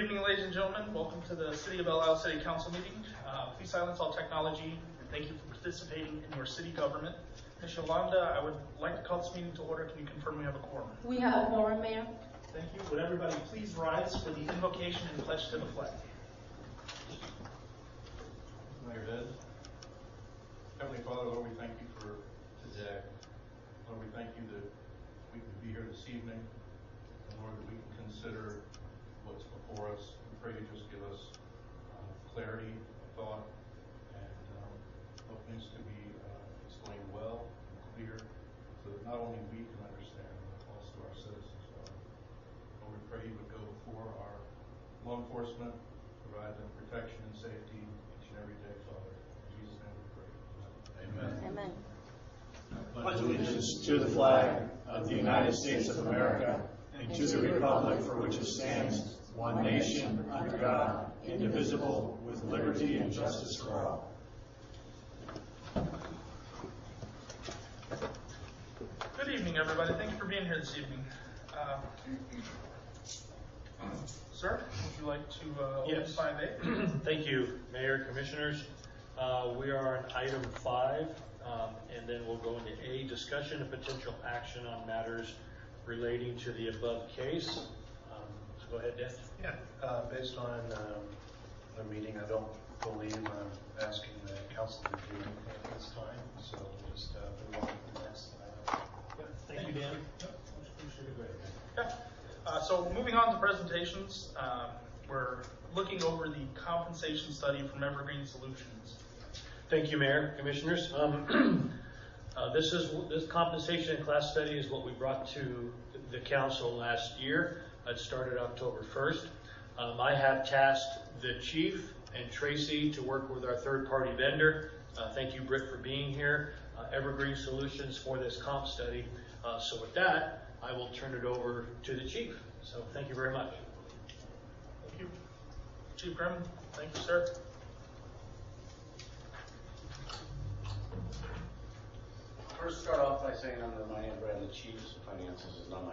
evening, ladies and gentlemen. Welcome to the City of Belle City Council meeting. Please silence all technology, and thank you for participating in your city government. Ms. Yolanda, I would like to call this meeting to order. Can you confirm we have a quorum? We have a quorum, Mayor. Thank you. Would everybody please rise for the invocation and pledge to the flag? Mayor Ed. Heavenly Father, Lord, we thank you for today. Lord, we thank you that we can be here this evening, and Lord, that we can consider what's before us. We pray you just give us clarity of thought and help things to be explained well and clear, so that not only we can understand, but also our citizens will. Lord, we pray you would go before our law enforcement, provide them protection and safety each and every day, Father. In Jesus' name we pray. Amen. Amen. I pledge allegiance to the flag of the United States of America and to the republic for which it stands, one nation, under God, indivisible, with liberty and justice for all. Good evening, everybody. Thank you for being here this evening. Sir, would you like to open 5A? Thank you, Mayor, Commissioners. We are on item 5, and then we'll go into A, discussion and potential action on matters relating to the above case. So go ahead, Dan. Yeah, based on the meeting, I don't believe I'm asking the council to do anything at this time, so we'll just move on to the next item. Thank you, Dan. So moving on to presentations, we're looking over the compensation study from Evergreen Solutions. Thank you, Mayor, Commissioners. This compensation and class study is what we brought to the council last year. It started October 1st. I have tasked the chief and Tracy to work with our third-party vendor. Thank you, Britt, for being here. Evergreen Solutions for this comp study. So with that, I will turn it over to the chief. So thank you very much. Thank you. Chief Grimm, thank you, sir. First, start off by saying I'm reminded Bradley Chief's finances is not my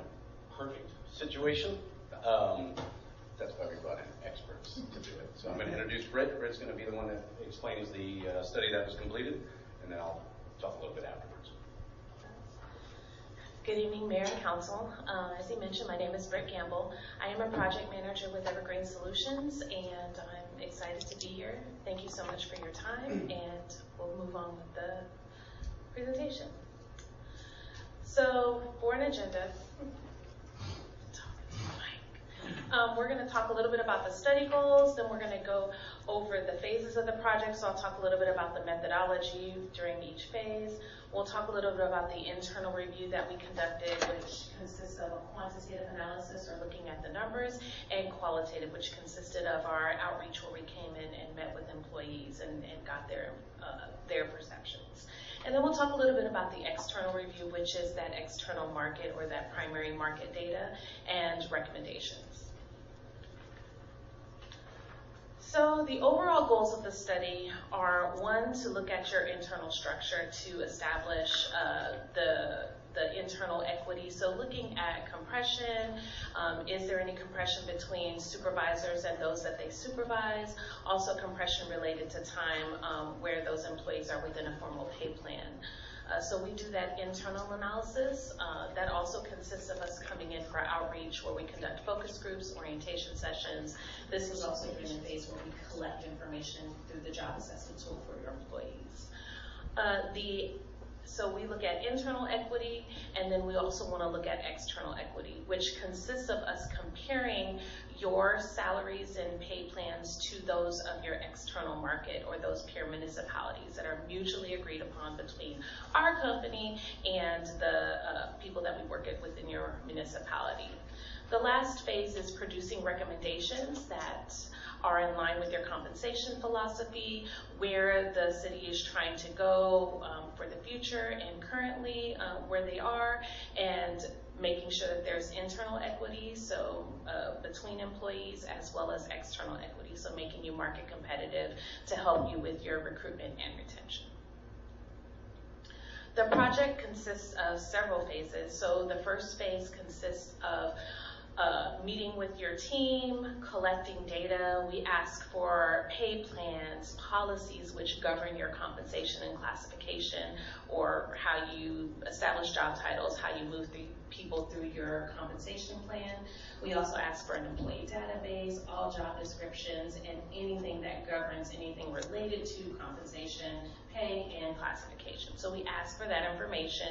perfect situation. That's why we brought in experts to do it. So I'm going to introduce Britt. Britt's going to be the one that explains the study that was completed, and then I'll talk a little bit afterwards. Good evening, Mayor and Council. As he mentioned, my name is Britt Gamble. I am a project manager with Evergreen Solutions, and I'm excited to be here. Thank you so much for your time, and we'll move on with the presentation. So, for an agenda, we're going to talk a little bit about the study goals, then we're going to go over the phases of the project, so I'll talk a little bit about the methodology during each phase. We'll talk a little bit about the internal review that we conducted, which consists of a quantitative analysis, or looking at the numbers, and qualitative, which consisted of our outreach, where we came in and met with employees and got their perceptions. And then we'll talk a little bit about the external review, which is that external market, or that primary market data, and recommendations. So the overall goals of the study are, one, to look at your internal structure to establish the internal equity. So looking at compression, is there any compression between supervisors and those that they supervise? Also compression related to time where those employees are within a formal pay plan. So we do that internal analysis. That also consists of us coming in for outreach, where we conduct focus groups, orientation sessions. This is also during the phase where we collect information through the job assessment tool for your employees. So we look at internal equity, and then we also want to look at external equity, which consists of us comparing your salaries and pay plans to those of your external market, or those peer municipalities that are mutually agreed upon between our company and the people that we work with within your municipality. The last phase is producing recommendations that are in line with your compensation philosophy, where the city is trying to go for the future, and currently where they are, and making sure that there's internal equity, so between employees, as well as external equity, so making you market competitive to help you with your recruitment and retention. The project consists of several phases. So the first phase consists of meeting with your team, collecting data. We ask for pay plans, policies which govern your compensation and classification, or how you establish job titles, how you move people through your compensation plan. We also ask for an employee database, all job descriptions, and anything that governs anything related to compensation, pay, and classification. So we ask for that information.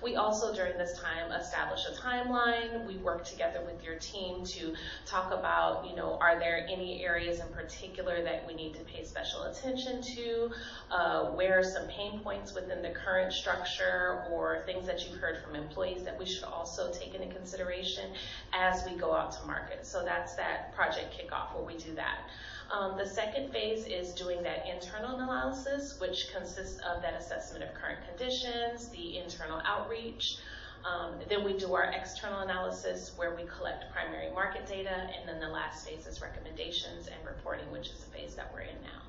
We also, during this time, establish a timeline. We work together with your team to talk about, are there any areas in particular that we need to pay special attention to? Where are some pain points within the current structure, or things that you've heard from employees that we should also take into consideration as we go out to market? So that's that project kickoff where we do that. The second phase is doing that internal analysis, which consists of that assessment of current conditions, the internal outreach. Then we do our external analysis where we collect primary market data, and then the last phase is recommendations and reporting, which is the phase that we're in now.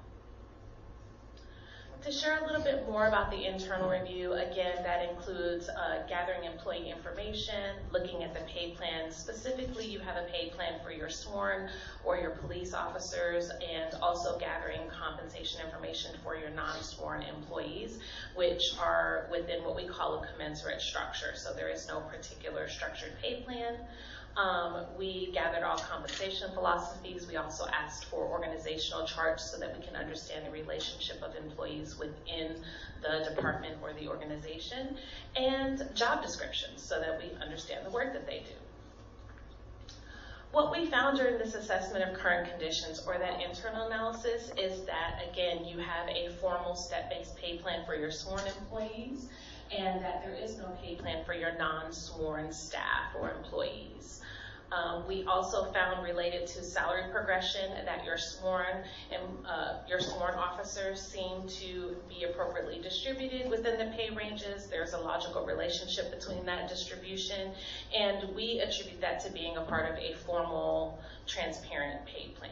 To share a little bit more about the internal review, again, that includes gathering employee information, looking at the pay plan. Specifically, you have a pay plan for your sworn or your police officers, and also gathering compensation information for your non-sworn employees, which are within what we call a commensurate structure. So there is no particular structured pay plan. We gathered all compensation philosophies. We also asked for organizational charts so that we can understand the relationship of employees within the department or the organization, and job descriptions so that we understand the work that they do. What we found during this assessment of current conditions, or that internal analysis, is that, again, you have a formal step-based pay plan for your sworn employees, and that there is no pay plan for your non-sworn staff or employees. We also found, related to salary progression, that your sworn officers seem to be appropriately distributed within the pay ranges. There's a logical relationship between that distribution, and we attribute that to being a part of a formal, transparent pay plan.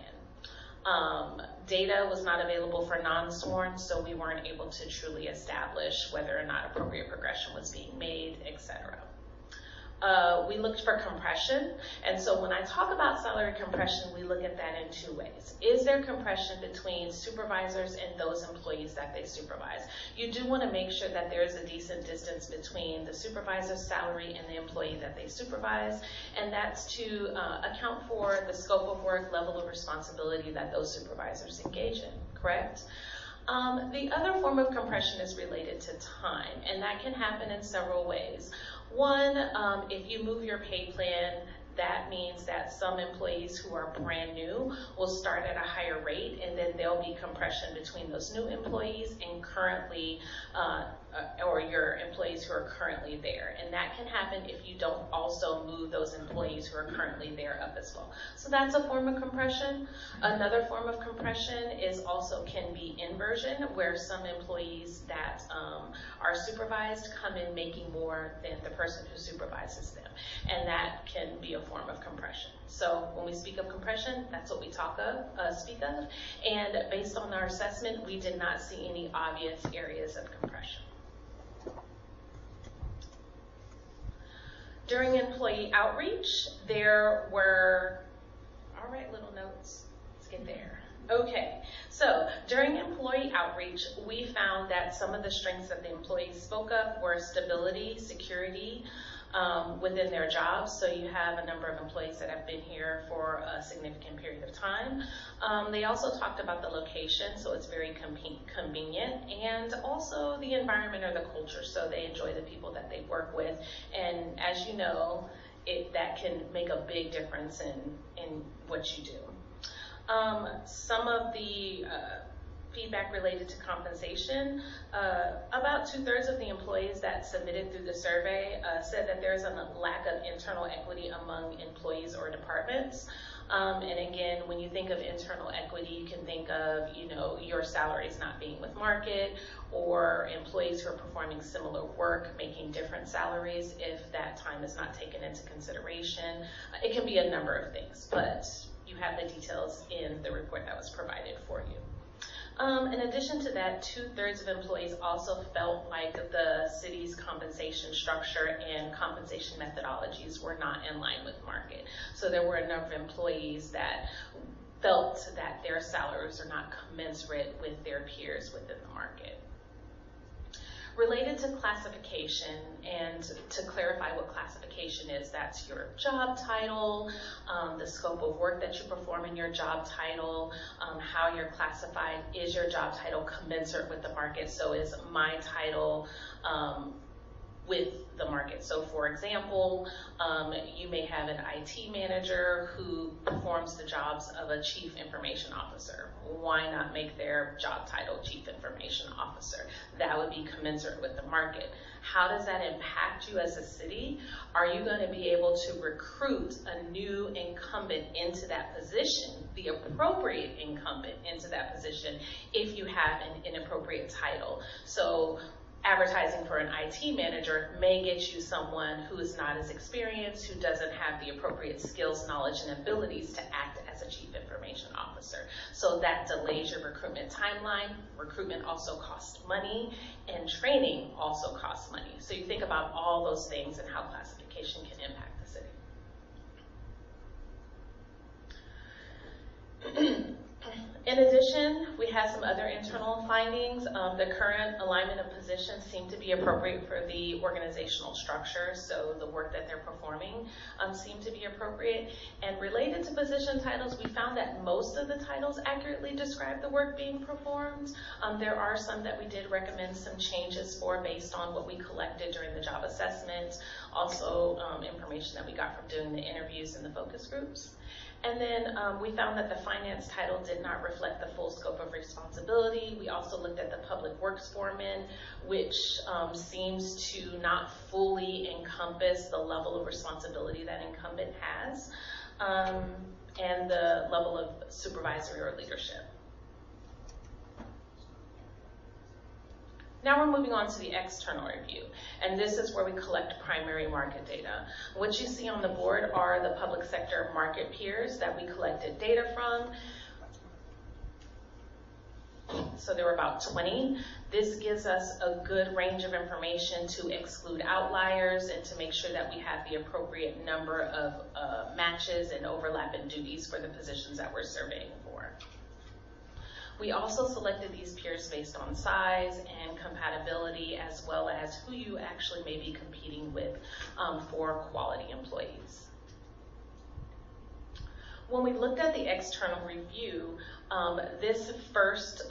Data was not available for non-sworn, so we weren't able to truly establish whether or not appropriate progression was being made, etc. We looked for compression, and so when I talk about salary compression, we look at that in two ways. Is there compression between supervisors and those employees that they supervise? You do want to make sure that there is a decent distance between the supervisor's salary and the employee that they supervise, and that's to account for the scope of work, level of responsibility that those supervisors engage in, correct? The other form of compression is related to time, and that can happen in several ways. One, if you move your pay plan, that means that some employees who are brand new will start at a higher rate, and then there'll be compression between those new employees and currently, or your employees who are currently there. And that can happen if you don't also move those employees who are currently there up as well. So that's a form of compression. Another form of compression can be inversion, where some employees that are supervised come in making more than the person who supervises them. And that can be a form of compression. So when we speak of compression, that's what we speak of. And based on our assessment, we did not see any obvious areas of compression. During employee outreach, there were, all right, little notes, let's get there. Okay, so during employee outreach, we found that some of the strengths that the employees spoke of were stability, security within their jobs. So you have a number of employees that have been here for a significant period of time. They also talked about the location, so it's very convenient, and also the environment or the culture, so they enjoy the people that they work with. And as you know, that can make a big difference in what you do. Some of the feedback related to compensation, about 2/3 of the employees that submitted through the survey said that there's a lack of internal equity among employees or departments. And again, when you think of internal equity, you can think of, your salaries not being with market, or employees who are performing similar work making different salaries if that time is not taken into consideration. It can be a number of things, but you have the details in the report that was provided for you. In addition to that, 2/3 of employees also felt like the city's compensation structure and compensation methodologies were not in line with market. So there were a number of employees that felt that their salaries are not commensurate with their peers within the market. Related to classification, and to clarify what classification is, that's your job title, the scope of work that you perform in your job title, how you're classified. Is your job title commensurate with the market? So is my title with the market? So for example, you may have an IT manager who performs the jobs of a chief information officer. Why not make their job title chief information officer? That would be commensurate with the market. How does that impact you as a city? Are you going to be able to recruit a new incumbent into that position, the appropriate incumbent into that position, if you have an inappropriate title? So advertising for an IT manager may get you someone who is not as experienced, who doesn't have the appropriate skills, knowledge, and abilities to act as a chief information officer. So that delays your recruitment timeline. Recruitment also costs money, and training also costs money. So you think about all those things and how classification can impact the city. In addition, we had some other internal findings. The current alignment of positions seem to be appropriate for the organizational structure, so the work that they're performing seem to be appropriate. And related to position titles, we found that most of the titles accurately describe the work being performed. There are some that we did recommend some changes for based on what we collected during the job assessment, also information that we got from doing the interviews and the focus groups. And then we found that the finance title did not reflect the full scope of responsibility. We also looked at the public works foreman, which seems to not fully encompass the level of responsibility that incumbent has, and the level of supervisory or leadership. Now we're moving on to the external review, and this is where we collect primary market data. What you see on the board are the public sector market peers that we collected data from. So there were about 20. This gives us a good range of information to exclude outliers and to make sure that we have the appropriate number of matches and overlap in duties for the positions that we're surveying for. We also selected these peers based on size and compatibility, as well as who you actually may be competing with for quality employees. When we looked at the external review, this first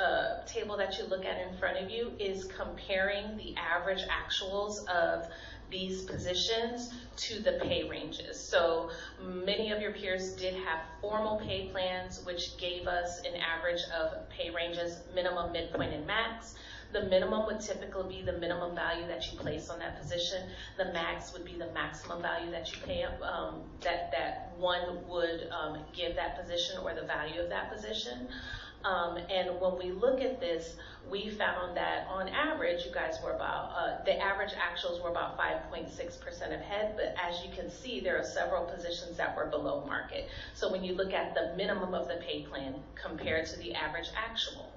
table that you look at in front of you is comparing the average actuals of these positions to the pay ranges. So many of your peers did have formal pay plans, which gave us an average of pay ranges, minimum, midpoint, and max. The minimum would typically be the minimum value that you place on that position. The max would be the maximum value that you pay, that one would give that position, or the value of that position. And when we look at this, we found that on average, you guys were about, the average actuals were about 5.6% ahead, but as you can see, there are several positions that were below market. So when you look at the minimum of the pay plan compared to the average actual,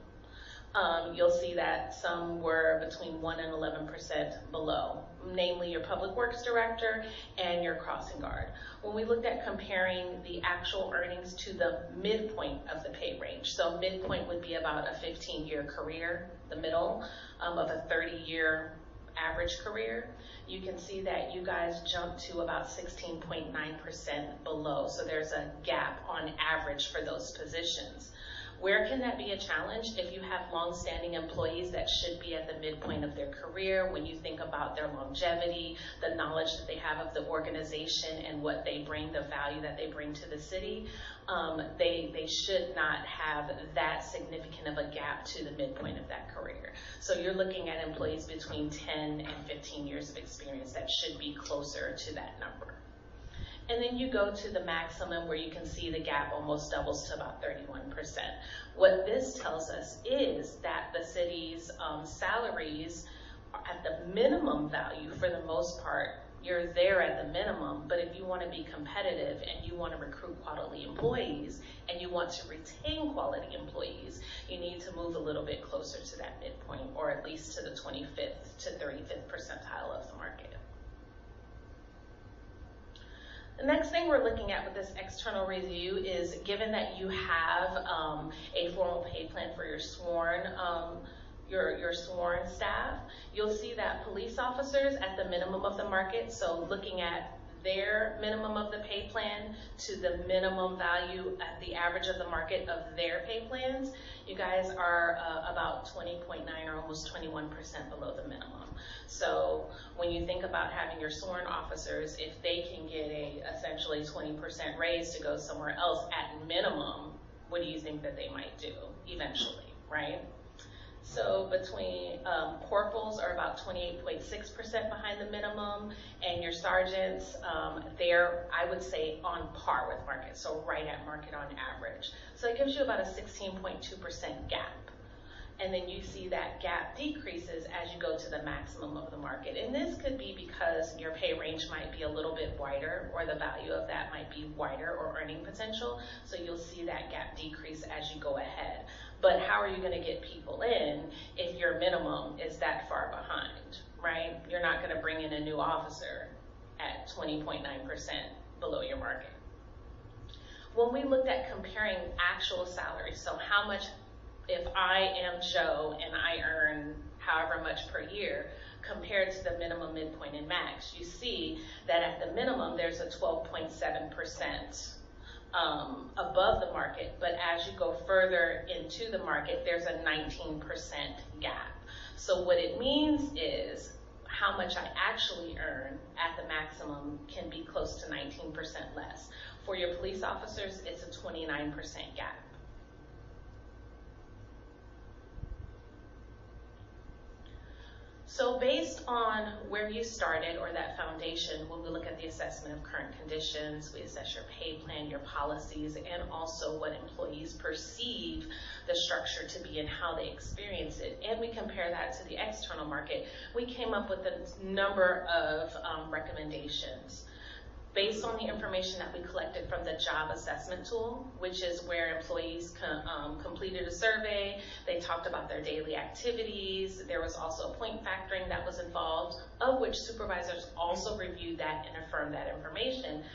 you'll see that some were between 1 and 11% below, namely your public works director and your crossing guard. When we looked at comparing the actual earnings to the midpoint of the pay range, so midpoint would be about a 15-year career, the middle of a 30-year average career, you can see that you guys jumped to about 16.9% below. So there's a gap on average for those positions. Where can that be a challenge? If you have long-standing employees that should be at the midpoint of their career, when you think about their longevity, the knowledge that they have of the organization and what they bring, the value that they bring to the city, they should not have that significant of a gap to the midpoint of that career. So you're looking at employees between 10 and 15 years of experience that should be closer to that number. And then you go to the maximum, where you can see the gap almost doubles to about 31%. What this tells us is that the city's salaries are at the minimum value for the most part. You're there at the minimum, but if you want to be competitive and you want to recruit quality employees and and you want to retain quality employees, you need to move a little bit closer to that midpoint, or at least to the 25th to 35th percentile of the market. The next thing we're looking at with this external review is, given that you have a formal pay plan for your sworn staff, you'll see that police officers at the minimum of the market, so looking at their minimum of the pay plan to the minimum value at the average of the market of their pay plans, you guys are about 20.9 or almost 21% below the minimum. So when you think about having your sworn officers, if they can get a essentially 20% raise to go somewhere else at minimum, what do you think that they might do eventually, right? So between corporals are about 28.6% behind the minimum, and your sergeants, they're, I would say, on par with market, so right at market on average. So it gives you about a 16.2% gap. And then you see that gap decreases as you go to the maximum of the market. And this could be because your pay range might be a little bit wider, or the value of that might be wider, or earning potential. So you'll see that gap decrease as you go ahead. But how are you going to get people in if your minimum is that far behind, right? You're not going to bring in a new officer at 20.9% below your market. When we looked at comparing actual salaries, so how much, if I am Joe and I earn however much per year compared to the minimum, midpoint, and max, you see that at the minimum there's a 12.7% above the market, but as you go further into the market, there's a 19% gap. So what it means is how much I actually earn at the maximum can be close to 19% less. For your police officers, it's a 29% gap. So based on where you started, or that foundation, when we look at the assessment of current conditions, we assess your pay plan, your policies, and also what employees perceive the structure to be and how they experience it, and we compare that to the external market, we came up with a number of recommendations. Based on the information that we collected from the job assessment tool, which is where employees completed a survey, they talked about their daily activities, there was also a point factoring that was involved, of which supervisors also reviewed that and affirmed that information.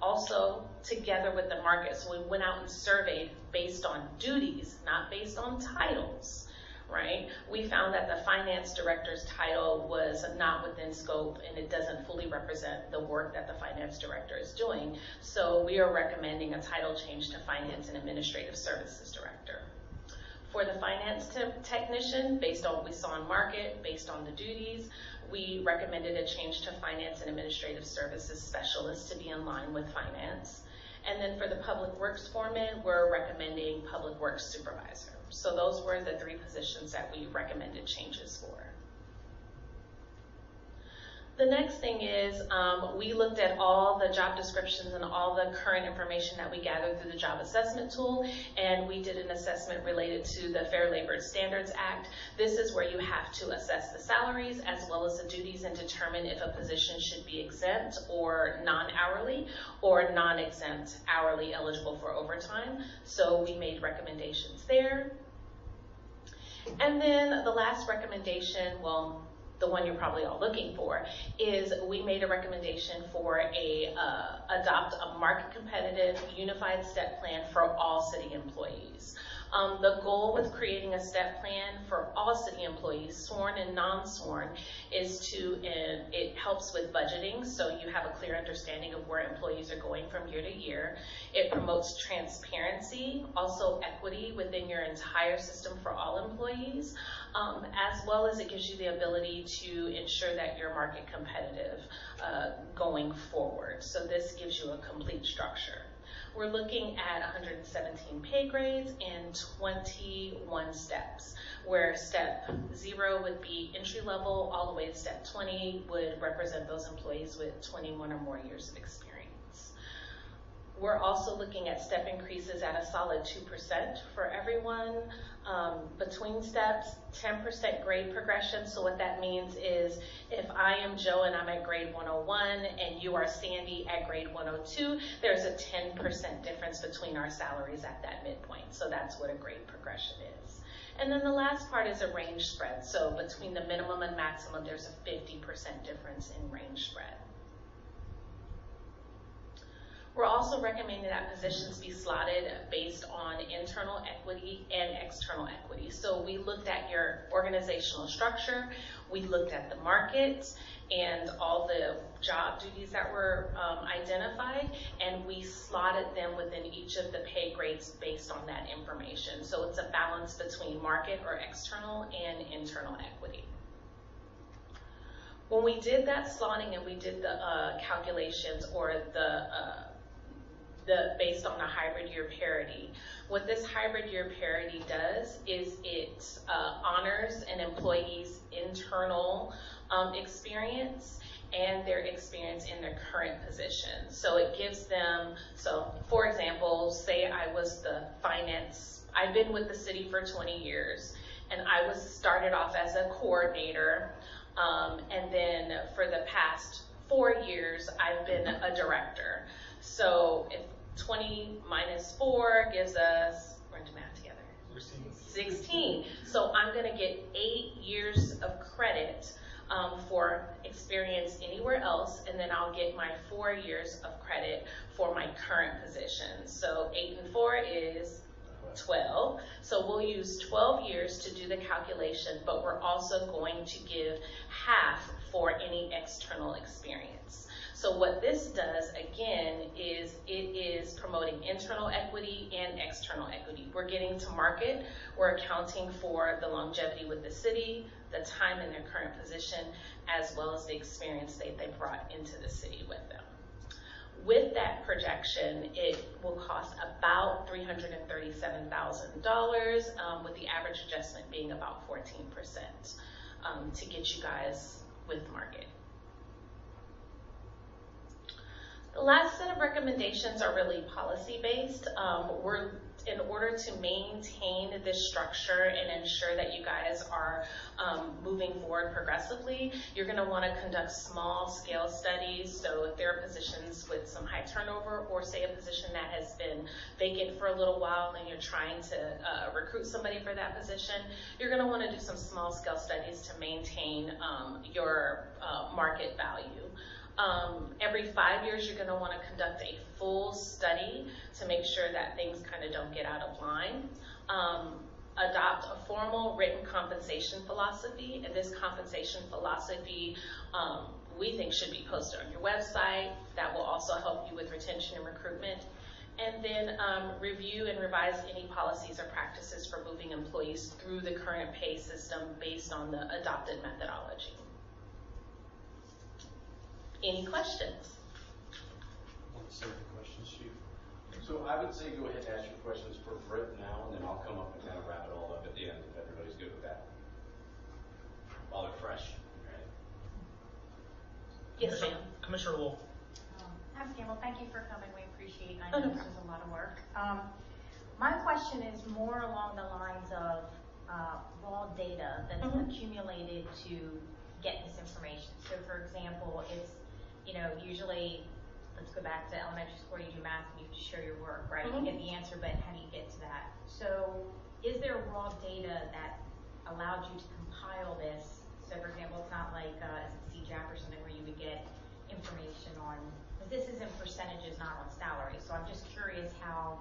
Also, together with the market, so we went out and surveyed based on duties, not based on titles. Right? We found that the finance director's title was not within scope, and it doesn't fully represent the work that the finance director is doing. So we are recommending a title change to Finance and Administrative Services Director. For the finance technician, based on what we saw in market, based on the duties, we recommended a change to Finance and Administrative Services Specialist to be in line with finance. And then for the public works foreman, we're recommending public works supervisor. So those were the three positions that we recommended changes for. The next thing is we looked at all the job descriptions and all the current information that we gathered through the job assessment tool, and we did an assessment related to the Fair Labor Standards Act. This is where you have to assess the salaries as well as the duties and determine if a position should be exempt or non-hourly, or non-exempt hourly eligible for overtime. So we made recommendations there. And then the last recommendation, well, the one you're probably all looking for, is we made a recommendation for adopt a market competitive unified step plan for all city employees. The goal with creating a step plan for all city employees, sworn and non-sworn, is it helps with budgeting, so you have a clear understanding of where employees are going from year to year. It promotes transparency, also equity within your entire system for all employees, as well as it gives you the ability to ensure that you're market competitive going forward. So this gives you a complete structure. We're looking at 117 pay grades and 21 steps, where step 0 would be entry level, all the way to step 20 would represent those employees with 21 or more years of experience. We're also looking at step increases at a solid 2% for everyone. Between steps, 10% grade progression. So what that means is if I am Joe and I'm at grade 101 and you are Sandy at grade 102, there's a 10% difference between our salaries at that midpoint. So that's what a grade progression is. And then the last part is a range spread. So between the minimum and maximum, there's a 50% difference in range spread. We're also recommending that positions be slotted based on internal equity and external equity. So we looked at your organizational structure, we looked at the market and all the job duties that were identified, and we slotted them within each of the pay grades based on that information. So it's a balance between market or external and internal equity. When we did that slotting and we did the calculations or the based on the hybrid year parity. What this hybrid year parity does is it honors an employee's internal experience and their experience in their current position. So it gives them, so for example, say I was the finance, I've been with the city for 20 years and I was started off as a coordinator and then for the past 4 years I've been a director. So if 20 minus 4 gives us, we're into math together, 16. So I'm going to get 8 years of credit for experience anywhere else, and then I'll get my 4 years of credit for my current position. So 8 and 4 is 12. So we'll use 12 years to do the calculation, but we're also going to give half for any external experience. So what this does, again, is it is promoting internal equity and external equity. We're getting to market, we're accounting for the longevity with the city, the time in their current position, as well as the experience they brought into the city with them. With that projection, it will cost about $337,000, with the average adjustment being about 14% to get you guys with market. The last set of recommendations are really policy-based. In order to maintain this structure and ensure that you guys are moving forward progressively, you're going to want to conduct small-scale studies. So if there are positions with some high turnover, or say a position that has been vacant for a little while and you're trying to recruit somebody for that position, you're going to want to do some small-scale studies to maintain your market value. Every 5 years, you're going to want to conduct a full study to make sure that things kind of don't get out of line. Adopt a formal written compensation philosophy, and this compensation philosophy we think should be posted on your website. That will also help you with retention and recruitment. And then review and revise any policies or practices for moving employees through the current pay system based on the adopted methodology. Any questions? Let's see the questions, Chief. So I would say go ahead and ask your questions for Britt now, and then I'll come up and kind of wrap it all up at the end if everybody's good with that. While they're fresh, right? Yes, ma'am. Commissioner Wolf. Hi, Campbell. Thank you for coming. We appreciate it. I Oh, know no this is a lot of work. My question is more along the lines of raw data that's accumulated to get this information. So, for example, it's, usually, let's go back to elementary school, you do math and you have to show your work, right? You get the answer, but how do you get to that? So, is there raw data that allowed you to compile this? So, for example, it's not like CJAP or something where you would get information on, because this is in percentages, not on salary. So I'm just curious how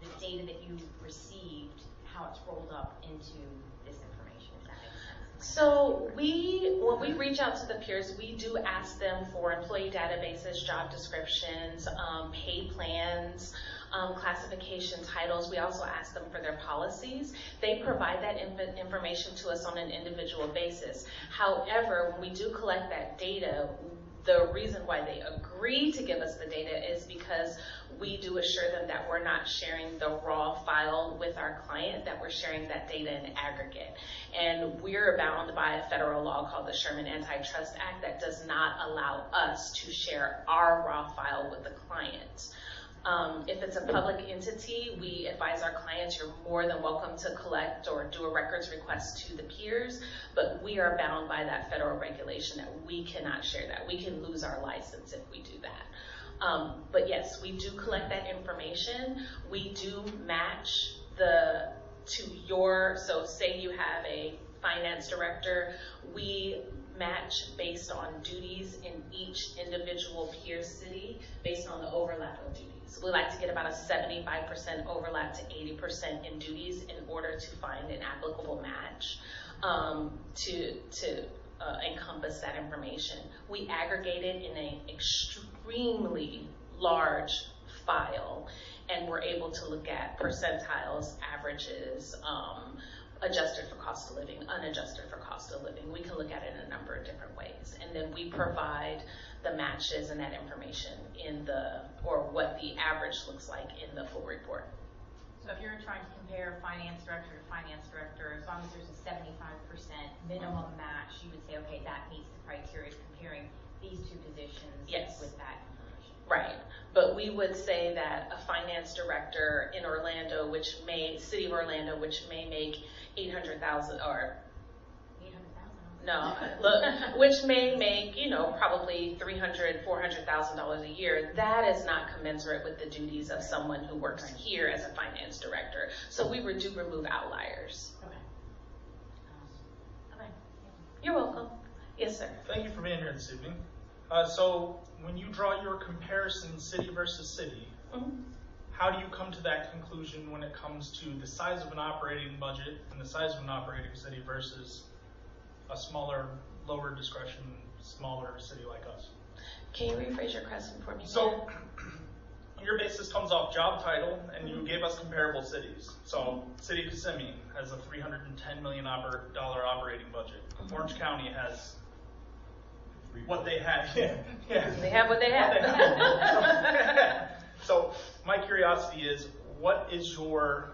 the data that you received, how it's rolled up into this information, if that makes sense. So when we reach out to the peers, we do ask them for employee databases, job descriptions, pay plans, classification titles. We also ask them for their policies. They provide that information to us on an individual basis. However, when we do collect that data, the reason why they agree to give us the data is because we do assure them that we're not sharing the raw file with our client, that we're sharing that data in aggregate. And we're bound by a federal law called the Sherman Antitrust Act that does not allow us to share our raw file with the client. If it's a public entity, we advise our clients you're more than welcome to collect or do a records request to the peers, but we are bound by that federal regulation that we cannot share that. We can lose our license if we do that. But yes, we do collect that information. We do match so say you have a finance director, we match based on duties in each individual peer city based on the overlap of duties. We like to get about a 75% overlap to 80% in duties in order to find an applicable match to encompass that information. We aggregate it in an extremely large file, and we're able to look at percentiles, averages, adjusted for cost of living, unadjusted for cost of living. We can look at it in a number of different ways. And then we provide the matches and that information or what the average looks like in the full report. So if you're trying to compare finance director to finance director, as long as there's a 75% minimum match, you would say, okay, that meets the criteria of comparing these two positions with that information. Right. But we would say that a finance director in Orlando, city of Orlando, which may make $800,000 or no, look, which may make, probably $300,000, $400,000 a year. That is not commensurate with the duties of someone who works here as a finance director. So we do remove outliers. Okay. Okay. You're welcome. Yes, sir. Thank you for being here this evening. So when you draw your comparison city versus city, how do you come to that conclusion when it comes to the size of an operating budget and the size of an operating city versus a smaller, lower discretion, smaller city like us? Can you rephrase your question for me? So your basis comes off job title, and you gave us comparable cities. So City of Kissimmee has a $310 million operating budget. Orange County has what they have. Yeah. They have what they have. So my curiosity is, what is your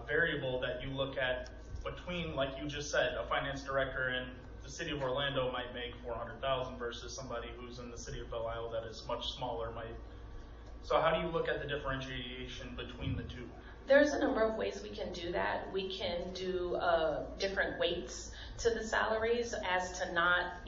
variable that you look at between, like you just said, a finance director in the city of Orlando might make $400,000 versus somebody who's in the city of Belle Isle that is much smaller So how do you look at the differentiation between the two? There's a number of ways we can do that. We can do different weights to the salaries as to not,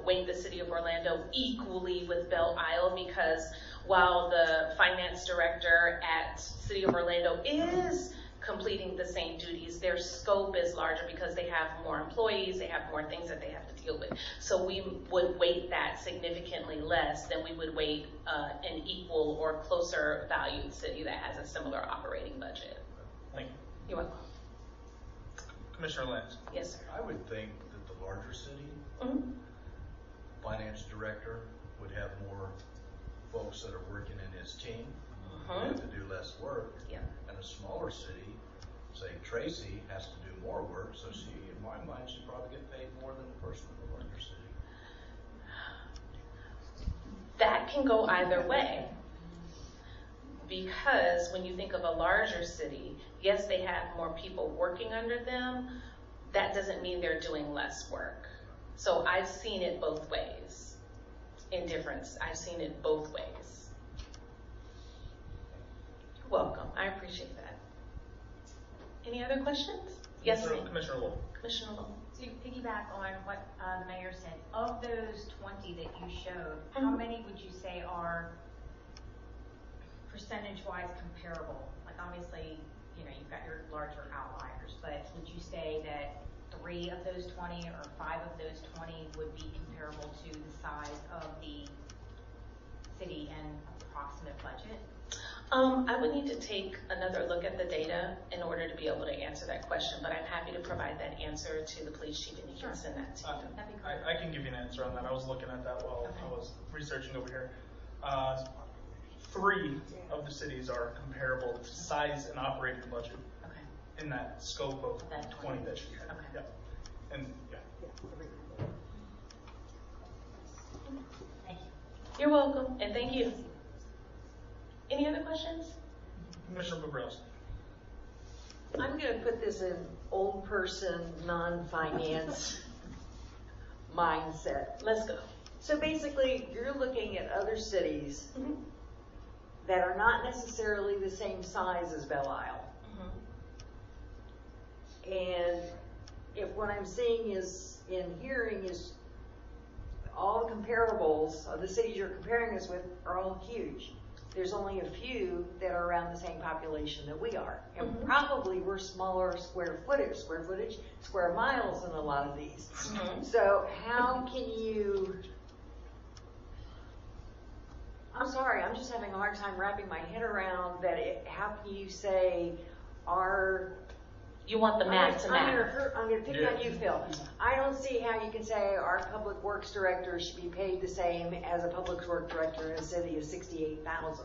weight the city of Orlando equally with Belle Isle, because while the finance director at City of Orlando is completing the same duties, their scope is larger because they have more employees, they have more things that they have to deal with. So we would weight that significantly less than we would weight an equal or closer valued city that has a similar operating budget. Thank you. You're welcome. Commissioner Lance. Yes, sir. I would think that the larger city finance director would have more folks that are working in his team, have to do less work. Yeah. And a smaller city, say Tracy, has to do more work, so she, in my mind, should probably get paid more than the person in the larger city. That can go either way, because when you think of a larger city, yes, they have more people working under them. That doesn't mean they're doing less work. So I've seen it both ways. I've seen it both ways. Welcome. I appreciate that. Any other questions? Yes, ma'am. Commissioner Wolf. Commissioner Wolf. To piggyback on what the mayor said, of those 20 that you showed, how many would you say are percentage-wise comparable? Like obviously, you've got your larger outliers, but would you say that 3 of those 20 or 5 of those 20 would be comparable to the size of the city and approximate budget? I would need to take another look at the data in order to be able to answer that question, but I'm happy to provide that answer to the police chief, and he can send that to you. That'd be great. I can give you an answer on that. I was looking at that while I was researching over here. 3 of the cities are comparable to size and operating budget in that scope of That 20 that you had. Okay. Yeah. And Thank you. You're welcome, and thank you. Any other questions? Commissioner Bobrowski. I'm going to put this in old person, non-finance mindset. Let's go. So basically, you're looking at other cities that are not necessarily the same size as Belle Isle. And if what I'm seeing is, in hearing is, all the comparables of the cities you're comparing us with are all huge. There's only a few that are around the same population that we are. And probably we're smaller square miles than a lot of these. So how can you, I'm sorry, I'm just having a hard time wrapping my head around that. How can you say you want the map to map? I'm going to pick on you, Phil. I don't see how you can say our public works director should be paid the same as a public works director in a city of 68,000.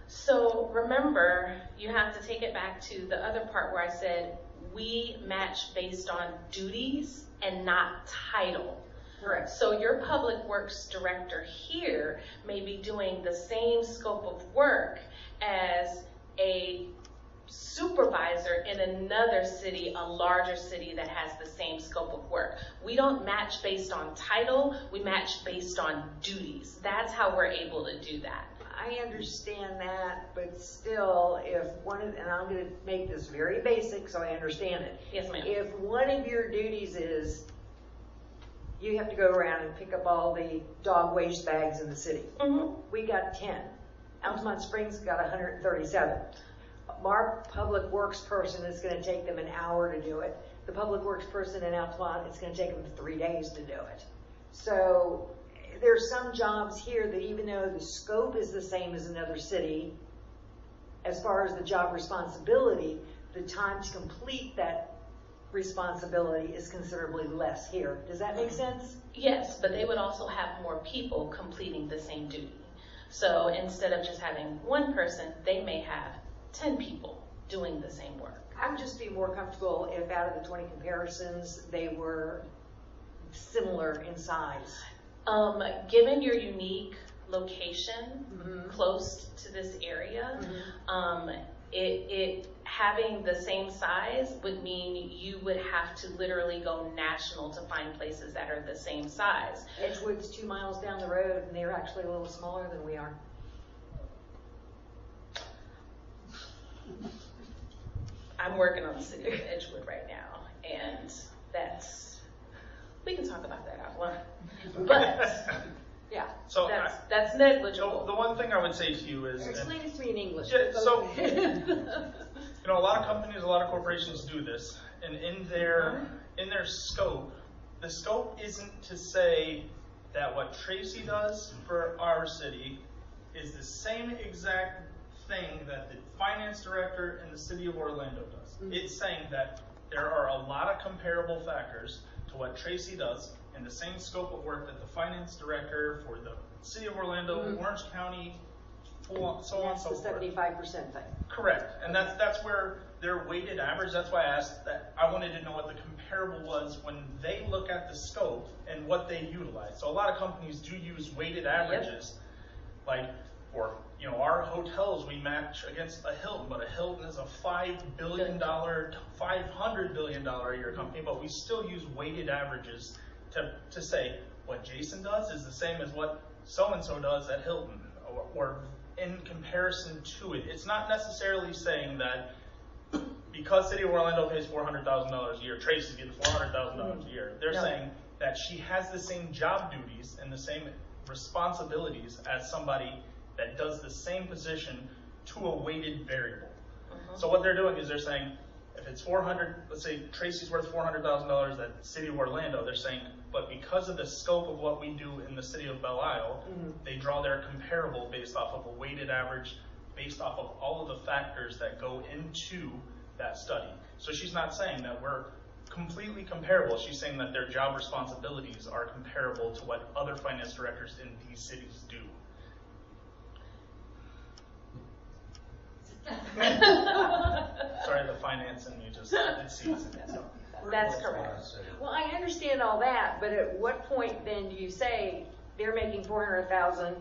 So remember, you have to take it back to the other part where I said we match based on duties and not title. Correct. So your public works director here may be doing the same scope of work as a supervisor in another city, a larger city that has the same scope of work. We don't match based on title, we match based on duties. That's how we're able to do that. I understand that, but still, if one of, and I'm going to make this very basic so I understand it. Yes, ma'am. If one of your duties is you have to go around and pick up all the dog waste bags in the city. We got 10. Altamont Springs got 137. Our public works person is going to take them an hour to do it. The public works person in Altamont, it's going to take them 3 days to do it. So there's some jobs here that even though the scope is the same as another city, as far as the job responsibility, the time to complete that responsibility is considerably less here. Does that make sense? Yes, but they would also have more people completing the same duty. So instead of just having one person, they may have 10 people doing the same work. I would just be more comfortable if out of the 20 comparisons, they were similar in size. Given your unique location close to this area, it having the same size would mean you would have to literally go national to find places that are the same size. Edgewood's 2 miles down the road, and they're actually a little smaller than we are. I'm working on the city of Edgewood right now, and we can talk about that offline. But yeah, So that's negligible. the one thing I would say to you is, explain it to me in English. yeah, so a lot of companies, a lot of corporations do this, and in their scope, the scope isn't to say that what Tracy does for our city is the same exact thing that the finance director in the city of Orlando does. It's saying that there are a lot of comparable factors to what Tracy does in the same scope of work that the finance director for the city of Orlando, Orange County, so on and so That's the forth. 75% thing. Correct, and that's where their weighted average, that's why I asked that. I wanted to know what the comparable was when they look at the scope and what they utilize. So a lot of companies do use weighted averages, like for our hotels, we match against a Hilton, but a Hilton is a $5 billion, $500 billion a year company, but we still use weighted averages to say what Jason does is the same as what so-and-so does at Hilton, or in comparison to it. It's not necessarily saying that because City of Orlando pays $400,000 a year, Tracy's getting $400,000 a year. They're saying that she has the same job duties and the same responsibilities as somebody that does the same position to a weighted variable. So what they're doing is they're saying, if it's let's say Tracy's worth $400,000 at the City of Orlando, they're saying, but because of the scope of what we do in the City of Belle Isle, they draw their comparable based off of a weighted average, based off of all of the factors that go into that study. So she's not saying that we're completely comparable. She's saying that their job responsibilities are comparable to what other finance directors in these cities do. Sorry, the finance and you just it sees it. So. That's correct. Well, I understand all that, but at what point then do you say they're making $400,000,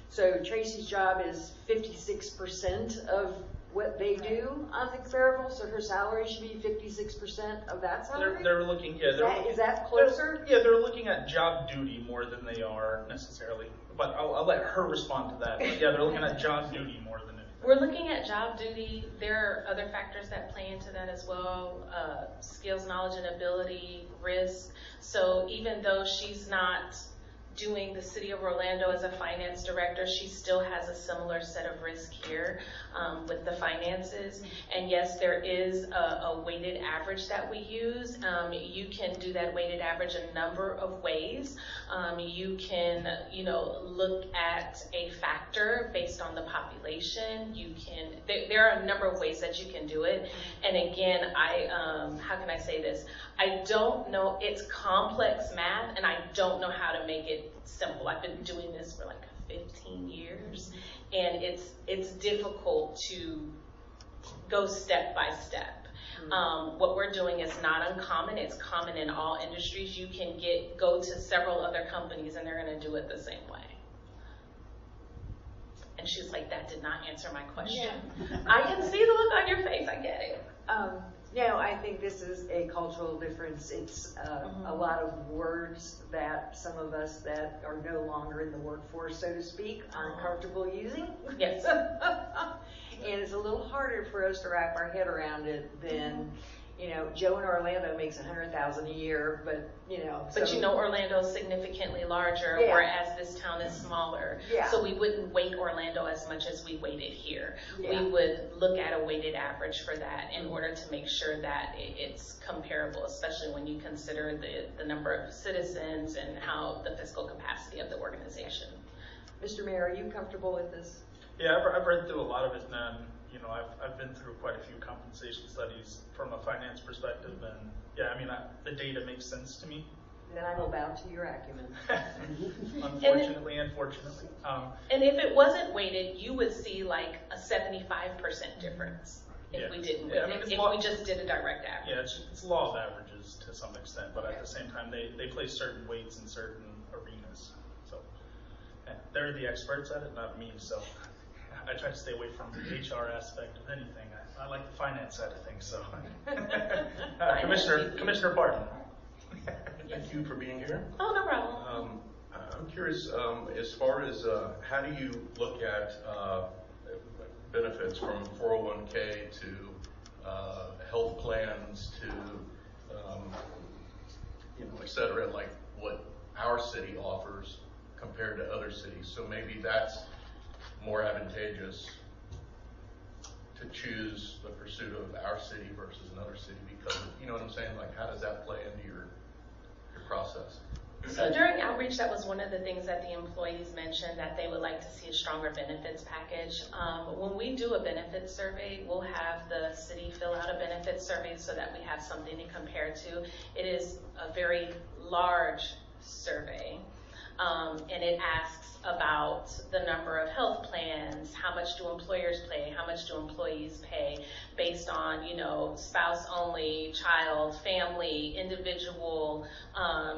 so Tracy's job is 56% of what they do on the comparable, so her salary should be 56% of that salary? They're looking, Is that closer? They're looking at job duty more than they are necessarily. but I'll let her respond to that. But yeah, they're looking at job duty more than anything. We're looking at job duty. There are other factors that play into that as well. Skills, knowledge, and ability, risk. So even though she's not doing the City of Orlando as a finance director, she still has a similar set of risk here with the finances. And yes, there is a weighted average that we use. You can do that weighted average a number of ways. You can, look at a factor based on the population. You can, there are a number of ways that you can do it. And again, how can I say this? I don't know, it's complex math, and I don't know how to make it simple. I've been doing this for like 15 years, and it's difficult to go step by step. What we're doing is not uncommon. It's common in all industries. You can go to several other companies, and they're going to do it the same way. And she's like, that did not answer my question. Yeah. I can see the look on your face. I get it. No, I think this is a cultural difference. It's a lot of words that some of us that are no longer in the workforce, so to speak, aren't comfortable using. Yes. And it's a little harder for us to wrap our head around it than, Joe in Orlando makes $100,000 a year, but But Orlando's significantly larger, Yeah. whereas this town is smaller. Yeah. So we wouldn't weight Orlando as much as we weighted here. Yeah. We would look at a weighted average for that in order to make sure that it's comparable, especially when you consider the number of citizens and how the fiscal capacity of the organization. Mr. Mayor, are you comfortable with this? Yeah, I've read through a lot of it, and I've been through quite a few compensation studies from a finance perspective, and yeah, the data makes sense to me. Then I will bow to your acumen. Unfortunately and fortunately. And if it wasn't weighted, you would see like a 75% difference if we didn't weight it, if we just did a direct average. Yeah, it's law of averages to some extent, but at the same time, they place certain weights in certain arenas. So they're the experts at it, not me. So I try to stay away from the HR aspect of anything. I like the finance side of things. So Commissioner Barton. Thank you for being here. Oh, no problem. I'm curious, as far as how do you look at benefits from 401k to health plans to, et cetera, like what our city offers compared to other cities? So maybe that's more advantageous to choose the pursuit of our city versus another city because of, you know what I'm saying? Like, how does that play into your process? So during outreach, that was one of the things that the employees mentioned, that they would like to see a stronger benefits package. When we do a benefits survey, we'll have the city fill out a benefits survey so that we have something to compare to. It is a very large survey, and it asks about the number of health plans, how much do employers pay, how much do employees pay, based on, spouse only, child, family, individual,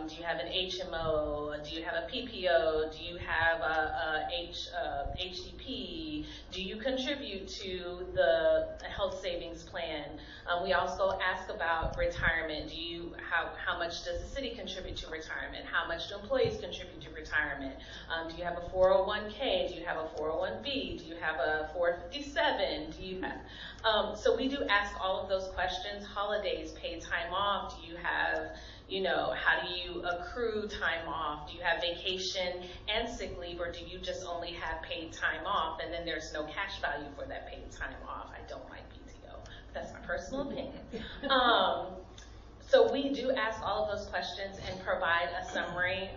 do you have an HMO, do you have a PPO, do you have a HDP, do you contribute to the health savings plan? We also ask about retirement. How much does the city contribute to retirement? How much do employees contribute to retirement? Do you have a 401k? Do you have a 401b? Do you have a 457? Do you have, so we do ask all of those questions. Holidays, paid time off. Do you have, how do you accrue time off? Do you have vacation and sick leave, or do you just only have paid time off and then there's no cash value for that paid time off? I don't like PTO. That's my personal opinion. So we do ask all of those questions and provide a summary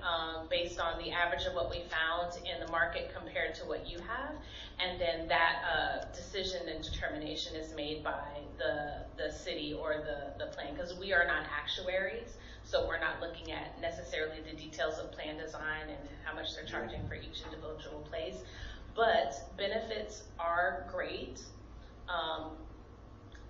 based on the average of what we found in the market compared to what you have. And then that decision and determination is made by the city or the plan, because we are not actuaries. So we're not looking at necessarily the details of plan design and how much they're charging for each individual place. But benefits are great.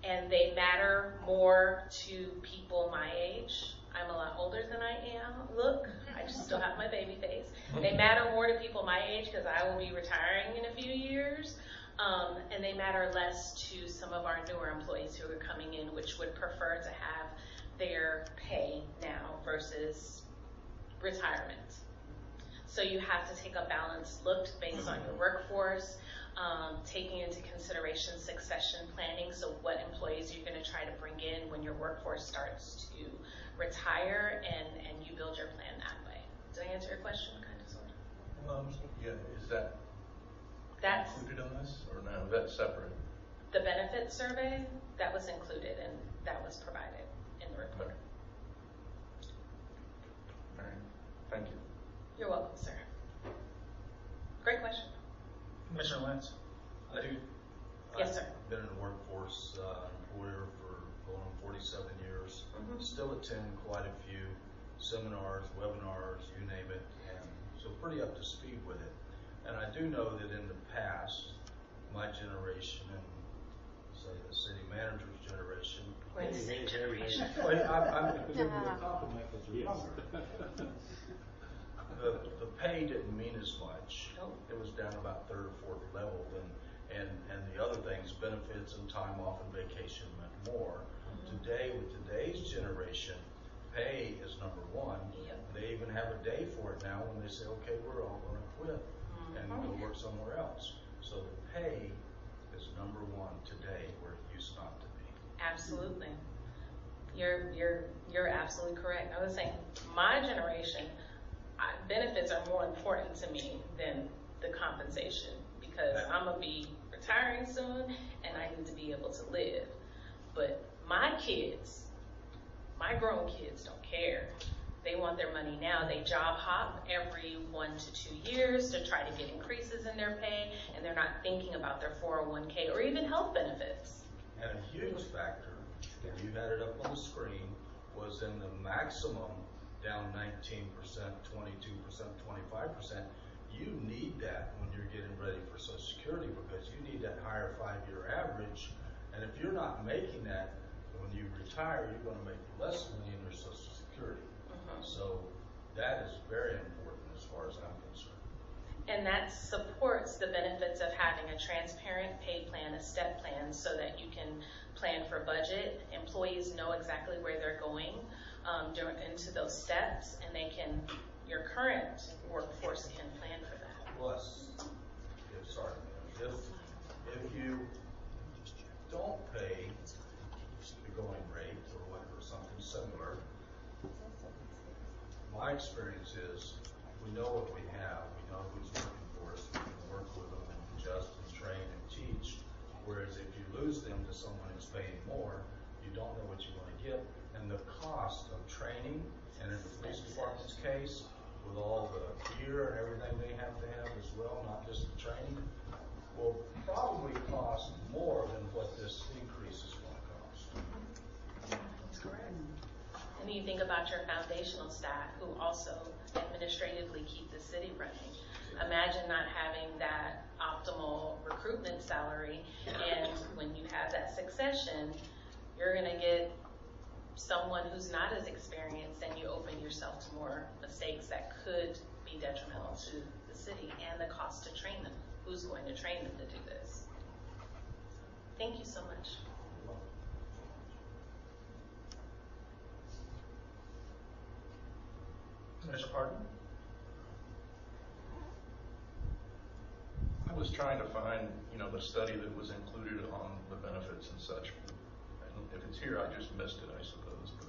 And they matter more to people my age. I'm a lot older than I am. Look, I just still have my baby face. They matter more to people my age because I will be retiring in a few years. And they matter less to some of our newer employees who are coming in, which would prefer to have their pay now versus retirement. So you have to take a balanced look based on your workforce, taking into consideration succession planning. So what employees you're going to try to bring in when your workforce starts to retire, and you build your plan that way. Did I answer your question, kind of, sort of? Yeah, is that That's included in this, or no, that's separate? the benefit survey that was included, and that was provided in the report. All right, thank you. You're welcome, sir. Great question. Commissioner Lance? Yes, sir. I've been in the workforce, employer for going on 47 years. Mhm. Still attend quite a few seminars, webinars, you name it, and so pretty up to speed with it. And I do know that in the past, my generation and say the city manager's generation, We're in the same generation. well, I'm giving you a compliment because you're younger. The pay didn't mean as much. Nope. It was down about third or fourth level, and the other things, benefits and time off and vacation meant more. Today, with today's generation, pay is number one. Yep. They even have a day for it now when they say, okay, we're all going to quit and go work somewhere else. So the pay is number one today, where it used not to be. Absolutely. You're absolutely correct. I was saying, my generation, benefits are more important to me than the compensation, because I'm gonna be retiring soon and I need to be able to live. But my kids, my grown kids, don't care. They want their money now. They job hop every 1 to 2 years to try to get increases in their pay, and they're not thinking about their 401k or even health benefits. And a huge factor, and you had it up on the screen, was in the maximum down 19%, 22%, 25%. You need that when you're getting ready for Social Security, because you need that higher 5-year average. And if you're not making that, when you retire, you're going to make less money in your Social Security. So that is very important as far as I'm concerned. And that supports the benefits of having a transparent pay plan, a step plan, so that you can plan for budget. Employees know exactly where they're going into those steps, and your current workforce can plan for that. Plus, if you don't pay the going rate or whatever, something similar, my experience is we know what we have, we know who's working for us, we can work with them and adjust and train and teach. Whereas if you lose them to someone who's paying more, you don't know what you're going to get. And the cost of training, and in the police department's case, with all the gear and everything they have to have as well, not just the training, will probably cost more than what this increase is going to cost. That's correct. And you think about your foundational staff, who also administratively keep the city running. Imagine not having that optimal recruitment salary, and when you have that succession, you're going to get someone who's not as experienced, and you open yourself to more mistakes that could be detrimental to the city, and the cost to train them. Who's going to train them to do this? Thank you so much. Commissioner Pardon? I was trying to find, the study that was included on the benefits and such. And if it's here, I just missed it, I suppose. But,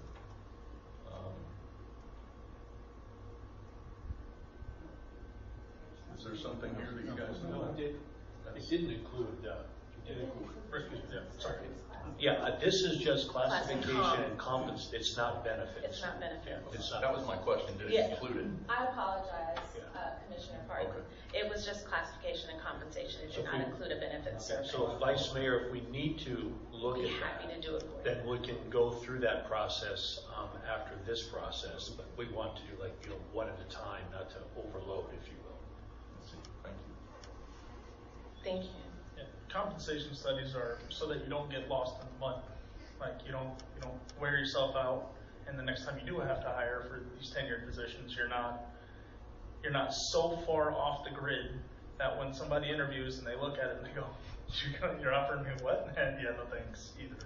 is there something here that you guys know? It didn't include, sorry. Yeah, this is just classification and compensation. It's not benefits. It's not benefits. Yeah, it's not. That was my question, did it Yeah. include it? I apologize, Yeah. Commissioner Park. Okay. It was just classification and compensation. It did not include a benefits survey. So Vice Mayor, if we need to look Be at happy that, to do it for you. then we can go through that process after this process. But we want to do one at a time, not to overload, if you will. Thank you. Thank you. Yeah. Compensation studies are so that you don't get lost in the mud. Like you don't wear yourself out, and the next time you do have to hire for these tenured positions, you're not so far off the grid that when somebody interviews and they look at it and they go, "You're offering me what?" And yeah, no thanks either.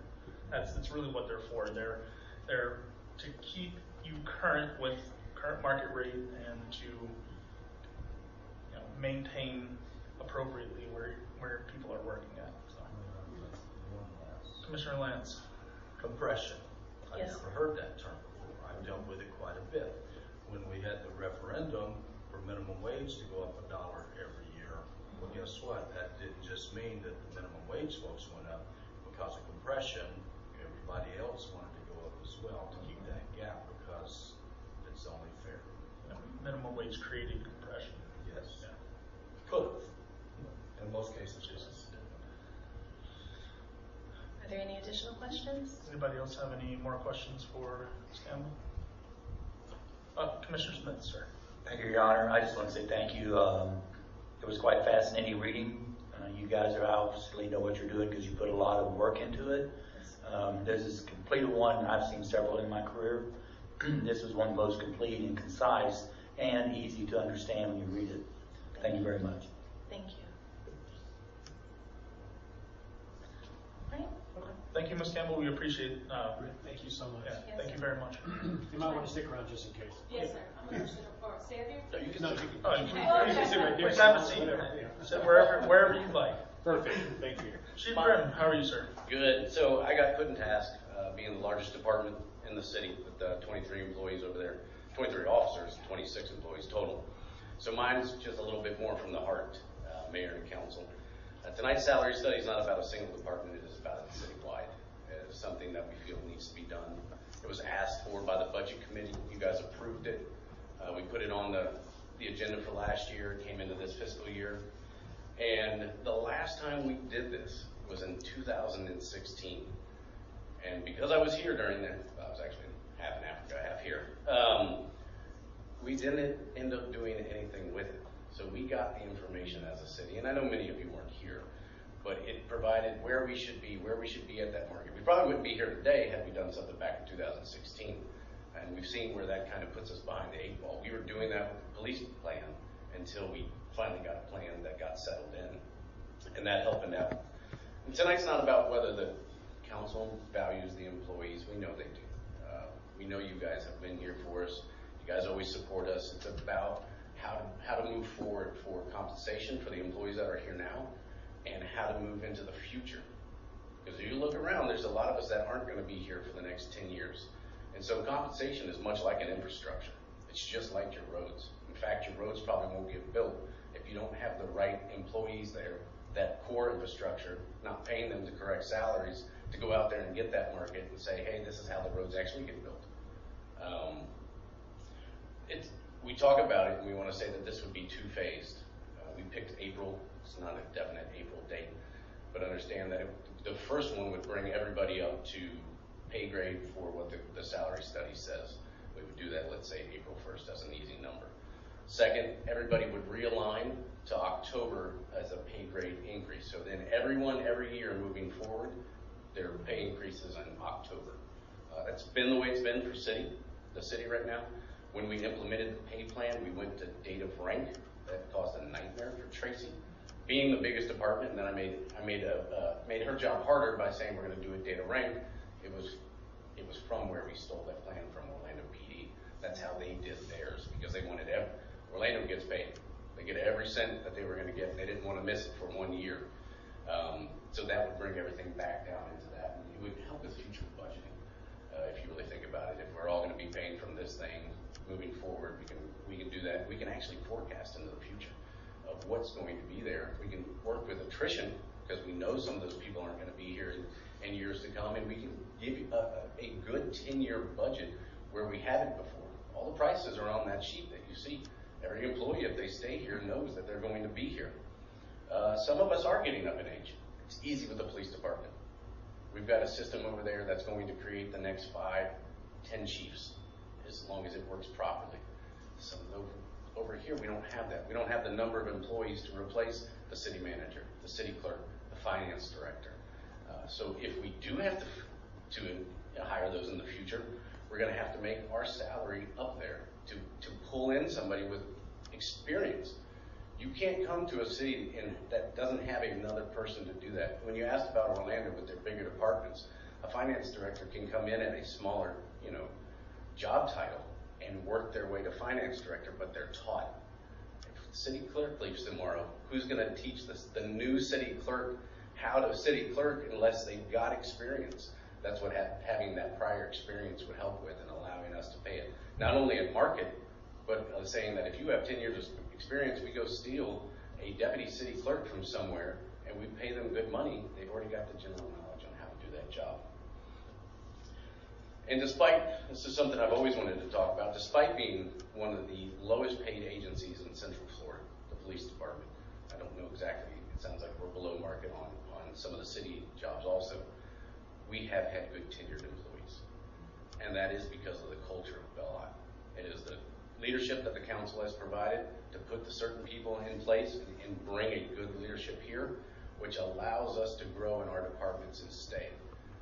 That's really what they're for. They're to keep you current with current market rate and to maintain appropriately where people are working at. So. Commissioner Lance. Compression. I've Yes. never heard that term before. I've dealt with it quite a bit. When we had the referendum for minimum wage to go up $1 every year, well, guess what? That didn't just mean that the minimum wage folks went up. Because of compression, everybody else wanted to go up as well to keep that gap because it's only fair. Minimum wage created compression. Yes. Yeah. Could have. In most cases, yes. Are there any additional questions? Does anybody else have any more questions for Ms. Campbell? Commissioner Smith, sir. Thank you, Your Honor. I just want to say thank you. It was quite fascinating reading. You guys are obviously know what you're doing because you put a lot of work into it. This is complete one. I've seen several in my career. This was one of the most complete and concise and easy to understand when you read it. Thank you very much. Thank you. Right. Okay. Thank you, Ms. Campbell. We appreciate Thank you so much. Yeah, thank you very much. You might want to stick around just in case. Yes, sir. I'm going to sit up or stay up here. No, you can, you Oh, can, you you can sit right there. Please have a seat. Whatever, yeah. Sit wherever you'd like. Perfect, thank you. Chief Brim, how are you, sir? Good. So I got put in task, being the largest department in the city with 23 employees over there, 23 officers, 26 employees total. So mine's just a little bit more from the heart, Mayor and Council. Tonight's salary study is not about a single department, it is about it citywide. It is something that we feel needs to be done. It was asked for by the Budget Committee. You guys approved it. We put it on the agenda for last year. It came into this fiscal year. And the last time we did this was in 2016. And because I was here during that, I was actually half in Africa, half here, we didn't end up doing anything with it. So we got the information as a city, and I know many of you weren't here, but it provided where we should be at that market. We probably wouldn't be here today had we done something back in 2016. And we've seen where that kind of puts us behind the 8 ball. We were doing that with the police plan until we finally got a plan that got settled in, and that helped out. And tonight's not about whether the council values the employees. We know they do. We know you guys have been here for us. You guys always support us. It's about how to move forward for compensation for the employees that are here now, and how to move into the future. Because if you look around, there's a lot of us that aren't going to be here for the next 10 years. And so compensation is much like an infrastructure. It's just like your roads. In fact, your roads probably won't get built if you don't have the right employees there, that core infrastructure, not paying them the correct salaries to go out there and get that market and say, hey, this is how the roads actually get built. We talk about it and we want to say that this would be two-phased. We picked April. It's not a definite April date, but understand that the first one would bring everybody up to pay grade for what the salary study says. We would do that, let's say, April 1st as an easy number. Second, everybody would realign to October as a pay grade increase. So then everyone every year moving forward, their pay increases in October. That's been the way it's been for the city right now. When we implemented the pay plan, we went to date of rank. That caused a nightmare for Tracy. Being the biggest department, and then I made her job harder by saying we're going to do a data rank. It was from where we stole that plan from Orlando PD. That's how they did theirs, because they wanted Orlando gets paid. They get every cent that they were going to get. They didn't want to miss it for 1 year. So that would bring everything back down into that, and it would help with future budgeting. If you really think about it, if we're all going to be paying from this thing moving forward, we can do that. We can actually forecast into the future of what's going to be there. We can work with attrition, because we know some of those people aren't going to be here in years to come, and we can give you a good 10-year budget where we haven't before. All the prices are on that sheet that you see. Every employee, if they stay here, knows that they're going to be here. Some of us are getting up in age. It's easy with the police department. We've got a system over there that's going to create the next 5, 10 chiefs, as long as it works properly. So over here, we don't have that. We don't have the number of employees to replace the city manager, the city clerk, the finance director. So if we do have to hire those in the future, we're going to have to make our salary up there to pull in somebody with experience. You can't come to a city that doesn't have another person to do that. When you asked about Orlando with their bigger departments, a finance director can come in at a smaller, job title and work their way to finance director, but they're taught. city clerk leaves tomorrow, who's gonna teach the new city clerk how to city clerk unless they've got experience? That's what having that prior experience would help with, and allowing us to pay it. Not only at market, but saying that if you have 10 years of experience, we go steal a deputy city clerk from somewhere and we pay them good money, they've already got the general knowledge on how to do that job. And despite, this is something I've always wanted to talk about, despite being one of the lowest paid agencies in Central Florida, the police department, I don't know exactly, it sounds like we're below market on some of the city jobs also, we have had good tenured employees. And that is because of the culture of Belle. It is the leadership that the council has provided to put the certain people in place and bring a good leadership here, which allows us to grow in our departments and stay.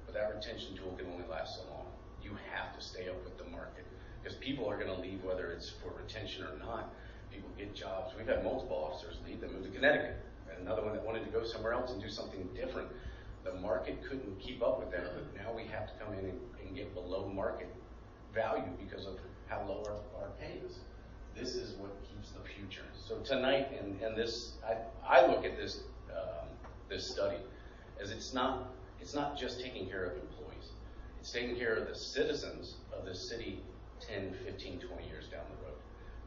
But that retention tool can only last so long. You have to stay up with the market, because people are going to leave whether it's for retention or not. People get jobs. We've had multiple officers leave that moved to Connecticut, and another one that wanted to go somewhere else and do something different. The market couldn't keep up with that, but now we have to come in and get below market value because of how low our pay is. This is what keeps the future. So tonight, and this, I look at this this study as it's not just taking care of employees. It's taking care of the citizens of this city 10, 15, 20 years down the road,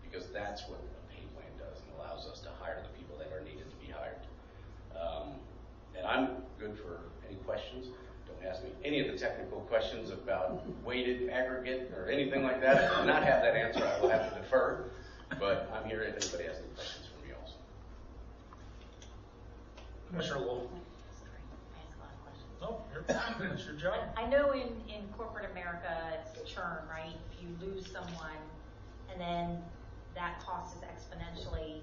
because that's what a pay plan does, and allows us to hire the people that are needed to be hired. And I'm good for any questions. Don't ask me any of the technical questions about weighted aggregate or anything like that. If I do not have that answer, I will have to defer. But I'm here if anybody has any questions for me also. Commissioner Wolf. No, it's your job. I know in corporate America, it's churn, right? If you lose someone, and then that cost is exponentially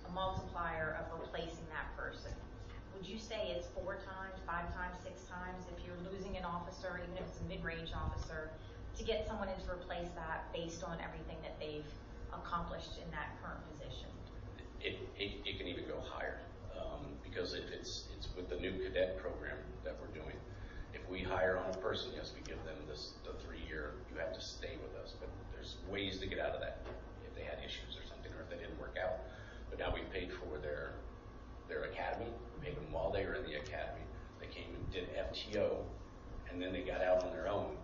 a multiplier of replacing that person. Would you say it's 4 times, 5 times, 6 times if you're losing an officer, even if it's a mid-range officer, to get someone in to replace that based on everything that they've accomplished in that current position? It can even go higher, because it's with the new cadet program that we're doing. If we hire on a person, yes, we give them the 3-year, you have to stay with us, but there's ways to get out of that if they had issues or something, or if they didn't work out. But now we've paid for their academy. We paid them while they were in the academy. They came and did FTO, and then they got out on their own.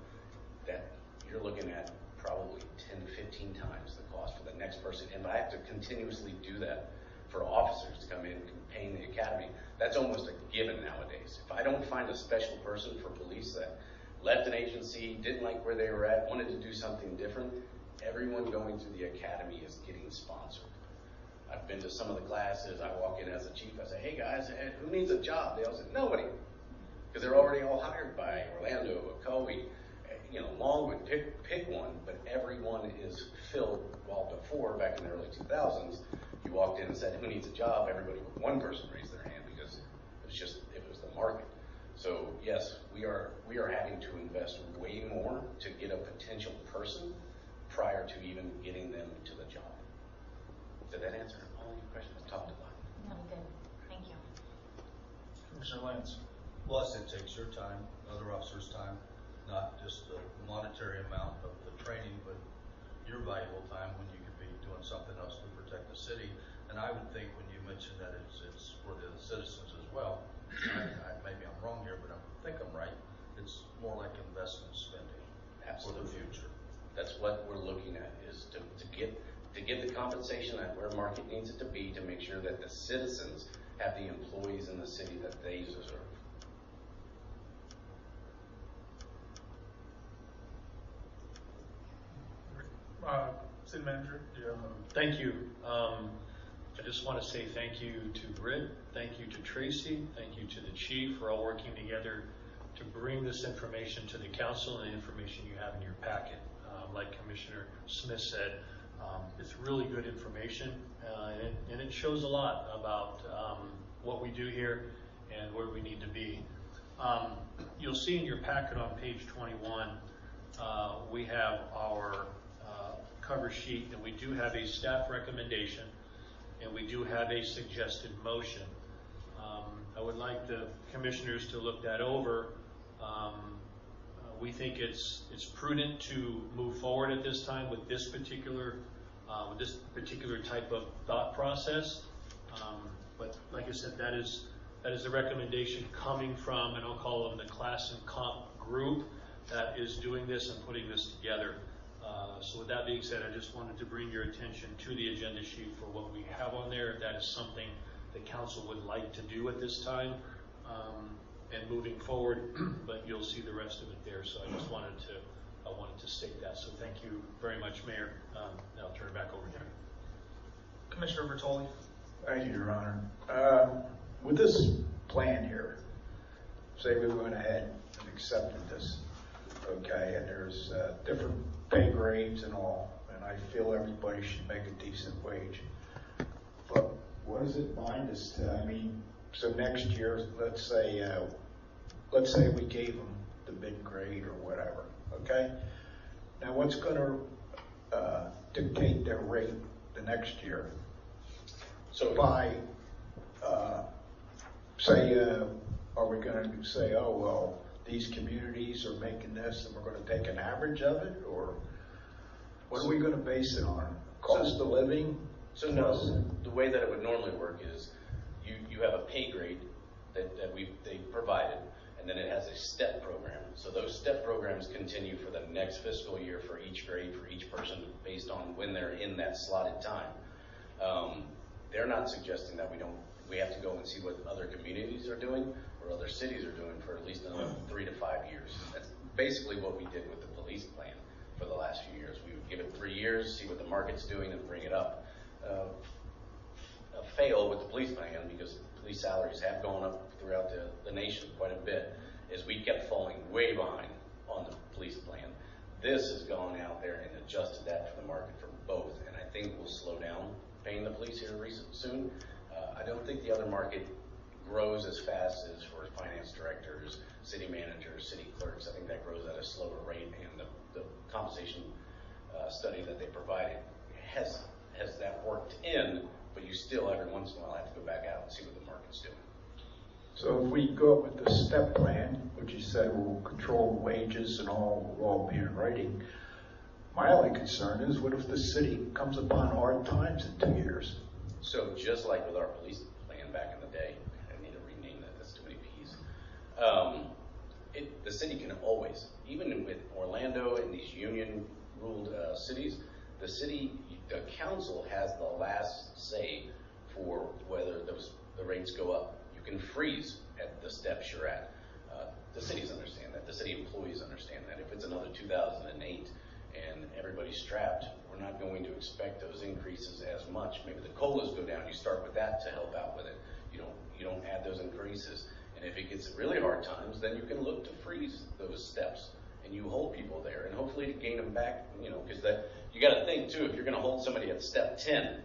That you're looking at probably 10 to 15 times the cost for the next person. And I have to continuously do that for officers to come in and pay in the academy. That's almost a given nowadays. If I don't find a special person for police that left an agency, didn't like where they were at, wanted to do something different, everyone going through the academy is getting sponsored. I've been to some of the classes. I walk in as a chief. I say, hey guys, who needs a job? They all say, nobody. Because they're already all hired by Orlando, Ocoee, Longwood, pick one, but everyone is filled. Well, before, back in the early 2000s, you walked in and said, who needs a job? Everybody but one person raised their hand, because it was the market. So yes, we are having to invest way more to get a potential person prior to even getting them to the job. Did that answer all your questions? I talked a lot. No, good. Thank you. Commissioner Lance. Plus, it takes your time, other officers' time, not just the monetary amount of the training, but your valuable time when you could be doing something else to protect the city. And I would think when you mentioned that it's for the citizens as well, maybe I'm wrong here, but I think I'm right. It's more like investment spending. Absolutely. For the future. That's what we're looking at, is to get the compensation at where market needs it to be, to make sure that the citizens have the employees in the city that they deserve. City Manager, do you have Thank you. I just want to say thank you to Britt, thank you to Tracy, thank you to the chief for all working together to bring this information to the council and the information you have in your packet. Like Commissioner Smith said, it's really good information, and it shows a lot about what we do here and where we need to be. You'll see in your packet on page 21, we have our cover sheet, and we do have a staff recommendation, and we do have a suggested motion. I would like the commissioners to look that over. We think it's prudent to move forward at this time with this particular with this particular type of thought process. But like I said, that is a recommendation coming from, and I'll call them the class and comp group that is doing this and putting this together. So with that being said, I just wanted to bring your attention to the agenda sheet for what we have on there. If that is something the council would like to do at this time, and moving forward, but you'll see the rest of it there. So I just wanted to state that. So thank you very much, Mayor. Now I'll turn it back over to you. Commissioner Bertoli. Thank you, Your Honor. With this plan here, say we went ahead and accepted this, okay, and there's different pay grades and all, and I feel everybody should make a decent wage. But what does it bind us to? I mean, so next year, let's say we gave them the mid-grade or whatever, okay? Now, what's going to dictate their rate the next year? So by, are we going to say, oh, well, these communities are making this and we're going to take an average of it? Or what are we going to base it on? Cost of living? So no, the way that it would normally work is you have a pay grade that they provided, and then it has a step program. So those step programs continue for the next fiscal year for each grade, for each person, based on when they're in that slotted time. They're not suggesting that we have to go and see what other communities are doing or other cities are doing for at least another 3 to 5 years. That's basically what we did with the police plan for the last few years. We would give it 3 years, see what the market's doing, and bring it up. A fail with the police plan, because police salaries have gone up throughout the nation quite a bit, is we kept falling way behind on the police plan. This has gone out there and adjusted that for the market for both, and I think we'll slow down paying the police here soon. I don't think the other market grows as fast as for finance directors, city managers, city clerks. I think that grows at a slower rate, and the compensation study that they provided has that worked in, but you still every once in a while have to go back out and see what the market's doing. So if we go up with the step plan, which you said will control wages and all will all be in writing, my only concern is what if the city comes upon hard times in 2 years? So just like with our police plan back in the day, I need to rename that, that's too many P's. The city can always, even with Orlando and these union-ruled cities, the council has the last say for whether the rates go up. You can freeze at the steps you're at. The cities understand that. The city employees understand that. If it's another 2008 and everybody's strapped, we're not going to expect those increases as much. Maybe the COLAs go down. You start with that to help out with it. You don't add those increases. And if it gets really hard times, then you can look to freeze those steps and you hold people there and hopefully to gain them back. Because you got to think too, if you're going to hold somebody at step 10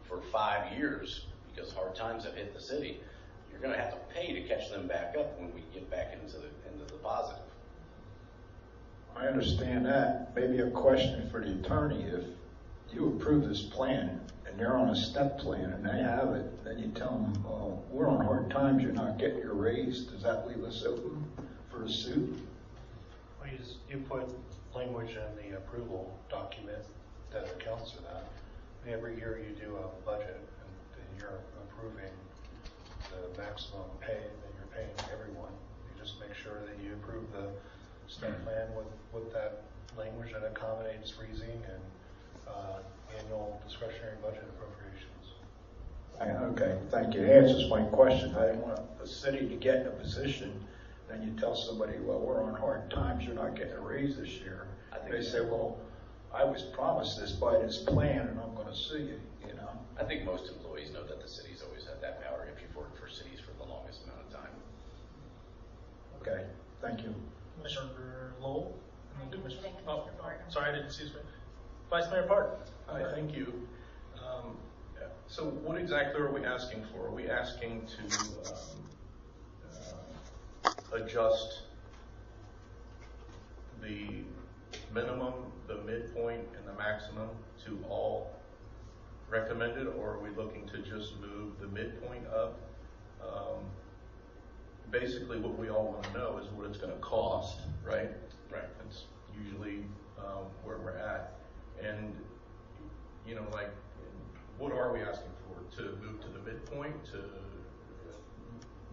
for 5 years because hard times have hit the city, you're going to have to pay to catch them back up when we get back into the positive. I understand that. Maybe a question for the attorney. If you approve this plan and they're on a step plan and they have it, then you tell them, oh, we're on hard times, you're not getting your raise. Does that leave us open for a suit? Well, you put language in the approval document that accounts for that. Every year you do a budget and you're approving the maximum pay that you're paying everyone. You just make sure that you approve the step plan with that language that accommodates freezing and annual discretionary budget appropriations. Okay, thank you. It answers my question. I didn't want the city to get in a position, then you tell somebody, well, we're on hard times, you're not getting a raise this year. They say, well, I was promised this by this plan and I'm going to sue you, I think most employees know that the city's always had that power if you've worked for cities for the longest amount of time. Okay, thank you. Commissioner Lowell? Oh, sorry, I didn't see his name. Vice Mayor Park. Hi, thank you. So what exactly are we asking for? Are we asking to adjust the minimum, the midpoint, and the maximum to all recommended, or are we looking to just move the midpoint up? Basically, what we all want to know is what it's going to cost, right? Right. That's usually where we're at. And you know, like, what are we asking for? To move to the midpoint, to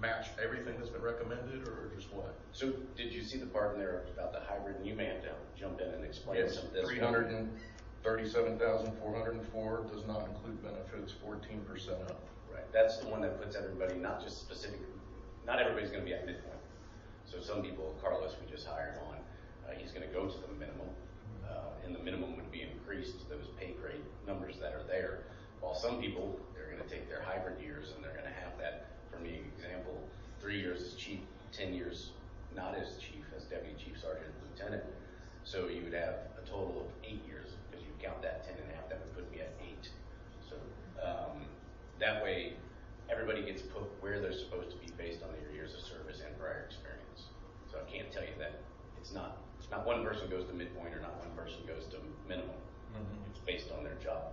match everything that's been recommended, or just what? So did you see the part in there about the hybrid? And you may have to jump in and explain Yes, some of this. 337,404 does not include benefits, 14% up. Right, that's the one that puts everybody, not just specific, not everybody's gonna be at midpoint. So some people, Carlos, we just hired on, he's gonna go to the minimum, and the minimum would be increased to those pay grade numbers that are there. While some people, they're gonna take their hybrid years and they're gonna have that, for me, example, 3 years as chief, 10 years not as chief, as deputy chief sergeant, lieutenant. So you would have a total of 8 years, because you count that 10 and a half, that would put me at 8. So that way, everybody gets put where they're supposed to be based on their years of service and prior experience. So I can't tell you that it's not one person goes to midpoint or not one person goes to minimum. Mm-hmm. It's based on their job.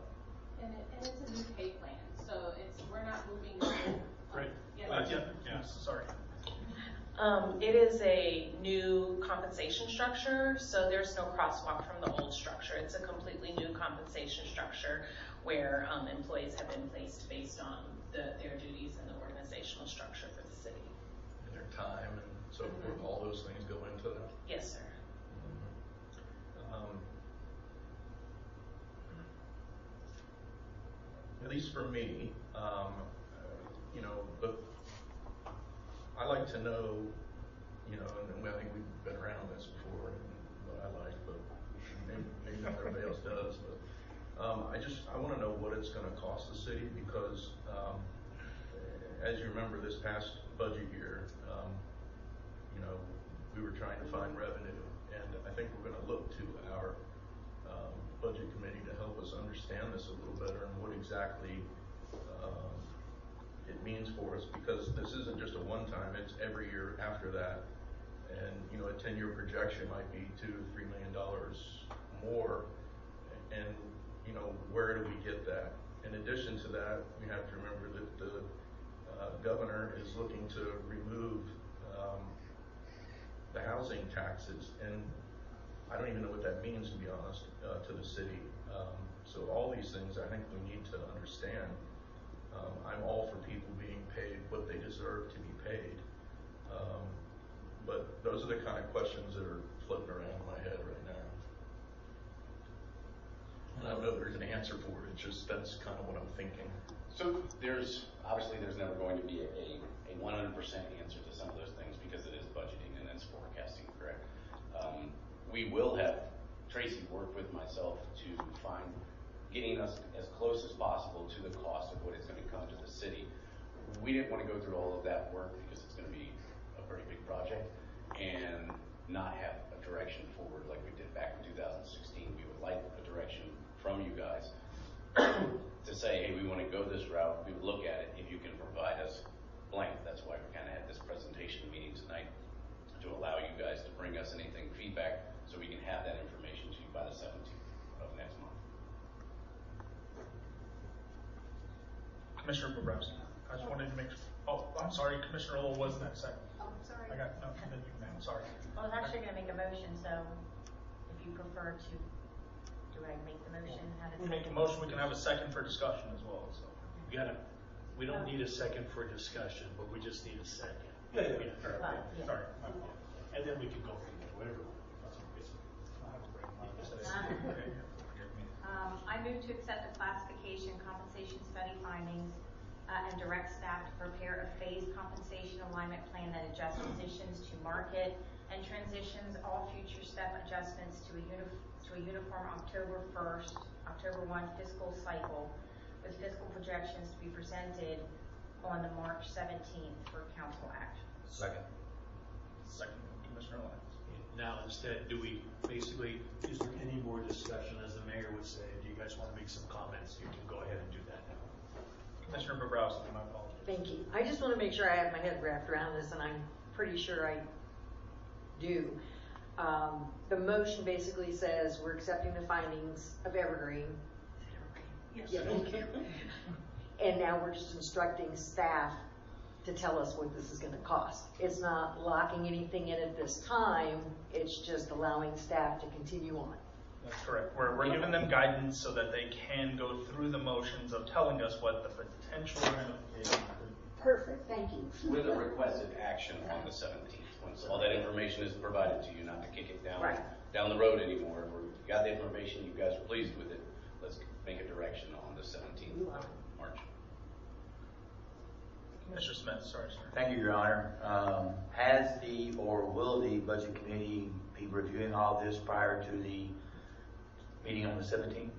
And it's a new pay plan, so we're not moving. Right. Sorry. It is a new compensation structure, so there's no crosswalk from the old structure. It's a completely new compensation structure where employees have been placed based on their duties and the organizational structure for the city. And their time and so forth, all those things go into that. Yes, sir. At least for me, you know, but I like to know, you know, and I think we've been around this before, and what I like, but maybe not everybody else does, but I want to know what it's going to cost the city, because as you remember this past budget year, you know, we were trying to find revenue, and I think we're going to look to our budget committee to help us understand this a little better and what exactly it means for us, because this isn't just a one-time, it's every year after that. And you know, a 10-year projection might be $2 to $3 million more, and you know, where do we get that? In addition to that, we have to remember that the governor is looking to remove the housing taxes, and I don't even know what that means, to be honest, to the city. So all these things I think we need to understand. I'm all for people being paid what they deserve to be paid. But those are the kind of questions that are floating around in my head right now. And I don't know there's an answer for it, it's just that's kind of what I'm thinking. So there's never going to be a 100% answer to some of those things, because it is budgeting and it's forecasting, correct? We will have Tracy work with myself to find getting us as close as possible to the cost of what it's going to come to the city. We didn't want to go through all of that work because it's going to be a pretty big project and not have a direction forward like we did back in 2016. We would like a direction from you guys to say, hey, we want to go this route. We would look at it if you can provide us blank. That's why we kind of had this presentation meeting tonight, to allow you guys to bring us anything feedback so we can have that information to you by the 17th of next month. Commissioner Bobrowski, I just wanted to make sure. Oh, I'm sorry, Commissioner Lowell was next second. Oh, sorry. I got, no, then you, ma'am, sorry. Well, I was actually gonna make a motion, so if you prefer to, do I make the motion? How does We that- make a motion, we can have a second for discussion as well, so. We don't need a second for discussion, but we just need a second. Yeah. Well, yeah. Sorry. And then we can go from there, whatever. I move to accept the classification compensation study findings and direct staff to prepare a phased compensation alignment plan that adjusts positions to market and transitions all future step adjustments to a uniform October 1 fiscal cycle, with fiscal projections to be presented on the March 17th for council action. Second, Commissioner Lyons. Now, instead, is there any more discussion, as the mayor would say? Do you guys want to make some comments? You can go ahead and do that now. Commissioner Bobrowski, my apologies. Thank you. I just want to make sure I have my head wrapped around this, and I'm pretty sure I do. The motion basically says we're accepting the findings of Evergreen. Yes. Yeah, thank you. And now we're just instructing staff to tell us what this is going to cost. It's not locking anything in at this time. It's just allowing staff to continue on. That's correct. We're giving them guidance so that they can go through the motions of telling us what the potential ramifications could be. Perfect, thank you. With a requested action on the 17th, once all that information is provided to you, not to kick it down the road anymore. If you got the information, you guys are pleased with it, let's make a direction on the 17th of March. Commissioner Smith, sorry, sir. Thank you, Your Honor. Has the, or will the Budget Committee be reviewing all this prior to the meeting on the 17th?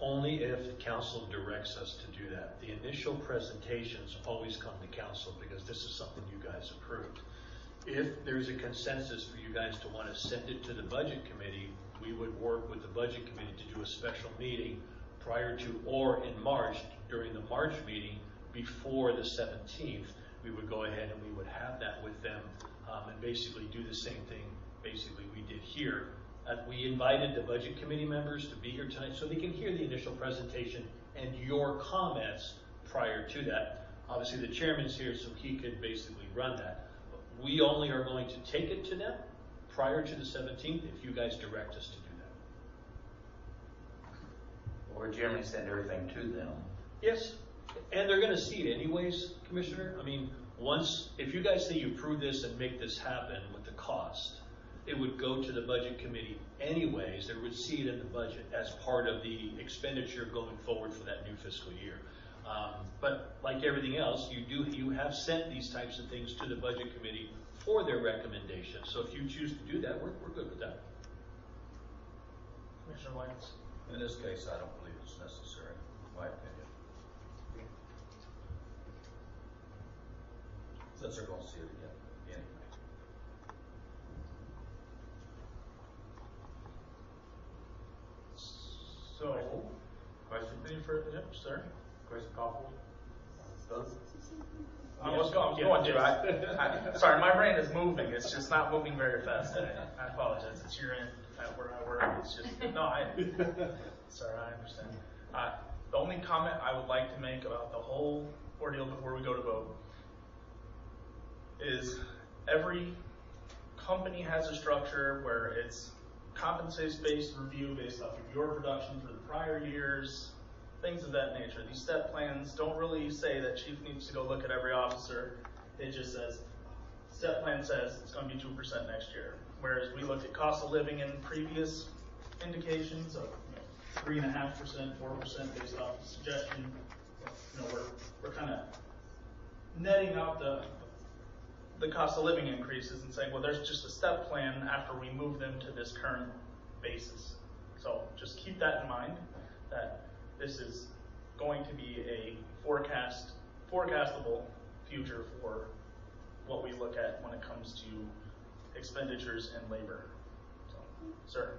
Only if council directs us to do that. The initial presentations always come to council because this is something you guys approved. If there's a consensus for you guys to want to send it to the Budget Committee, we would work with the Budget Committee to do a special meeting prior to or in March, during the March meeting before the 17th. We would go ahead and we would have that with them and basically do the same thing basically we did here. We invited the Budget Committee members to be here tonight so they can hear the initial presentation and your comments prior to that. Obviously the chairman's here so he could basically run that. But we only are going to take it to them prior to the 17th if you guys direct us to do that. Or generally send everything to them. Yes, and they're gonna see it anyways, Commissioner. I mean, if you guys say you approve this and make this happen with the cost, it would go to the Budget Committee anyways. They would see it in the budget as part of the expenditure going forward for that new fiscal year. But like everything else, you have sent these types of things to the Budget Committee for their recommendation. So if you choose to do that, we're good with that. Commissioner Lyons. In this case, I don't believe it's necessary, in my opinion. Since they're going to see it again, anyway. So, Question? any further, yep, sir. Question call for? I was going to. Sorry, my brain is moving. It's just not moving very fast today. I apologize. It's your end at where I work. It's just, sorry, I understand. The only comment I would like to make about the whole ordeal before we go to vote is every company has a structure where it's compensation-based review based off of your production for the prior years, things of that nature. These step plans don't really say that chief needs to go look at every officer. It just says, step plan says it's going to be 2% next year. Whereas we look at cost of living in previous indications of 3.5%, 4% based off the suggestion. We're kind of netting out the cost of living increases and saying, well, there's just a step plan after we move them to this current basis. So just keep that in mind, that this is going to be a forecastable future for what we look at when it comes to expenditures and labor. So, sir.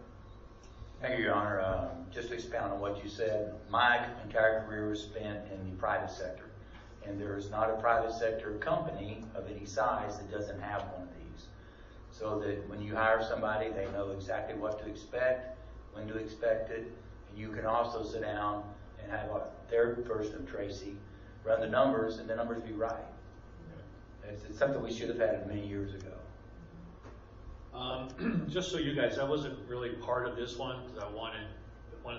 Thank you, Your Honor. Just to expound on what you said, my entire career was spent in the private sector. And there is not a private sector company of any size that doesn't have one of these. So that when you hire somebody, they know exactly what to expect, when to expect it, and you can also sit down and have a third person of Tracy run the numbers, and the numbers be right. It's something we should have had many years ago. Just so you guys, I wasn't really part of this one because I wanted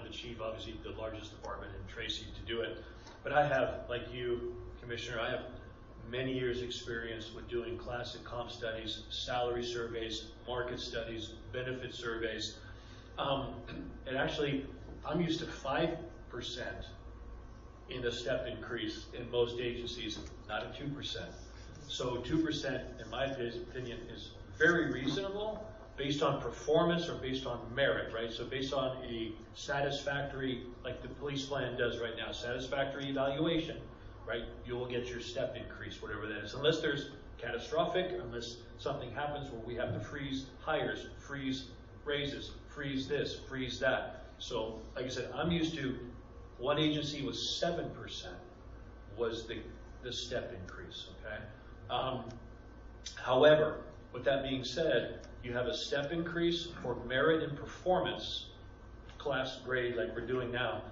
the chief, obviously the largest department, and Tracy to do it. But I have, like you, Commissioner, I have many years experience with doing classic comp studies, salary surveys, market studies, benefit surveys. And actually, I'm used to 5% in the step increase in most agencies, not a 2%. So 2%, in my opinion, is very reasonable based on performance or based on merit, right? So based on a satisfactory, like the police plan does right now, satisfactory evaluation, right? You will get your step increase, whatever that is. Unless there's catastrophic, unless something happens where we have to freeze hires, freeze raises, freeze this, freeze that. So like I said, I'm used to one agency was 7% was the step increase, okay? However, with that being said, you have a step increase for merit and performance class grade like we're doing now.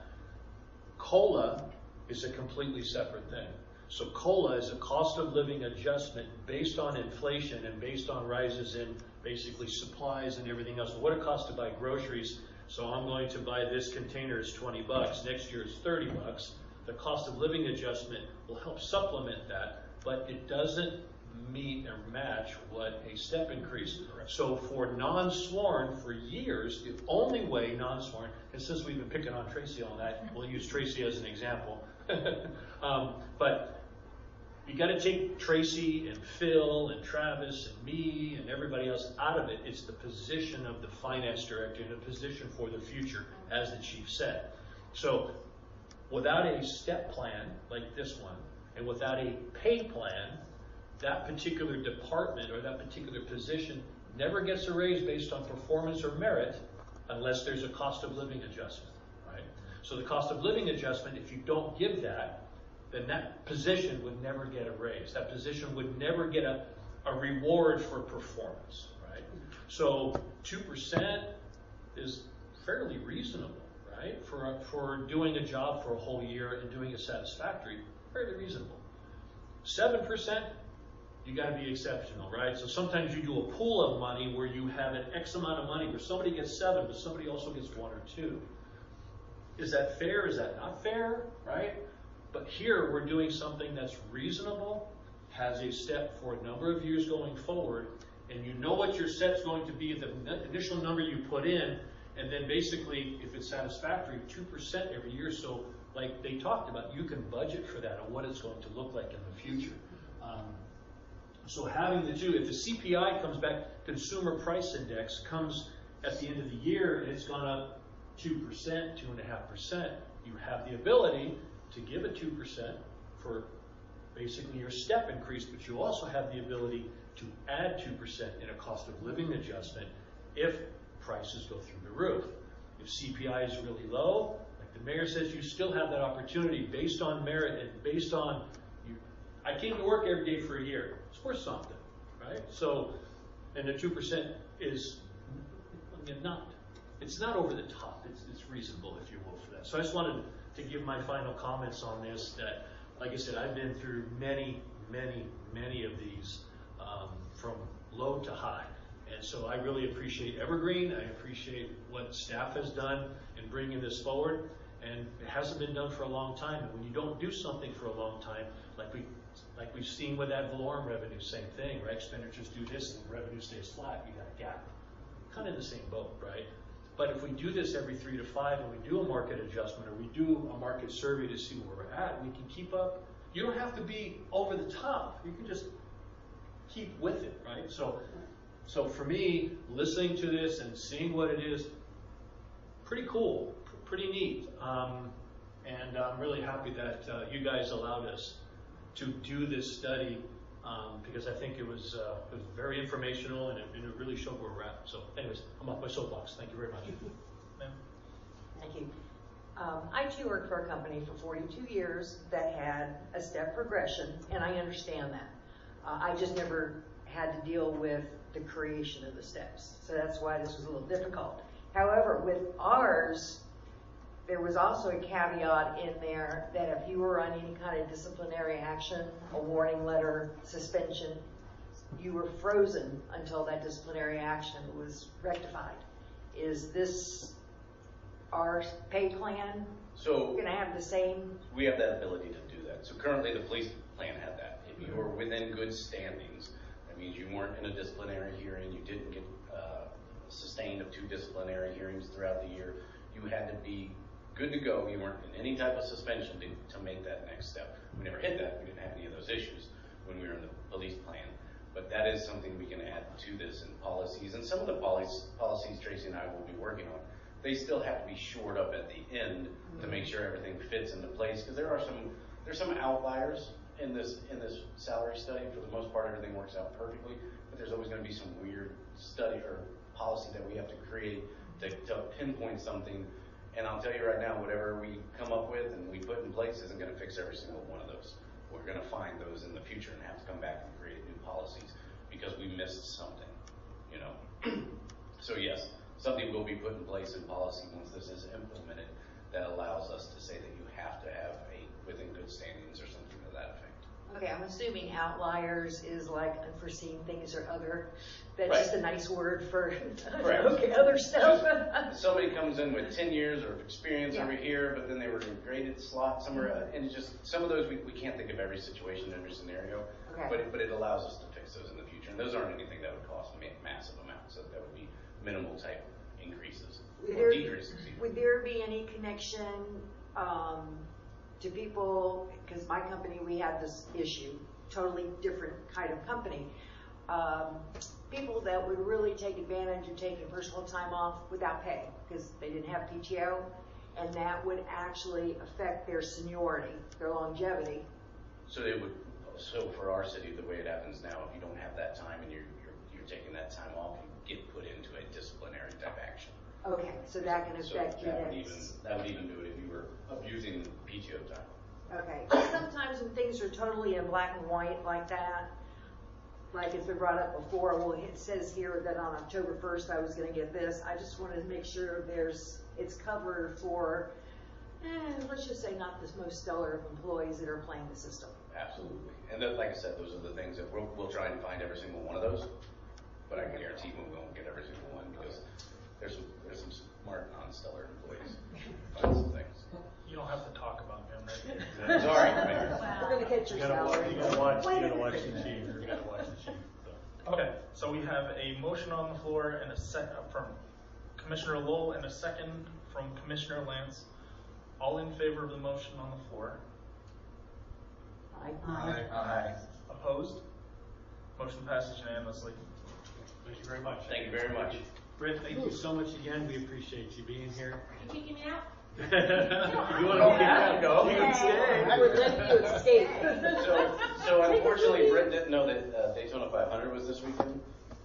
COLA is a completely separate thing. So COLA is a cost of living adjustment based on inflation and based on rises in basically supplies and everything else. What it costs to buy groceries. So I'm going to buy this container is $20. Next year it's $30. The cost of living adjustment will help supplement that, but it doesn't meet or match what a step increase. So for non-sworn, for years, the only way non-sworn, and since we've been picking on Tracy on that, we'll use Tracy as an example. But you got to take Tracy and Phil and Travis and me and everybody else out of it. It's the position of the finance director and a position for the future, as the chief said. So without a step plan like this one, and without a pay plan, that particular department or that particular position never gets a raise based on performance or merit unless there's a cost of living adjustment, right? So the cost of living adjustment, if you don't give that, then that position would never get a raise. That position would never get a reward for performance, right? So 2% is fairly reasonable, right? For doing a job for a whole year and doing it satisfactory, fairly reasonable. 7%, you got to be exceptional, right? So sometimes you do a pool of money where you have an X amount of money where somebody gets 7, but somebody also gets 1 or 2. Is that fair? Is that not fair, right? But here we're doing something that's reasonable, has a step for a number of years going forward, and you know what your set's going to be, the initial number you put in, and then basically, if it's satisfactory, 2% every year. So like they talked about, you can budget for that and what it's going to look like in the future. So having the two, if the CPI comes back, Consumer Price Index comes at the end of the year and it's gone up 2%, 2.5%, you have the ability to give a 2% for basically your step increase, but you also have the ability to add 2% in a cost of living adjustment if prices go through the roof. If CPI is really low, like the mayor says, you still have that opportunity based on merit and based on I came to work every day for a year. It's worth something, right? So, and the 2% is it's not over the top. It's reasonable, if you will, for that. So I just wanted to give my final comments on this. That, like I said, I've been through many of these from low to high, and so I really appreciate Evergreen. I appreciate what staff has done in bringing this forward, and it hasn't been done for a long time. And when you don't do something for a long time, like we've seen with ad valorem revenue, same thing, right? Expenditures do this and revenue stays flat, you got a gap. Kind of in the same boat, right? But if we do this every 3 to 5 and we do a market adjustment or we do a market survey to see where we're at, we can keep up. You don't have to be over the top. You can just keep with it, right? So for me, listening to this and seeing what it is, pretty cool, pretty neat. And I'm really happy that you guys allowed us to do this study because I think it was very informational and it really showed where we're at. So anyways, I'm off my soapbox. Thank you very much. Ma'am? Thank you. I too worked for a company for 42 years that had a step progression, and I understand that. I just never had to deal with the creation of the steps. So that's why this was a little difficult. However, with ours, there was also a caveat in there that if you were on any kind of disciplinary action, a warning letter, suspension, you were frozen until that disciplinary action was rectified. Is this our pay plan? So going to have the same? We have that ability to do that. So currently the police plan had that. If you were within good standings, that means you weren't in a disciplinary hearing, you didn't get sustained of 2 disciplinary hearings throughout the year, you had to be good to go. You weren't in any type of suspension to make that next step. We never hit that. We didn't have any of those issues when we were in the police plan. But that is something we can add to this in policies. And some of the policies Tracy and I will be working on, they still have to be shored up at the end to make sure everything fits into place. Because there's some outliers in this salary study. For the most part, everything works out perfectly. But there's always going to be some weird study or policy that we have to create to pinpoint something. And I'll tell you right now, whatever we come up with and we put in place isn't going to fix every single one of those. We're going to find those in the future and have to come back and create new policies because we missed something, you know. So yes, something will be put in place in policy once this is implemented that allows us to say that you have to have a within good standings or something to that effect. Okay, I'm assuming outliers is like unforeseen things or other, that's just a nice word for, okay, other stuff. Somebody comes in with 10 years of experience Yeah. over here, but then they were in a graded slot somewhere, and it's just, some of those, we can't think of every situation, every scenario, Okay. but it allows us to fix those in the future, and those aren't anything that would cost massive amounts, so that would be minimal type increases, or decreases even. Would there be any connection, to people, because my company, we had this issue, totally different kind of company. People that would really take advantage of taking personal time off without pay because they didn't have PTO, and that would actually affect their seniority, their longevity. So for our city, the way it happens now, if you don't have that time and you're taking that time off, you get put into a disciplinary type action. Okay, so that can affect So your that would even do it if you were abusing PTO time. Okay, sometimes when things are totally in black and white like that, like it's been brought up before, well, it says here that on October 1st I was gonna get this, I just wanted to make sure it's covered for, let's just say not the most stellar of employees that are playing the system. Absolutely. And then, like I said, those are the things that we'll try and find every single one of those, but I can guarantee we won't get every single one because there's some smart, non-stellar employees. Find some things. You don't have to talk about him right here. Sorry. We're gonna catch your salary. You gotta watch the chief. You gotta watch the chief. So. Okay, so we have a motion on the floor and a second from Commissioner Lowell and a second from Commissioner Lance. All in favor of the motion on the floor? Aye. Opposed? Motion passes unanimously. Thank you very much. Thank you very much. Britt, thank you so much again. We appreciate you being here. You kicking me out? You want to get go? You can stay. I would let you escape. So unfortunately, Britt didn't know that Daytona 500 was this weekend,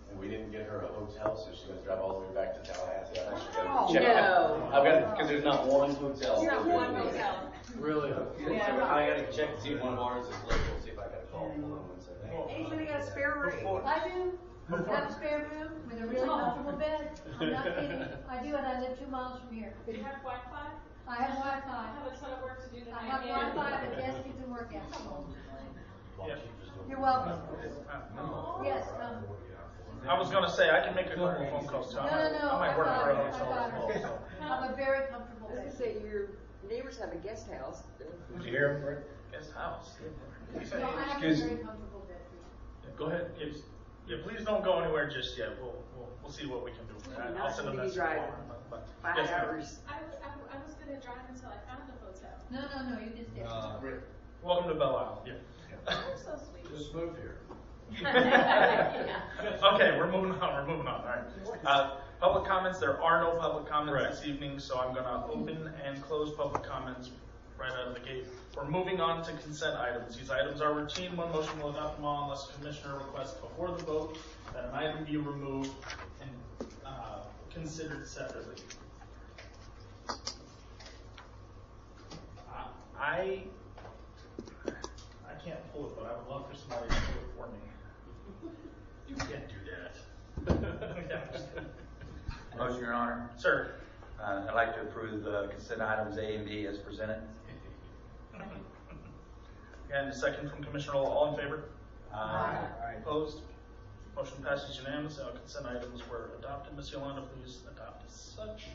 and we didn't get her a hotel, so she's gonna drive all the way back to Tallahassee. I've actually got to check. No. I've got because there's not one hotel. Not one hotel. Really? I gotta check to see if one of ours is local, see if I gotta call one and say, hey. Anybody got a spare room? I do. I have a spare room with a really comfortable bed. I'm not kidding. I do, and I live 2 miles from here. Do you have Wi-Fi? I have I Wi-Fi. have a ton of work to do I tonight. have Wi-Fi, but yes, get some work out. Yeah. You're welcome. Yes, I was gonna say, I can make a couple phone calls. no, I might work for a hotel as well. it. So. I have a very comfortable I was gonna bed. say, your neighbors have a guest house. Did you hear him, Rick? Guest house. No, I have a Excuse very me. comfortable bed. Go ahead. Yeah, please don't go anywhere just yet. We'll see what we can do. I'll send a Not message. driving. But 5 yes, ma'am. hours. I was gonna drive until I found a hotel. No, you can stay. Welcome to Belle Isle. Yeah. You're so sweet. Just moved here. Okay, we're moving on. All right. Public comments. There are no public comments this evening, so I'm going to open and close public comments right out of the gate. We're moving on to consent items. These items are routine. One motion will adopt them all unless the commissioner requests before the vote that an item be removed and considered separately. I can't pull it, but I would love for somebody to pull it for me. You can't do that. Yeah, I'm just kidding. Motion, Your Honor. Sir. I'd like to approve consent items A and B as presented. And a second from Commissioner Lowell. All in favor? Aye. Opposed? Motion passes unanimously. All consent items were adopted. Ms. Yolanda, please adopt as such.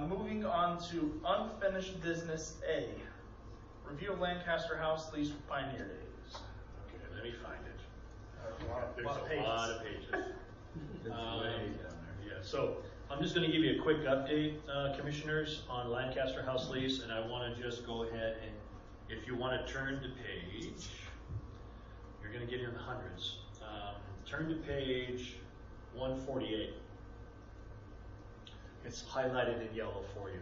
Moving on to unfinished business A. Review of Lancaster House lease with Pioneer Days. Okay, let me find it. There's There's a lot of pages. Yeah, so I'm just going to give you a quick update, commissioners, on Lancaster House lease, and I want to just go ahead and, if you want to turn to page, you're going to get in the hundreds. Turn to page 148. It's highlighted in yellow for you.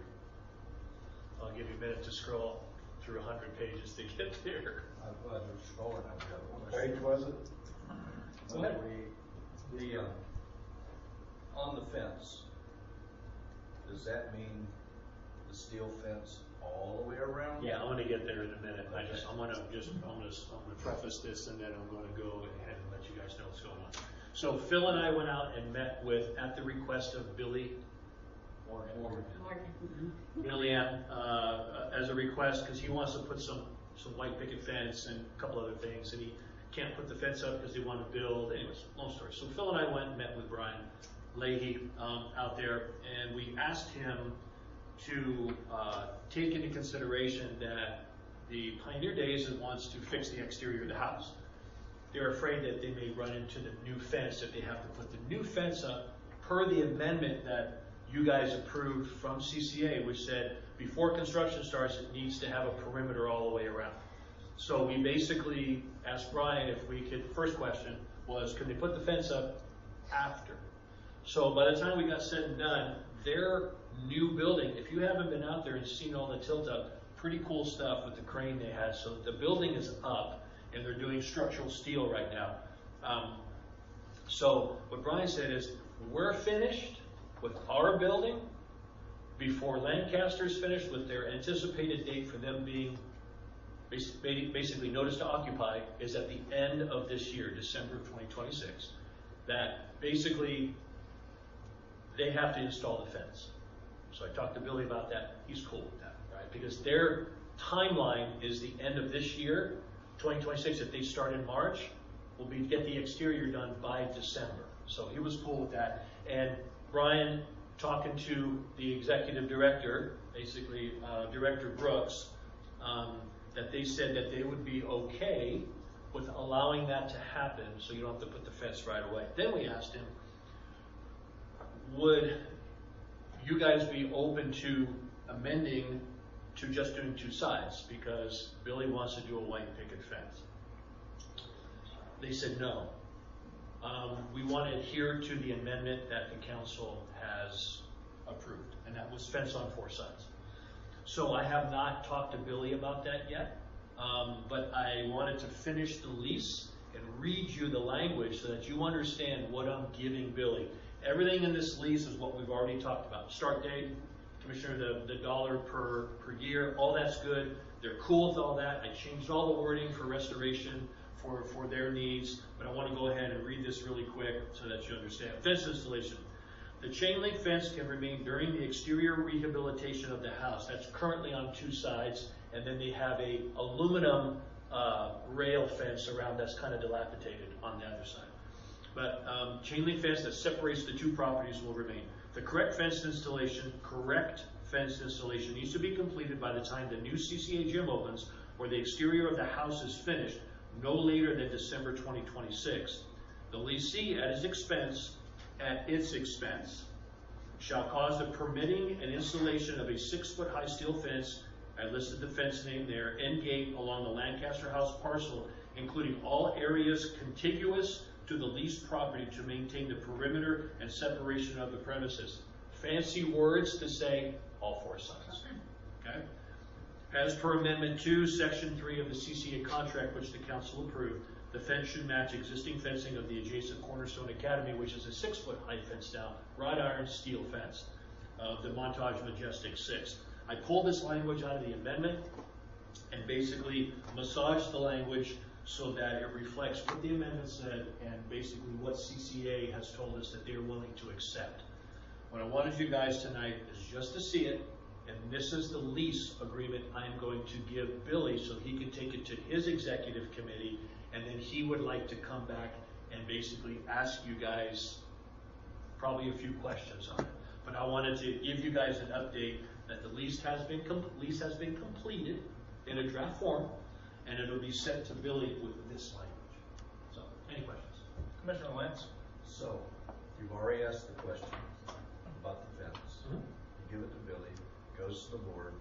I'll give you a minute to scroll through 100 pages to get there. I'm glad you're scrolling. I've got one. What page was it? What? The on the fence, does that mean the steel fence all the way around? Yeah, I'm going to get there in a minute. I'm going to preface this, and then I'm going to go ahead and let you guys know what's going on. So Phil and I went out and met with, at the request of Billy Morgan. Billy Ann, as a request, because he wants to put some some white picket fence and a couple other things, and he can't put the fence up because they want to build. Anyways, long story. So Phil and I went and met with Brian Leahy out there, and we asked him to take into consideration that the Pioneer Days wants to fix the exterior of the house. They're afraid that they may run into the new fence if they have to put the new fence up per the amendment that you guys approved from CCA, which said before construction starts, it needs to have a perimeter all the way around. So we basically asked Brian if we could, first question was, could they put the fence up after? So by the time we got said and done, their new building, if you haven't been out there and seen all the tilt up, pretty cool stuff with the crane they had. So the building is up and they're doing structural steel right now. So what Brian said is, we're finished with our building before Lancaster's finished with their anticipated date for them being basically notice to occupy is at the end of this year, December of 2026. That basically they have to install the fence. So I talked to Billy about that. He's cool with that, right? Because their timeline is the end of this year, 2026. If they start in March, will be get the exterior done by December. So he was cool with that. And Brian, talking to the executive director, basically Director Brooks, that they said that they would be okay with allowing that to happen so you don't have to put the fence right away. Then we asked him, would you guys be open to amending to just doing two sides, because Billy wants to do a white picket fence? They said no. We want to adhere to the amendment that the council has approved, and that was fence on 4 sides. So I have not talked to Billy about that yet, but I wanted to finish the lease and read you the language so that you understand what I'm giving Billy. Everything in this lease is what we've already talked about. Start date, Commissioner, the dollar per year, all that's good. They're cool with all that. I changed all the wording for restoration for their needs, but I want to go ahead and read this really quick so that you understand. Fence installation. The chain link fence can remain during the exterior rehabilitation of the house. That's currently on 2 sides, and then they have a aluminum rail fence around that's kind of dilapidated on the other side. But chain link fence that separates the 2 properties will remain. The correct fence installation needs to be completed by the time the new CCA gym opens or the exterior of the house is finished, no later than December 2026. The leasee at its expense, shall cause the permitting and installation of a 6-foot high steel fence, I listed the fence name there, end gate along the Lancaster House parcel, including all areas contiguous to the leased property to maintain the perimeter and separation of the premises. Fancy words to say all 4 sides, okay? As per Amendment 2, Section 3 of the CCA contract, which the council approved, the fence should match existing fencing of the adjacent Cornerstone Academy, which is a 6-foot high fence now, wrought iron steel fence of the Montage Majestic 6. I pulled this language out of the amendment and basically massaged the language so that it reflects what the amendment said and basically what CCA has told us that they're willing to accept. What I wanted you guys tonight is just to see it, and this is the lease agreement I'm going to give Billy so he can take it to his executive committee, and then he would like to come back and basically ask you guys probably a few questions on it. But I wanted to give you guys an update that the lease has been completed in a draft form, and it'll be sent to Billy with this language. So, any questions? Commissioner Lance? So, you've already asked the question about the fence. Mm-hmm. You give it to Billy, goes to the board.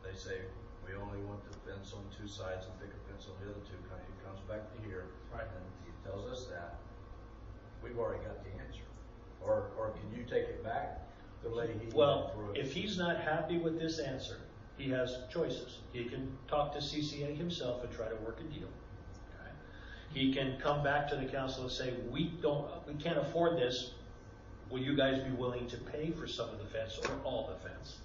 They say, we only want the fence on 2 sides and picket fence on the other 2. It comes back to here, Right. and he tells us that. We've already got the answer. Or can you take it back the way he Well, approved? if he's not happy with this answer, he has choices. He can talk to CCA himself and try to work a deal. Okay? He can come back to the council and say, we can't afford this. Will you guys be willing to pay for some of the fence or all the fence?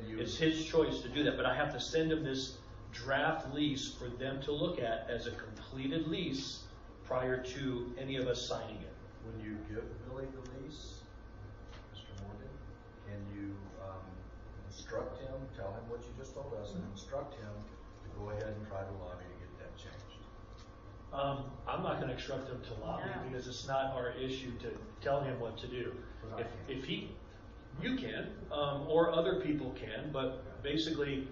It's his choice to do that, but I have to send him this draft lease for them to look at as a completed lease prior to any of us signing it. When you give Billy the lease, Mr. Morgan, can you instruct him, tell him what you just told us, and instruct him to go ahead and try to lobby to get that changed. I'm not gonna instruct him to lobby No. because it's not our issue to tell him what to do. But I If he, you can, or other people can, but basically,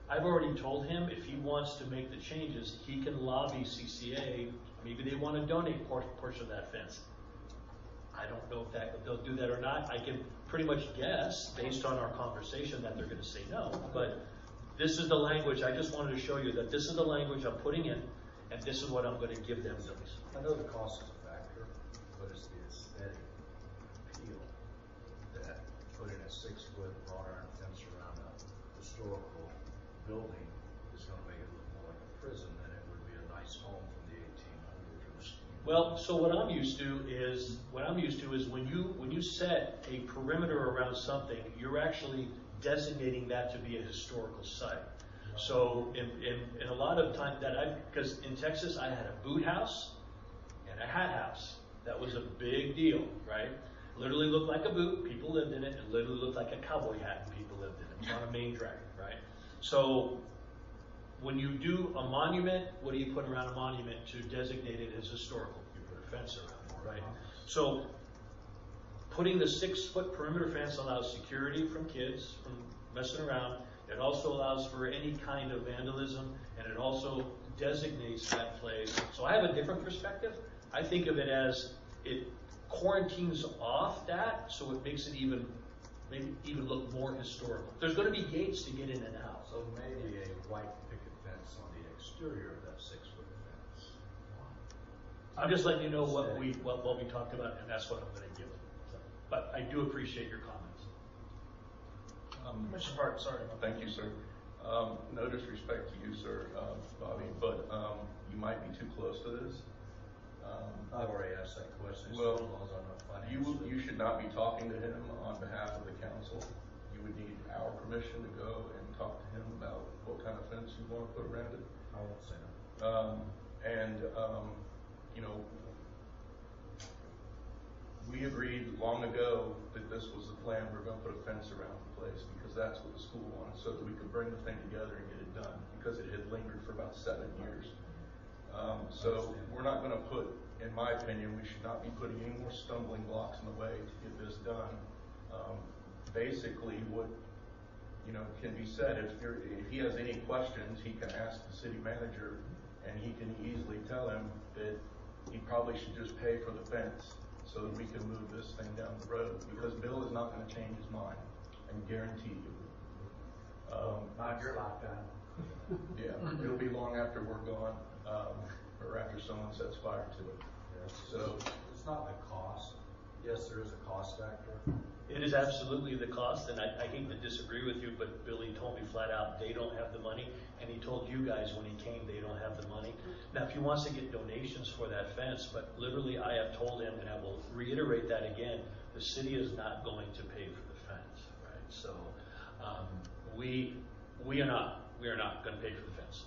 I've already told him if he wants to make the changes, he can lobby CCA. Maybe they want to donate portion of that fence. I don't know if they'll do that or not. I can pretty much guess based on our conversation that they're going to say no. But this is the language. I just wanted to show you that this is the language I'm putting in, and this is what I'm going to give them. I know the cost is a factor, but it's the aesthetic appeal that putting a 6-foot wrought iron fence around a historical building is gonna make it look more like a prison than it would be a nice home from the 1800s. Well, so what I'm used to is when you set a perimeter around something, you're actually designating that to be a historical site. So in a lot of time because in Texas I had a boot house and a hat house. That was a big deal, right? Literally looked like a boot, people lived in it, and literally looked like a cowboy hat, and people lived in it. It was on a main drag, right? So when you do a monument, what do you put around a monument to designate it as historical? You put a fence around it, right? So putting the 6-foot perimeter fence allows security from kids from messing around. It also allows for any kind of vandalism, and it also designates that place. So I have a different perspective. I think of it as it quarantines off that, so it makes it maybe even look more historical. There's going to be gates to get in and out. So maybe a white picket fence on the exterior of that 6-foot fence. I'm just letting you know what we talked about, and that's what I'm going to give them. So, but I do appreciate your comments. Commissioner Hart, sorry. Thank you, sir. No disrespect to you, sir, Bobby, but you might be too close to this. I've already asked that question, so Well, as long as I'm not financially. you should not be talking to him on behalf of the council. You would need our permission to go and talk to him about what kind of fence you want to put around it. I won't say no. You know, we agreed long ago that this was the plan. We're going to put a fence around the place because that's what the school wanted, so that we could bring the thing together and get it done, because it had lingered for about 7 years. So we're not going to put, in my opinion, we should not be putting any more stumbling blocks in the way to get this done. Basically, what can be said, if he has any questions, he can ask the city manager, and he can easily tell him that he probably should just pay for the fence so that we can move this thing down the road, because Bill is not going to change his mind, I can guarantee you. Not your lifetime. Yeah, it'll be long after we're gone, or after someone sets fire to it. Yeah. So it's not the cost. Yes, there is a cost factor. It is absolutely the cost, and I hate to disagree with you, but Billy told me flat out they don't have the money, and he told you guys when he came they don't have the money. Now, if he wants to get donations for that fence, but literally I have told him, and I will reiterate that again, the city is not going to pay for the fence, right? So we are not going to pay for the fence,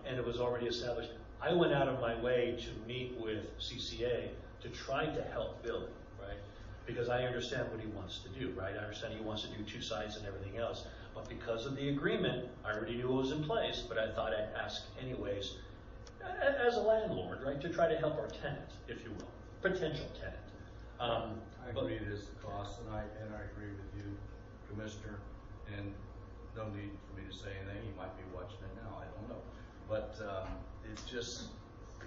and it was already established. I went out of my way to meet with CCA to try to help Billy, right? Because I understand what he wants to do, right? I understand he wants to do 2 sides and everything else. But because of the agreement, I already knew it was in place, but I thought I'd ask anyways, as a landlord, right, to try to help our tenant, if you will, potential tenant. I agree it is the cost, and I agree with you, Commissioner, and no need for me to say anything. He might be watching it now, I don't know. But it's just,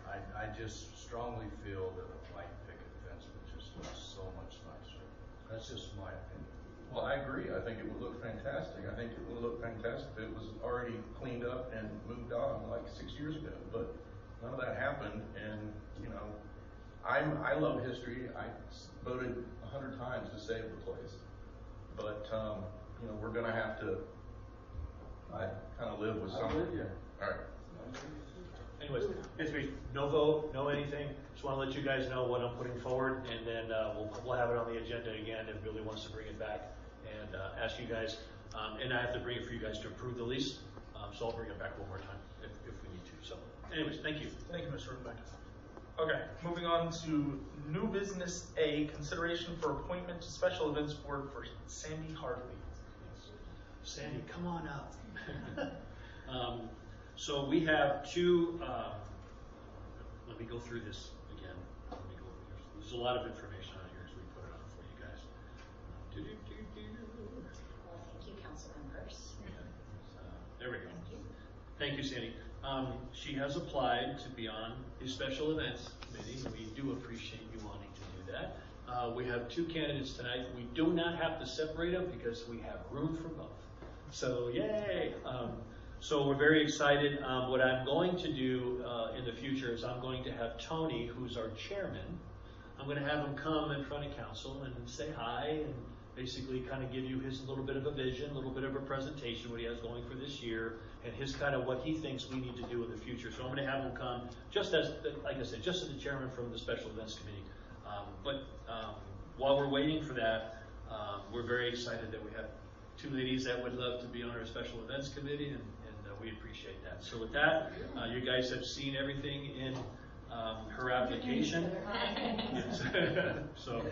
I just strongly feel that a white picket fence would just look so much nicer. That's just my opinion. Well, I agree. I think it would look fantastic. I think it would look fantastic if it was already cleaned up and moved on like 6 years ago. But none of that happened. And I love history. I voted 100 times to save the place. But we're going to have to kind of live with something. All right. Anyways, it's no vote, no anything. Just want to let you guys know what I'm putting forward, and then we'll have it on the agenda again if Billy wants to bring it back and ask you guys. And I have to bring it for you guys to approve the lease, so I'll bring it back one more time if we need to. So, anyways, thank you. Thank you, Mr. Rebecca. Okay, moving on to new business A, consideration for appointment to special events board for Sandy Hartley. Sandy, come on up. So we have two, let me go through this again. There's a lot of information on here as we put it on for you guys. Well, thank you, council members. There we go. Thank you, Sandy. She has applied to be on the special events committee. We do appreciate you wanting to do that. We have two candidates tonight. We do not have to separate them because we have room for both. So yay! So we're very excited. What I'm going to do in the future is I'm going to have Tony, who's our chairman, I'm going to have him come in front of council and say hi and basically kind of give you his little bit of a vision, a little bit of a presentation, what he has going for this year, and his kind of what he thinks we need to do in the future. So I'm going to have him come just as, like I said, just as the chairman from the Special Events Committee. But while we're waiting for that, we're very excited that we have two ladies that would love to be on our Special Events Committee, and we appreciate that. So with that, you guys have seen everything in her application. So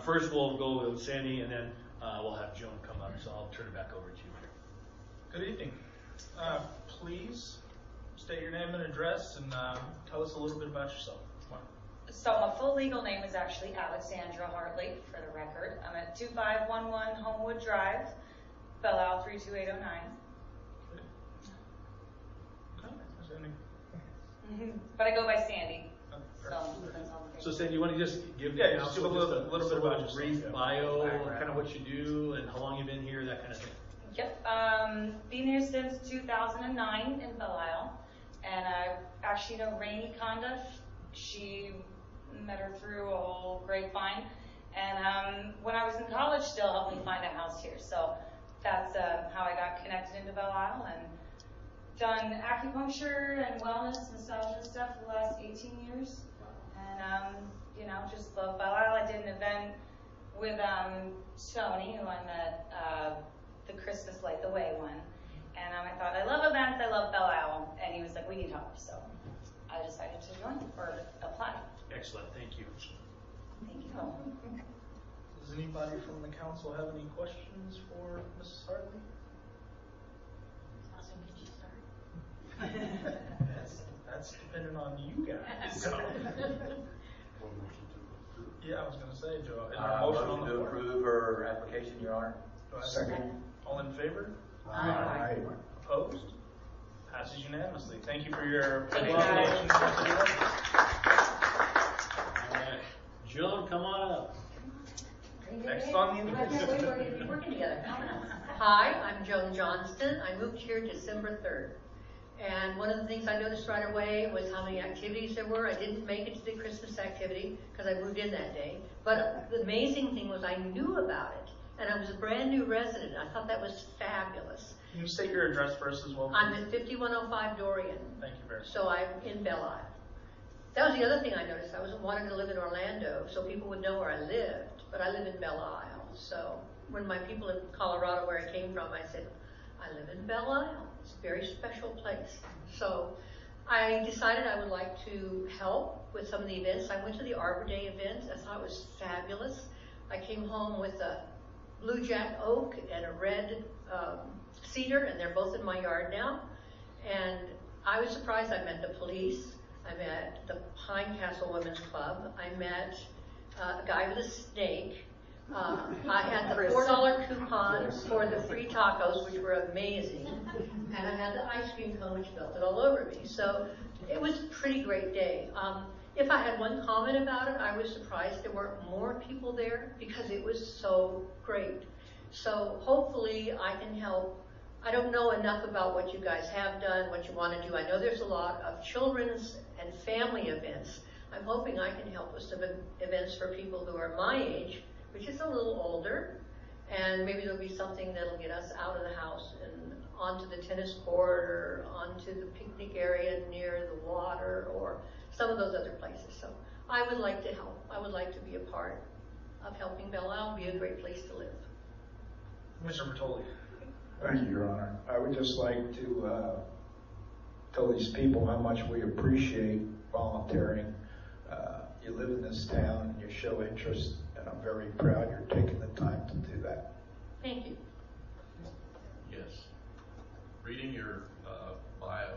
first we'll go with Sandy, and then we'll have Joan come up. So I'll turn it back over to you. Good evening. Please state your name and address and tell us a little bit about yourself. So my full legal name is actually Alexandra Hartley, for the record. I'm at 2511 Homewood Drive, Belle Isle 32809. But I go by Sandy. So Sandy, you want to just give the just give a little bit about yourself, brief bio, kind of what you do, and how long you've been here, that kind of thing. Yep. Been here since 2009 in Belle Isle, and I actually know Rainey Conda. She met her through a whole grapevine, and when I was in college, still helped me find a house here. So that's how I got connected into Belle Isle, and done acupuncture and wellness, massage and stuff for the last 18 years. And, just love Belle Isle. I did an event with Tony, who I met, the Christmas Light the Way one. And I thought, I love events, I love Belle Isle. And he was like, we need help. So I decided to join or apply. Excellent, thank you. Thank you. Does anybody from the council have any questions for Mrs. Hartley? Awesome, could you start? That's dependent on you guys. So. Yeah, I was going to say, Joe. Is there a motion on the to floor? approve her application, Your Honor. Second. All in favor? Aye. Opposed? Passes unanimously. Thank you for your Thank you, participation. All right, Joan, come on up. Next on the agenda. We're working together. Hi, I'm Joan Johnston. I moved here December 3rd. And one of the things I noticed right away was how many activities there were. I didn't make it to the Christmas activity because I moved in that day. But the amazing thing was I knew about it. And I was a brand new resident. I thought that was fabulous. Can you state your address first as well, please? I'm at 5105 Dorian. Thank you very much. So I'm in Belle Isle. That was the other thing I noticed. I wanted to live in Orlando so people would know where I lived. But I live in Belle Isle. So when my people in Colorado, where I came from, I said, I live in Belle Isle. It's a very special place. So I decided I would like to help with some of the events. I went to the Arbor Day event. I thought it was fabulous. I came home with a blue jack oak and a red cedar, and they're both in my yard now. And I was surprised. I met the police. I met the Pine Castle Women's Club. I met a guy with a snake. I had the $4 coupon for the free tacos, which were amazing, and I had the ice cream cone, which melted all over me. So it was a pretty great day. If I had one comment about it, I was surprised there weren't more people there because it was so great. So hopefully I can help. I don't know enough about what you guys have done, what you want to do. I know there's a lot of children's and family events. I'm hoping I can help with some events for people who are my age, which is a little older, and maybe there'll be something that'll get us out of the house and onto the tennis court or onto the picnic area near the water or some of those other places. So I would like to help. I would like to be a part of helping Belle Isle be a great place to live. Mr. Bertoli. Thank you, Your Honor. I would just like to tell these people how much we appreciate volunteering. You live in this town and you show interest, and I'm very proud you're taking the time to do that. Thank you. Yes. Reading your bio,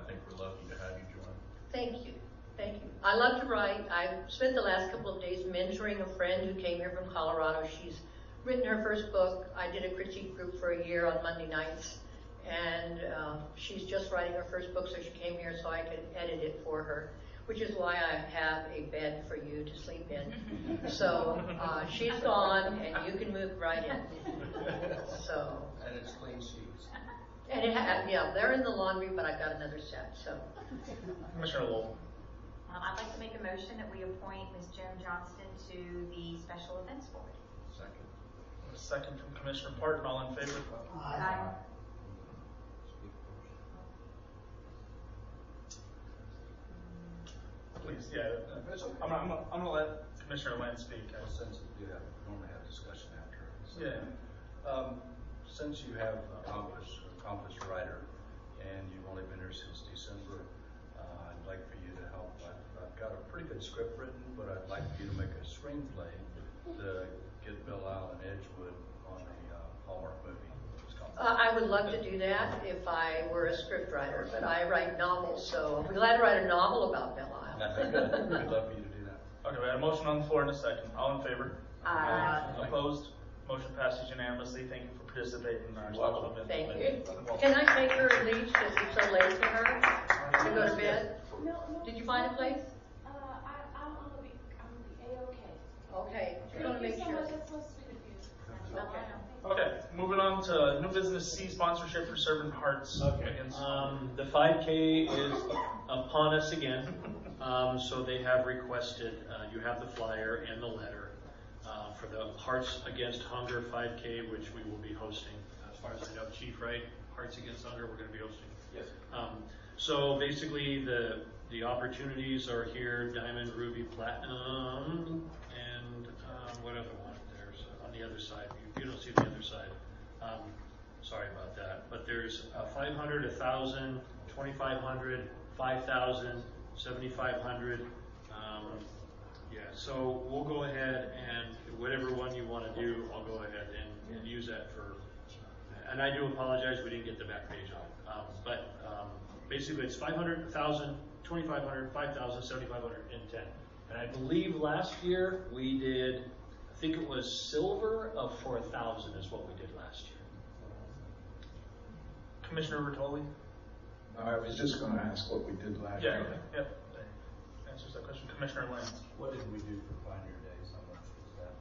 think we're lucky to have you join. Thank you, thank you. I love to write. I spent the last couple of days mentoring a friend who came here from Colorado. She's written her first book. I did a critique group for a year on Monday nights, and she's just writing her first book, so she came here so I could edit it for her, which is why I have a bed for you to sleep in. So she's gone, and you can move right in. So. And it's clean sheets. And yeah, they're in the laundry, but I've got another set, so. Commissioner Lowell. I'd like to make a motion that we appoint Ms. Joan Johnston to the Special Events Board. Second. A second from Commissioner Parton. All in favor? Aye. Please, yeah. I'm gonna let Commissioner Lynn speak. Since we normally have discussion after. So, Yeah. Since you have accomplished writer, and you've only been here since December, I'd like for you to help. I've got a pretty good script written, but I'd like for you to make a screenplay to get Belle Isle and Edgewood on a Hallmark movie. I would love to do that if I were a script writer, but I write novels, so I'll be glad to write a novel about Belle Isle. That's good. We'd love for you to do that. Okay, we had a motion on the floor in a second. All in favor? Aye. Opposed? Motion passes unanimously. Thank you for participating in our special event. Thank you. Can I take her and leave because it's so late for her to go to bed? No. Did you find a place? I'm gonna be A-okay. Okay, just want to make Thank you sure. so much, that's so sweet of you. Okay. Okay, moving on to new business C, sponsorship for Servant Hearts. Against The 5K is upon us again. So they have requested, you have the flyer and the letter for the Hearts Against Hunger 5K, which we will be hosting. As far as I know, Chief, right? Hearts Against Hunger, we're going to be hosting. Yes. So basically, the opportunities are here: diamond, ruby, platinum, and what other one? There's on the other side. You don't see the other side. Sorry about that. But there's 500, 1,000, 2,500, 5,000, 7,500. Yeah. So we'll go ahead and whatever one you want to do, I'll go ahead and use that for. And I do apologize, we didn't get the back page on. But basically, it's 500, 1,000, 2,500, 5,000, 7,500, and 10. And I believe last year we did, I think it was silver for 1,000 is what we did last year. Commissioner Bertoli? I was just going to ask what we did last year. Yep. Answers that question. Commissioner Lynn. What did we do for Pioneer Days? How much was that?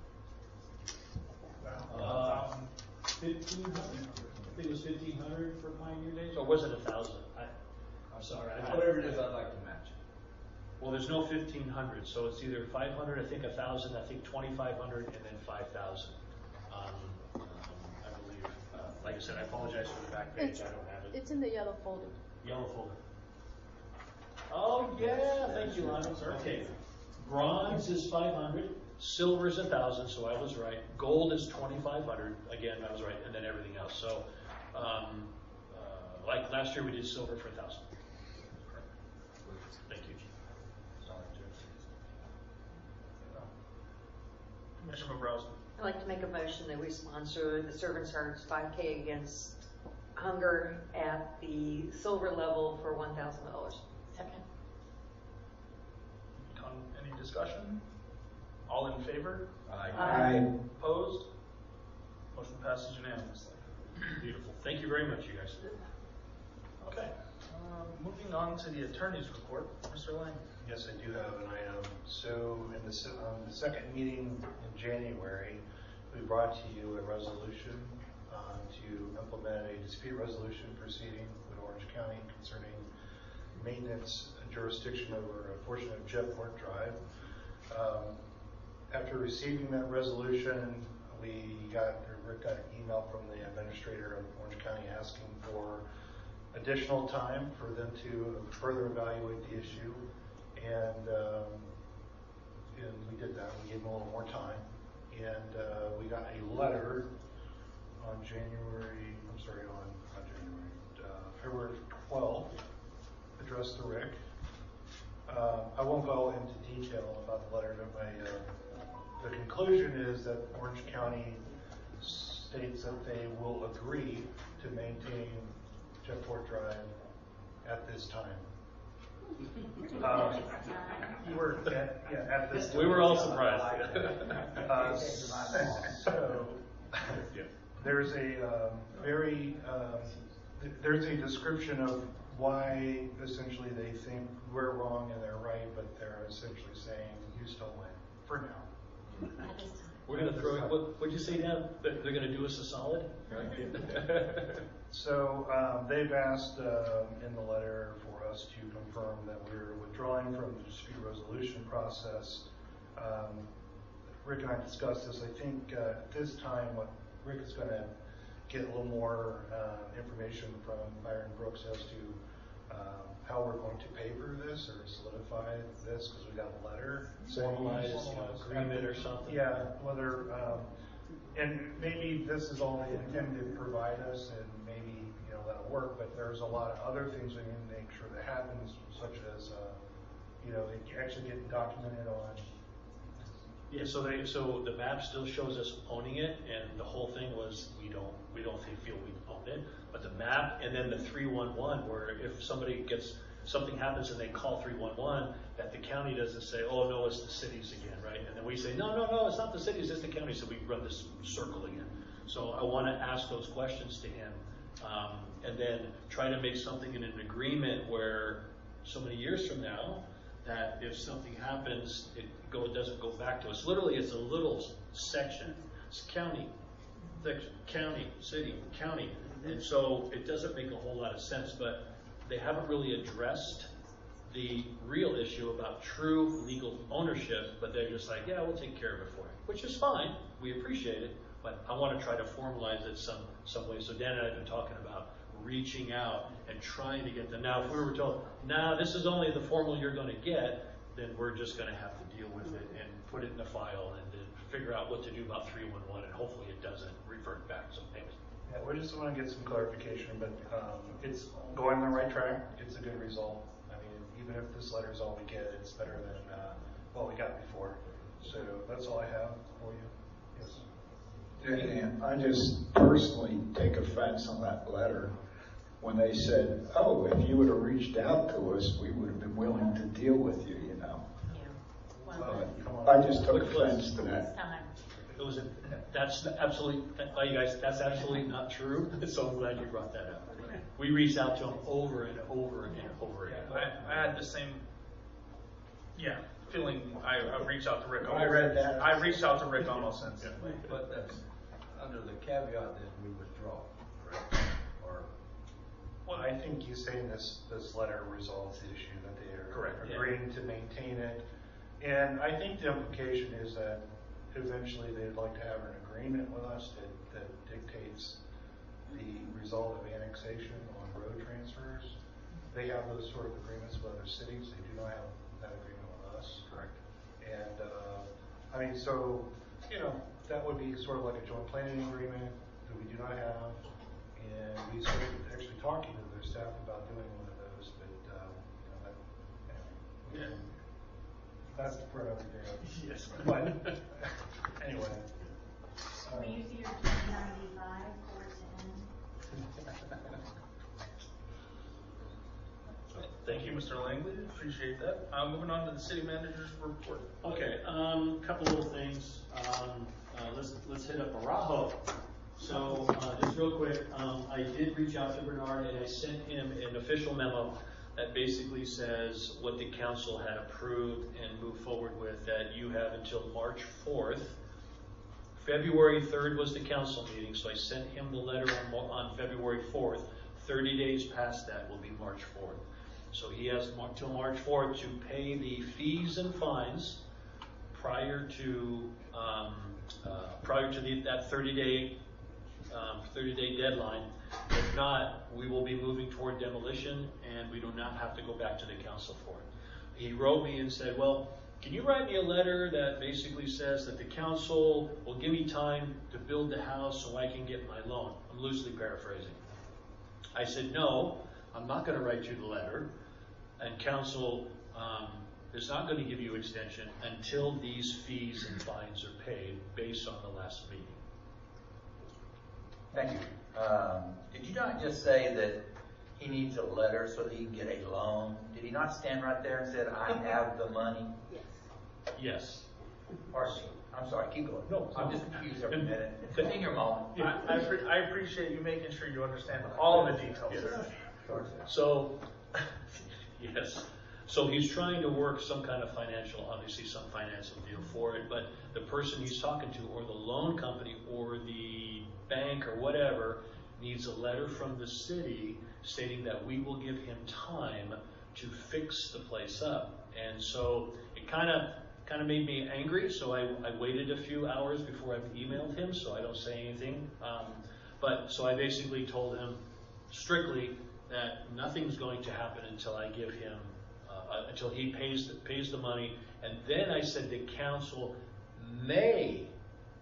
1,500. I think it was 1,500 for Pioneer Days, or was it 1,000? I'm sorry. Whatever it is, I'd like to match it. Well, there's no 1,500, so it's either 500, I think 1,000, I think 2,500, and then 5,000. I believe. Like I said, I apologize for the back page. I don't have it. It's in the yellow folder. Yellow folder. Oh yeah, thank you, Lonnie. Okay. Bronze is 500, silver is 1,000, so I was right. Gold is 2,500. Again, I was right, and then everything else. So, like last year, we did silver for 1,000. Thank you, Chief. Commissioner Bobrowski. I'd like to make a motion that we sponsor the Servants Hearts 5K Against Hunger at the silver level for $1,000. Second. Any discussion? All in favor? Aye. Opposed? Motion passes unanimously. Beautiful. Thank you very much, you guys. Okay. Moving on to the attorney's report, Mr. Lang. Yes, I do have an item. So in the second meeting in January, we brought to you a resolution to implement a dispute resolution proceeding with Orange County concerning maintenance jurisdiction over a portion of Jetport Drive. After receiving that resolution, Rick got an email from the administrator of Orange County asking for additional time for them to further evaluate the issue, and we did that. We gave them a little more time, and we got a letter on February 12th, addressed to Rick. I won't go into detail about the letter, but the conclusion is that Orange County states that they will agree to maintain Jetport Drive at this time. You were, at this time. We were all surprised. So, there's a there's a description of why essentially they think we're wrong and they're right, but they're essentially saying you still win for now. We're gonna throw, what'd you say, Dan? They're gonna do us a solid? So, they've asked, in the letter for us to confirm that we're withdrawing from the dispute resolution process. Rick and I discussed this. I think, at this time, what Rick is gonna get a little more, information from Byron Brooks as to, how we're going to paper this or solidify this, because we got a letter. Formalized, agreement or something. Yeah, whether, and maybe this is all they intend to provide us, and maybe, that'll work, but there's a lot of other things we need to make sure that happens, such as, it actually get documented on. Yeah, so the map still shows us owning it, and the whole thing was, we don't feel we own it, but the map, and then the 311, where if something happens and they call 311, that the county doesn't say, oh no, it's the cities again, right? And then we say, no, it's not the cities, it's the county, so we run this circle again. So I want to ask those questions to him, and then try to make something in an agreement where so many years from now, that if something happens, it doesn't go back to us. Literally, it's a little section. It's county, city, county. And so it doesn't make a whole lot of sense, but they haven't really addressed the real issue about true legal ownership, but they're just like, yeah, we'll take care of it for you, which is fine. We appreciate it, but I want to try to formalize it some way. So Dan and I have been talking about reaching out and trying to get them. Now, if we were told, nah, this is only the formal you're going to get, then we're just going to have to deal with it and put it in the file and then figure out what to do about 311, and hopefully it doesn't revert back. So anyways. Yeah, we just want to get some clarification, but it's going the right track. It's a good result. I mean, even if this letter is all we get, it's better than what we got before. So that's all I have for you. Yes. And I just personally take offense on that letter when they said, oh, if you would have reached out to us, we would have been willing to deal with you, I just took offense to that. That's absolutely, you guys, that's absolutely not true. So I'm glad you brought that up. We reached out to them over and over and over again. I had the same, feeling. I reached out to Rick. I read that. I reached out to Rick almost instantly. But that's under the caveat that we withdraw, correct? Or well, I think he's saying this letter resolves the issue, that they are agreeing to maintain it. And I think the implication is that eventually they'd like to have an agreement with us that dictates the result of annexation on road transfers. They have those sort of agreements with other cities. They do not have that agreement with us. Correct. And I mean, so, that would be sort of like a joint planning agreement that we do not have. And we started actually talking to their staff about doing one of those, but anyway. That's for another day. Yes. But anyway. Will you see your 295 for it to end? Thank you, Mr. Langley. Appreciate that. Moving on to the city manager's report. Okay, couple little things. Let's hit up Arajo. So just real quick, I did reach out to Bernard and I sent him an official memo that basically says what the council had approved and moved forward with, that you have until March 4th. February 3rd was the council meeting, so I sent him the letter on February 4th. 30 days past that will be March 4th. So he has till March 4th to pay the fees and fines prior to that 30-day deadline. If not, we will be moving toward demolition, and we do not have to go back to the council for it. He wrote me and said, well, can you write me a letter that basically says that the council will give me time to build the house so I can get my loan? I'm loosely paraphrasing. I said, no, I'm not going to write you the letter, and council is not going to give you extension until these fees and fines are paid based on the last meeting. Thank you. Did you not just say that he needs a letter so that he can get a loan. Did he not stand right there and said, I have the money? Yes. Pardon me. I'm sorry, keep going. No. I'm just confused every minute. It's in your moment. I appreciate you making sure you understand all the details. Yes. So, yes. So he's trying to work some kind of obviously some financial deal for it, but the person he's talking to, or the loan company, or the bank, or whatever, needs a letter from the city stating that we will give him time to fix the place up. And so it kind of made me angry, so I waited a few hours before I emailed him, so I don't say anything. So I basically told him strictly that nothing's going to happen until I give him, until he pays the money. And then I said the council may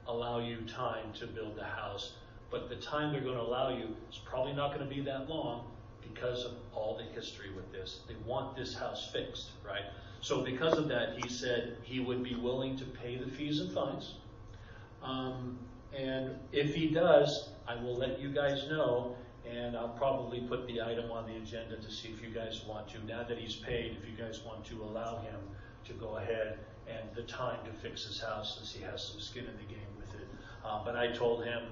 allow you time to build the house, but the time they're going to allow you is probably not going to be that long because of all the history with this. They want this house fixed, right? So because of that, he said he would be willing to pay the fees and fines. And if he does, I will let you guys know, and I'll probably put the item on the agenda to see if you guys want to, now that he's paid, if you guys want to allow him to go ahead and the time to fix his house, since he has some skin in the game with it. But I told him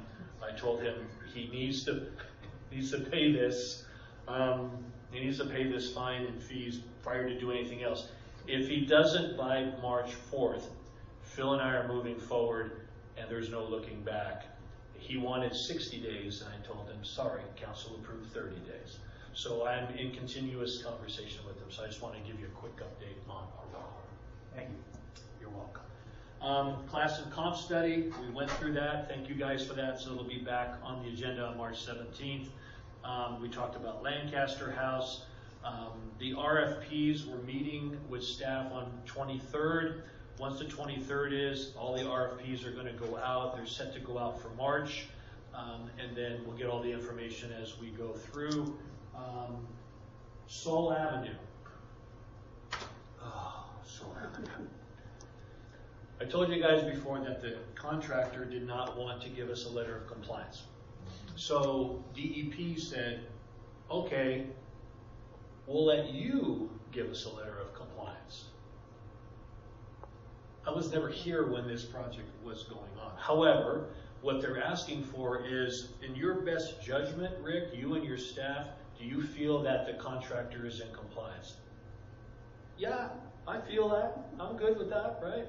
he needs to pay this. He needs to pay this fine and fees prior to doing anything else. If he doesn't by March 4th, Phil and I are moving forward, and there's no looking back. He wanted 60 days, and I told him, sorry, council approved 30 days. So I'm in continuous conversation with him, so I just want to give you a quick update on our work. Thank you. You're welcome. Class and comp study, we went through that. Thank you guys for that. So it'll be back on the agenda on March 17th. We talked about Lancaster House. The RFPs, we're meeting with staff on 23rd. Once the 23rd is, all the RFPs are going to go out. They're set to go out for March. And then we'll get all the information as we go through. Soul Avenue. Oh, Soul Avenue. I told you guys before that the contractor did not want to give us a letter of compliance. So DEP said, okay, we'll let you give us a letter of compliance. I was never here when this project was going on. However, what they're asking for is, in your best judgment, Rick, you and your staff, do you feel that the contractor is in compliance? Yeah, I feel that. I'm good with that, right?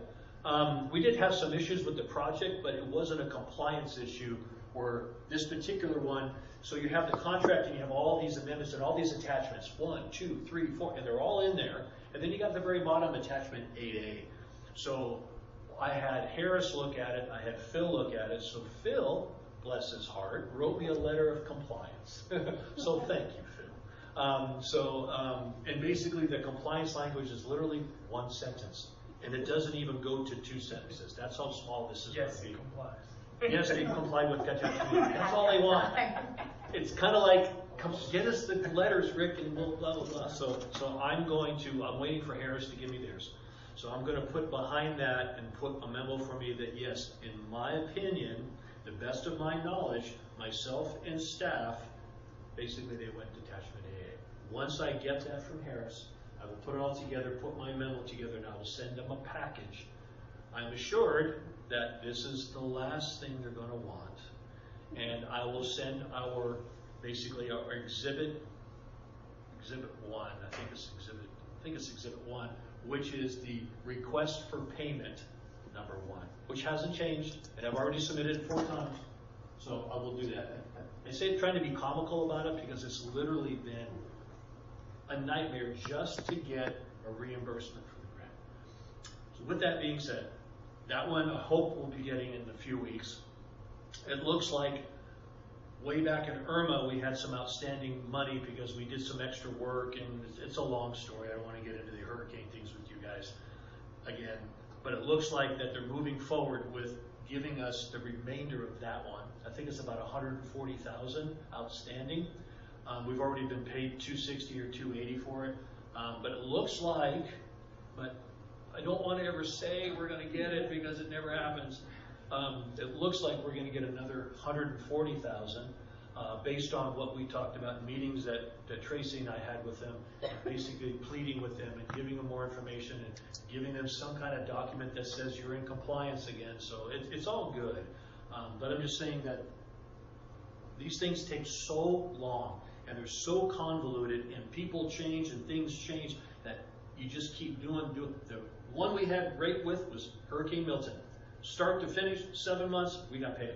We did have some issues with the project, but it wasn't a compliance issue where this particular one, so you have the contract and you have all these amendments and all these attachments, 1, 2, 3, 4, and they're all in there. And then you got the very bottom attachment 8A. So I had Harris look at it, I had Phil look at it. So Phil, bless his heart, wrote me a letter of compliance. So thank you, Phil. And basically the compliance language is literally 1 sentence. And it doesn't even go to 2 sentences. That's how small this is going to be. Yes, he complies. Yes, they comply with that. That's all they want. It's kind of like, come get us the letters, Rick, and we'll blah, blah, blah. So I'm waiting for Harris to give me theirs. So I'm going to put behind that and put a memo for me that, yes, in my opinion, the best of my knowledge, myself and staff, basically they went detachment AA. Once I get that from Harris, I will put it all together, put my memo together, and I will send them a package. I'm assured that this is the last thing they're going to want. And I will send our exhibit 1, I think it's exhibit 1, which is the request for payment number 1, which hasn't changed, and I've already submitted it 4 times. So I will do that. I say trying to be comical about it because it's literally been a nightmare just to get a reimbursement for the grant. So with that being said, that one I hope we'll be getting in a few weeks. It looks like way back in Irma we had some outstanding money because we did some extra work, and it's a long story. I don't want to get into the hurricane things with you guys again, but it looks like that they're moving forward with giving us the remainder of that one. I think it's about $140,000 outstanding. We've already been paid $260 or $280 for it, but it looks like, but I don't want to ever say we're going to get it because it never happens. It looks like we're going to get another $140,000. based on what we talked about in meetings that Tracy and I had with them, basically pleading with them and giving them more information and giving them some kind of document that says you're in compliance again. So it's all good. But I'm just saying that these things take so long and they're so convoluted and people change and things change that you just keep doing. The one we had great with was Hurricane Milton. Start to finish, 7 months, we got paid.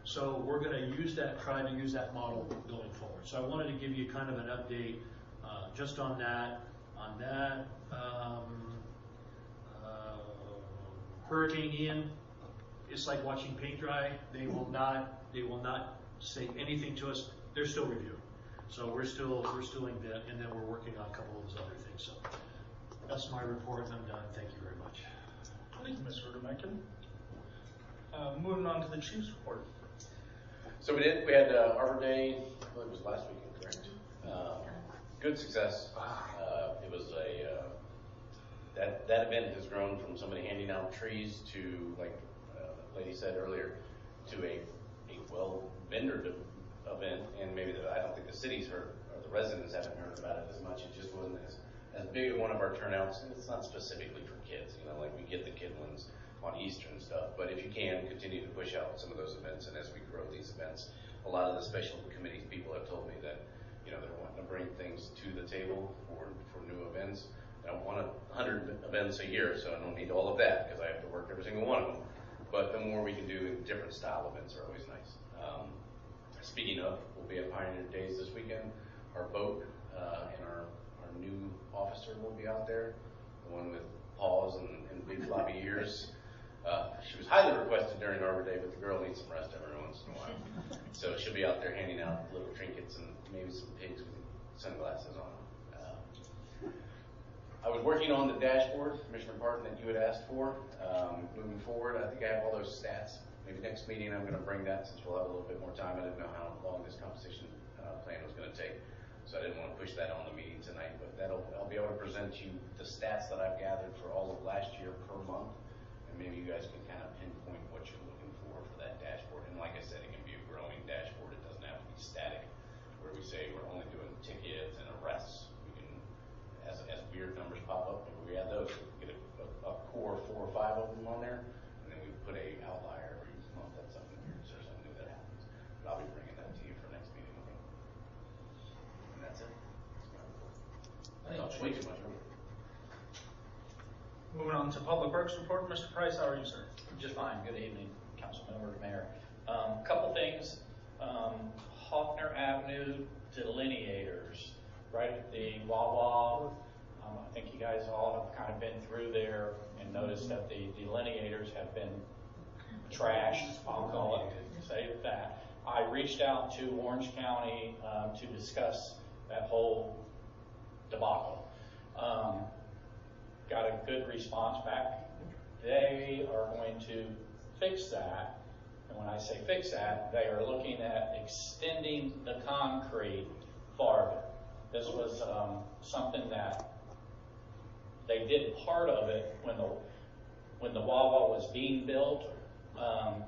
So we're going to use that, try to use that model going forward. So I wanted to give you kind of an update just on that. Hurricane Ian, it's like watching paint dry. They will not say anything to us. They're still reviewing. So we're still in debt, and then we're working on a couple of those other things. So that's my report, and I'm done. Thank you very much. Thank you, Mr. Rudemecken. Moving on to the chief's report. So we had Arbor Day, I believe it was last weekend, correct? Good success. It was that event has grown from somebody handing out trees to, like the lady said earlier, to a well-vendor event, and maybe I don't think the city's heard, or the residents haven't heard about it as much. It just wasn't as big of one of our turnouts, and it's not specifically for kids, like we get the kid ones on Easter and stuff, but if you can, continue to push out some of those events, and as we grow these events, a lot of the special committee people have told me that, they're wanting to bring things to the table for new events. I don't want 100 events a year, so I don't need all of that, because I have to work every single one of them, but the more we can do different style events are always nice. Speaking of, we'll be at Pioneer Days this weekend. Our boat and our new officer will be out there, the one with paws and big floppy ears. She was highly requested during Arbor Day, but the girl needs some rest every once in a while. So she'll be out there handing out little trinkets and maybe some pigs with sunglasses on them. I was working on the dashboard, Commissioner Parton, that you had asked for. Moving forward, I think I have all those stats. Maybe next meeting I'm going to bring that, since we'll have a little bit more time. I didn't know how long this compensation plan was going to take, so I didn't want to push that on the meeting tonight. But I'll be able to present you the stats that I've gathered for all of last year per month, and maybe you guys can kind of pinpoint what you're looking for that dashboard. And like I said, it can be a growing dashboard. It doesn't have to be static, where we say we're only doing tickets and arrests. We can, as weird numbers pop up, maybe we add those. We get a core 4 or 5 of them on there, and then we put a outlier every month. That's something weird, so there's something new that happens. But I'll be bringing that to you for next meeting. Okay. And that's it. Way too much. Moving on to Public Works report, Mr. Price, how are you, sir? Just fine. Good evening, council members, mayor. Couple things. Hoffner Avenue delineators, right at the Wawa. I think you guys all have kind of been through there and noticed that the delineators have been trashed, I'll call it, say that. I reached out to Orange County to discuss that whole debacle. Got a good response back. They are going to fix that. And when I say fix that, they are looking at extending the concrete farther. This was something that they did part of it when the Wawa was being built.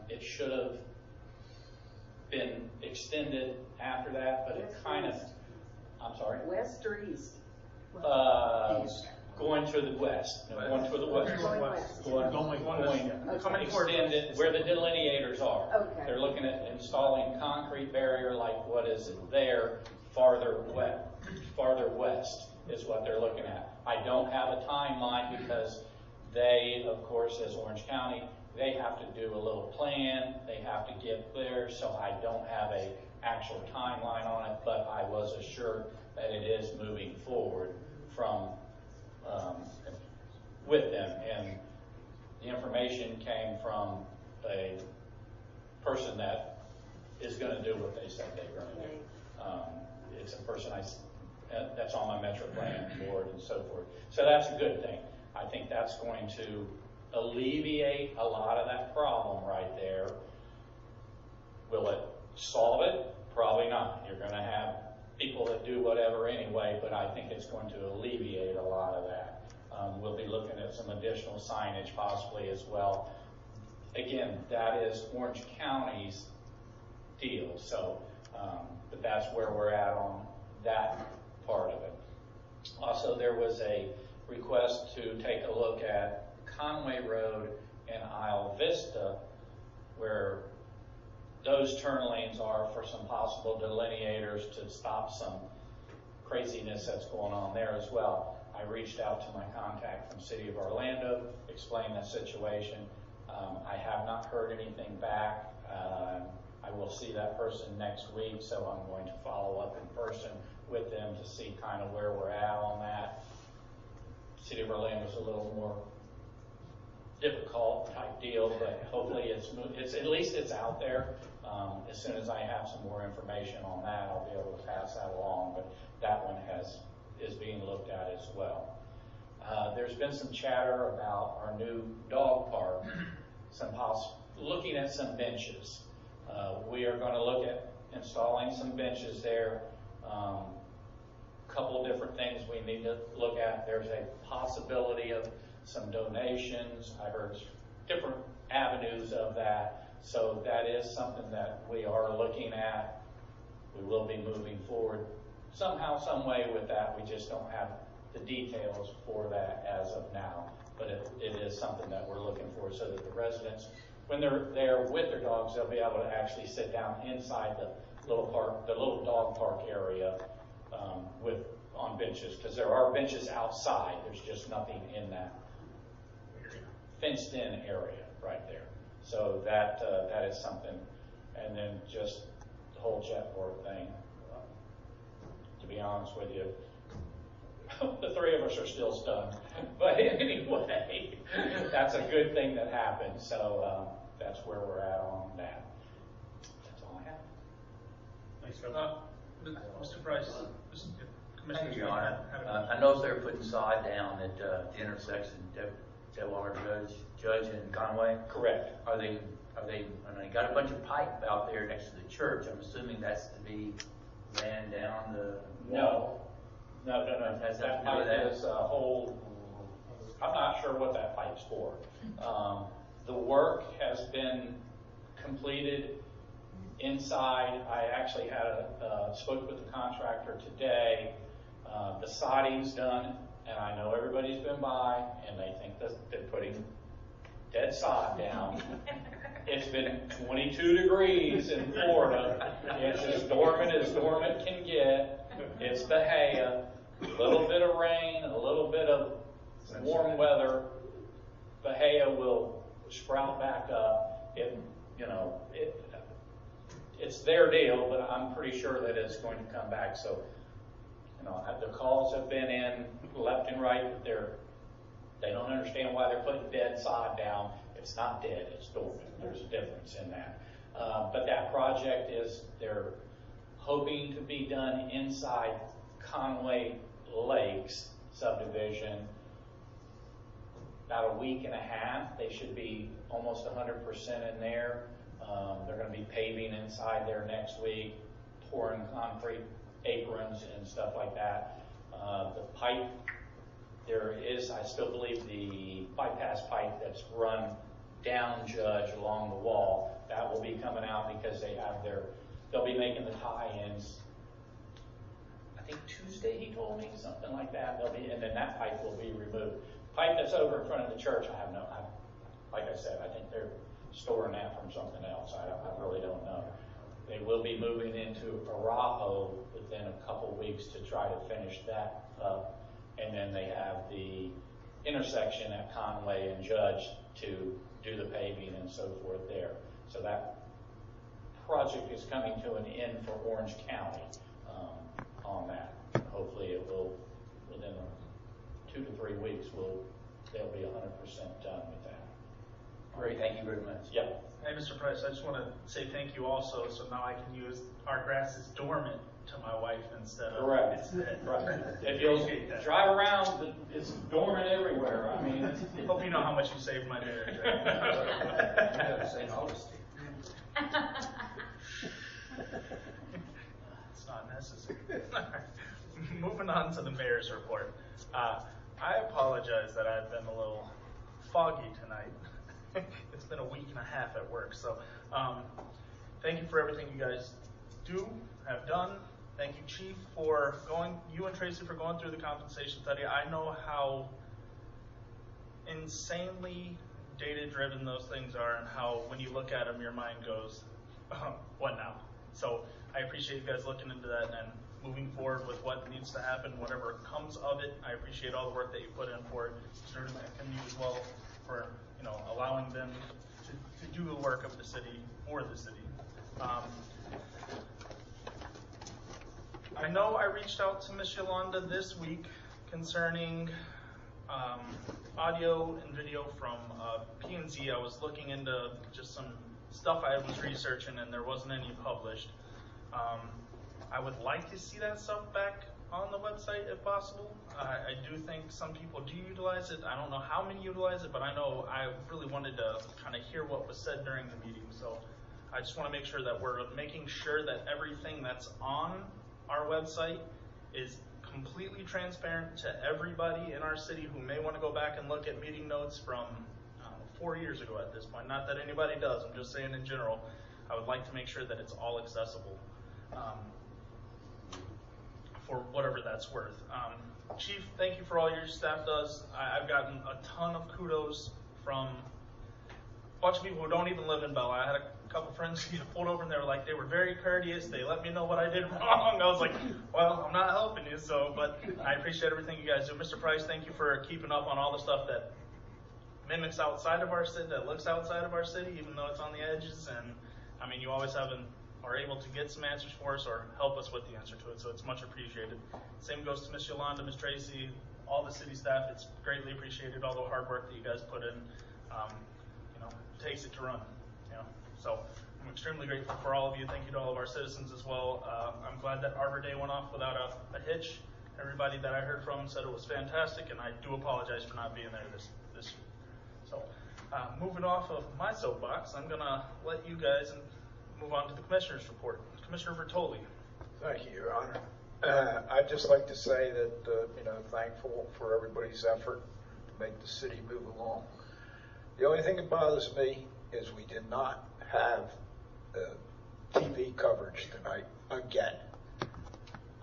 It should have been extended after that, but it kind of, I'm sorry? West or east? Going to the west. No, going to the west. Going extend it where the delineators are. Okay. They're looking at installing concrete barrier like what is there farther west is what they're looking at. I don't have a timeline because they, of course, as Orange County, they have to do a little plan. They have to get there, so I don't have a actual timeline on it, but I was assured that it is moving forward from with them, and the information came from a person that is going to do what they said they were going to do. It's a person that's on my Metro Plan board and so forth. So that's a good thing. I think that's going to alleviate a lot of that problem right there. Will it solve it? Probably not. You're going to have people that do whatever anyway, but I think it's going to alleviate a lot of that. We'll be looking at some additional signage possibly as well. Again, that is Orange County's deal, so But that's where we're at on that part of it. Also, there was a request to take a look at Conway Road and Isle Vista, where those turn lanes are for some possible delineators to stop some craziness that's going on there as well. I reached out to my contact from City of Orlando, explained the situation. I have not heard anything back. I will see that person next week, so I'm going to follow up in person with them to see kind of where we're at on that. City of Orlando is a little more difficult type deal, but hopefully it's at least it's out there. As soon as I have some more information on that, I'll be able to pass that along. But that one is being looked at as well. There's been some chatter about our new dog park, looking at some benches. We are going to look at installing some benches there. Couple of different things we need to look at. There's a possibility of some donations. I heard different avenues of that. So that is something that we are looking at. We will be moving forward somehow, some way with that. We just don't have the details for that as of now. But it is something that we're looking for so that the residents, when they're there with their dogs, they'll be able to actually sit down inside the little park, the little dog park area on benches, because there are benches outside. There's just nothing in that fenced-in area right there. So that is something. And then just the whole jetboard thing. To be honest with you, the three of us are still stunned. But anyway, that's a good thing that happened. So that's where we're at on that. That's all I have. Thanks, Mr. Price. Thank you, Your Honor. I noticed they're putting sod down at the intersection, Deadwater Judge and Conway. Correct. Are they got a bunch of pipe out there next to the church? I'm assuming that's to be ran down the wall. No. That pipe is a whole. I'm not sure what that pipe's for. The work has been completed inside. I actually spoke with the contractor today. The siding's done, and I know everybody's been by, and they think that they're putting dead sod down. It's been 22 degrees in Florida. It's as dormant can get. It's Bahia. A little bit of rain, a little bit of warm weather. Bahia will sprout back up. It's their deal, but I'm pretty sure that it's going to come back. So, the calls have been in left and right. They don't understand why they're putting dead sod down. It's not dead, it's dormant. There's a difference in that. But that project they're hoping to be done inside Conway Lakes subdivision. About a week and a half. They should be almost 100% in there. They're going to be paving inside there next week, pouring concrete aprons and stuff like that. The pipe, there is, I still believe, the bypass pipe that's run down Judge along the wall. That will be coming out because they'll be making the tie-ins. I think Tuesday, he told me, something like that. And then that pipe will be removed. Pipe that's over in front of the church, like I said, I think they're storing that from something else. I really don't know. They will be moving into Arajo within a couple weeks to try to finish that up. And then they have the intersection at Conway and Judge to do the paving and so forth there. So that project is coming to an end for Orange County on that. Hopefully it will, within 2 to 3 weeks, they'll be 100% done with that. Great, thank you very much. Yep. Hey, Mr. Price, I just want to say thank you also, so now I can use our grass is dormant to my wife instead of Correct. it's dead. Right. If you'll drive around, it's dormant everywhere. I mean, hope you know how much you saved my marriage. It's not necessary. Moving on to the mayor's report. I apologize that I've been a little foggy tonight. It's been a week and a half at work, so thank you for everything you guys have done. Thank you, Chief, for you and Tracy for going through the compensation study. I know how insanely data-driven those things are, and how when you look at them, your mind goes, what now? So I appreciate you guys looking into that and moving forward with what needs to happen, whatever comes of it. I appreciate all the work that you put in for it. Certainly, I can you as well for allowing them to do the work of the city for the city. I know I reached out to Miss Yolanda this week concerning audio and video from P&Z. I was looking into just some stuff I was researching, and there wasn't any published. I would like to see that stuff back on the website if possible. I do think some people do utilize it. I don't know how many utilize it, but I know I really wanted to kind of hear what was said during the meeting. So I just want to make sure that we're making sure that everything that's on our website is completely transparent to everybody in our city who may want to go back and look at meeting notes from 4 years ago at this point. Not that anybody does, I'm just saying in general. I would like to make sure that it's all accessible for whatever that's worth. Chief, thank you for all your staff does. I've gotten a ton of kudos from a bunch of people who don't even live in Belle. I had a couple friends who pulled over and they were very courteous. They let me know what I did wrong. I was like, well, I'm not helping you, but I appreciate everything you guys do. Mr. Price, thank you for keeping up on all the stuff that mimics outside of our city, that looks outside of our city, even though it's on the edges. And I mean, you always are able to get some answers for us or help us with the answer to it, so it's much appreciated. Same goes to Miss Yolanda, Miss Tracy, all the city staff. It's greatly appreciated, all the hard work that you guys put in. It takes it to run. So I'm extremely grateful for all of you. Thank you to all of our citizens as well. I'm glad that Arbor Day went off without a hitch. Everybody that I heard from said it was fantastic, and I do apologize for not being there this year. So moving off of my soapbox, I'm going to let you guys move on to the Commissioner's report. Commissioner Bertoli. Thank you, Your Honor. I'd just like to say that, thankful for everybody's effort to make the city move along. The only thing that bothers me is we did not have TV coverage tonight again.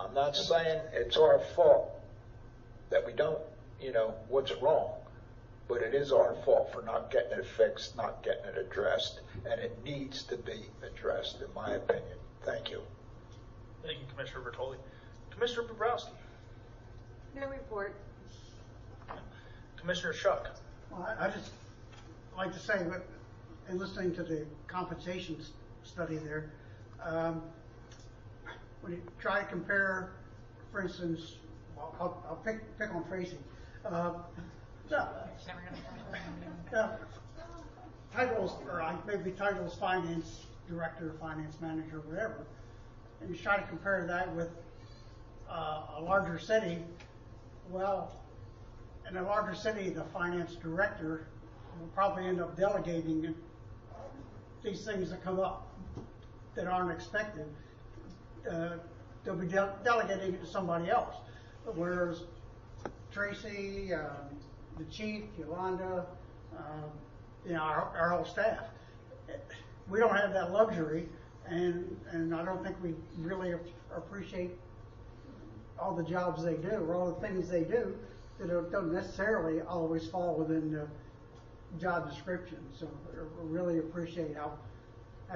I'm not saying it's our fault that we don't, what's wrong, but it is our fault for not getting it fixed, not getting it addressed, and it needs to be addressed, in my opinion. Thank you. Thank you, Commissioner Bertoli. Commissioner Bobrowski. No report. Commissioner Shuck. Well, I just like to say, in listening to the compensation study there, when you try to compare, for instance, I'll pick on Tracy. Titles, or maybe titles finance director, finance manager, whatever, and you try to compare that with a larger city. Well, in a larger city, the finance director will probably end up delegating these things that come up that aren't expected. They'll be delegating it to somebody else. Whereas Tracy, the chief, Yolanda, our whole staff, we don't have that luxury, and I don't think we really appreciate all the jobs they do or all the things they do that don't necessarily always fall within the job description. So I really appreciate how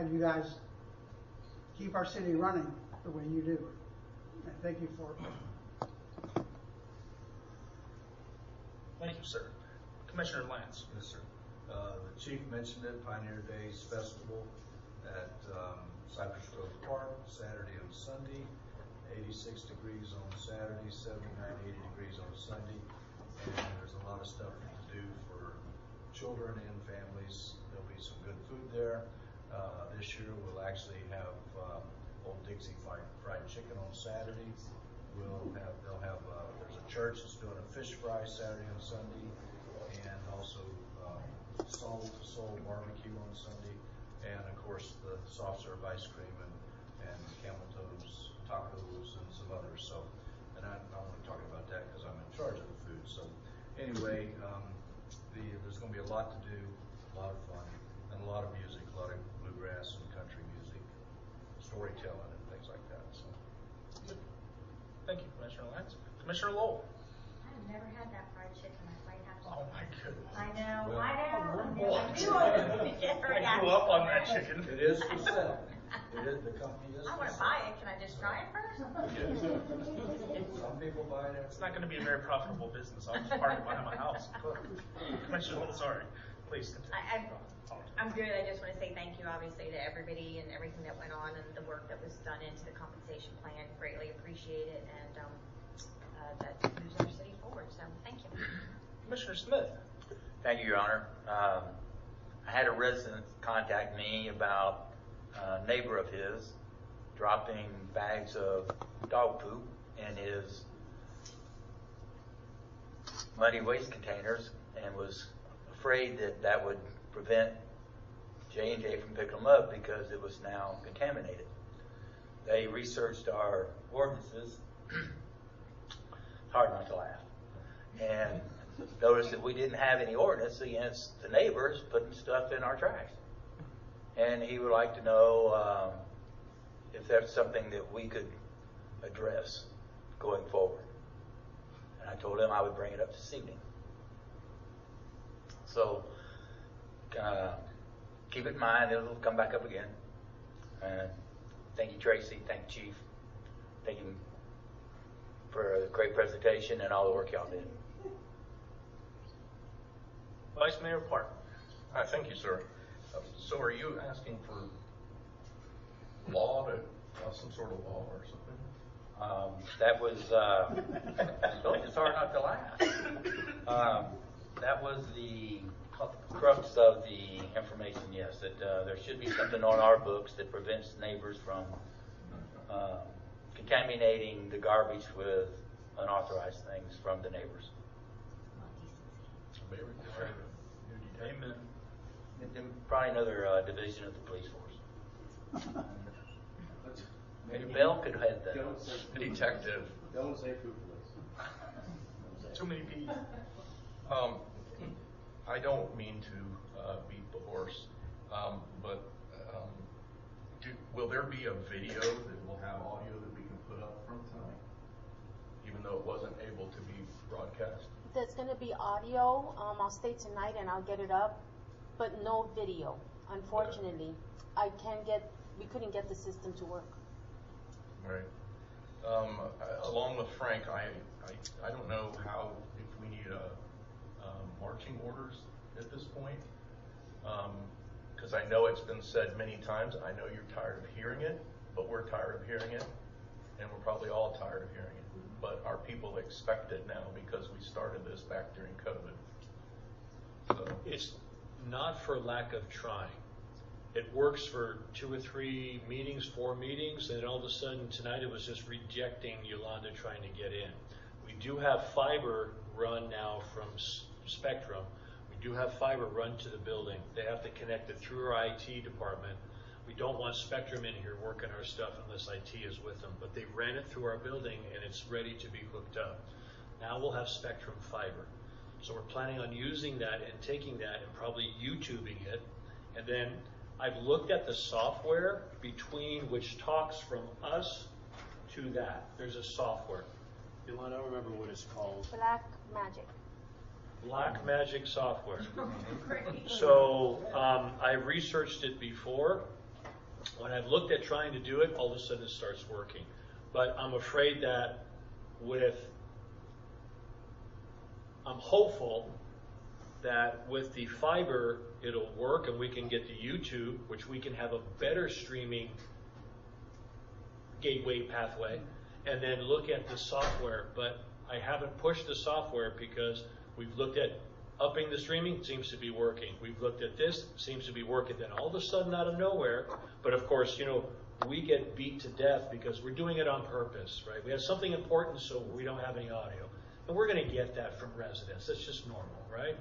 you guys keep our city running the way you do. And thank you for it. Thank you, sir. Commissioner Lance. Yes, sir. The chief mentioned it, Pioneer Days Festival at Cypress Grove Park, Saturday and Sunday. 86 degrees on Saturday, 79, 80 degrees on Sunday. And there's a lot of stuff to do for children and families. There'll be some good food there. This year we'll actually have Old Dixie fried chicken on Saturday. There's a church that's doing a fish fry Saturday and Sunday, and also soul to soul barbecue on Sunday, and of course the soft serve ice cream and camel toes, tacos, and some others. So, and I want to talk about that because I'm in charge of the food. So, anyway, there's going to be a lot to do, a lot of fun, and a lot of music, a lot of bluegrass and country music. storytelling and things like that, so. Thank you, Commissioner Lance. Commissioner Lowell. I've never had that fried chicken, I might have to. Oh my goodness. I know, Well, I know. What? I knew I was gonna get her I grew up on that chicken. It is for sale. It is, the company is I for wanna sale. buy it, can I just try it first? Some people buy it. It's not gonna be a very profitable business. I'll just park it behind my house. Commissioner Lowell, sorry. Please continue. I'm good, I just wanna say thank you, obviously, to everybody and everything that went on and the work that was done into the compensation plan, greatly appreciate it, and, that moves our city forward, so thank you. Commissioner Smith. Thank you, Your Honor. I had a resident contact me about a neighbor of his dropping bags of dog poop in his muddy waste containers and was afraid that that would prevent J&J from picking them up because it was now contaminated. They researched our ordinances. It's hard not to laugh. And noticed that we didn't have any ordinance against the neighbors putting stuff in our trash. And he would like to know if that's something that we could address going forward. And I told him I would bring it up this evening. So keep it in mind, it'll come back up again. And thank you, Tracy. Thank you, Chief. Thank you for a great presentation and all the work y'all did. Vice Mayor Park. Hi, thank you, sir. So are you asking for law to, some sort of law or something? That was, it's hard not to laugh. That was the crux of the information, yes, that there should be something on our books that prevents neighbors from contaminating the garbage with unauthorized things from the neighbors. Amen. And probably another division of the police force. Maybe Belle could head the detective. Don't say food police. Too many P's. I don't mean to beat the horse, but will there be a video that will have audio that we can put up from tonight, even though it wasn't able to be broadcast? There's going to be audio. I'll stay tonight and I'll get it up, but no video. Unfortunately, we couldn't get the system to work. Right. Along with Frank, I don't know how, if we need marching orders at this point, because I know it's been said many times. I know you're tired of hearing it, but we're tired of hearing it, and we're probably all tired of hearing it. But our people expect it now because we started this back during COVID. So. It's not for lack of trying. It works for 2 or 3 meetings, 4 meetings, and all of a sudden tonight it was just rejecting Yolanda trying to get in. We do have fiber run now from Spectrum. We do have fiber run to the building. They have to connect it through our IT department. We don't want Spectrum in here working our stuff unless IT is with them, but they ran it through our building and it's ready to be hooked up. Now we'll have Spectrum fiber. So we're planning on using that and taking that and probably YouTubing it. And then I've looked at the software between which talks from us to that. There's a software. Yolanda, I don't remember what it's called. Black Magic. Black Magic software. So I researched it before. When I've looked at trying to do it, all of a sudden it starts working. But I'm afraid that I'm hopeful that with the fiber it'll work and we can get to YouTube, which we can have a better streaming gateway pathway, and then look at the software. But I haven't pushed the software because we've looked at upping the streaming, seems to be working. We've looked at this, seems to be working. Then all of a sudden out of nowhere, but of course, we get beat to death because we're doing it on purpose, right? We have something important, so we don't have any audio. And we're going to get that from residents. That's just normal, right?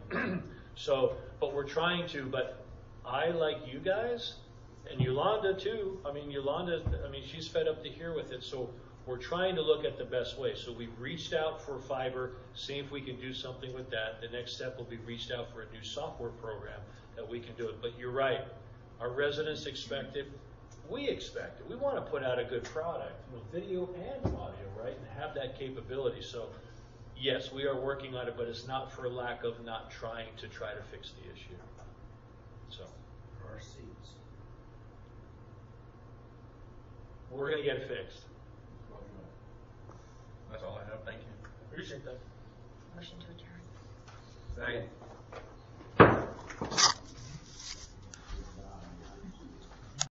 But we're trying to, but I, like you guys, and Yolanda too, she's fed up to here with it, so we're trying to look at the best way. So we've reached out for fiber, see if we can do something with that. The next step will be reached out for a new software program that we can do it. But you're right, our residents expect it. we expected. We want to put out a good product, video and audio, right, and have that capability. So, yes, we are working on it, but it's not for lack of not trying to fix the issue. So, Our seats. we're going to get it fixed. That's all I have, thank you. Appreciate that. Motion to adjourn. Second.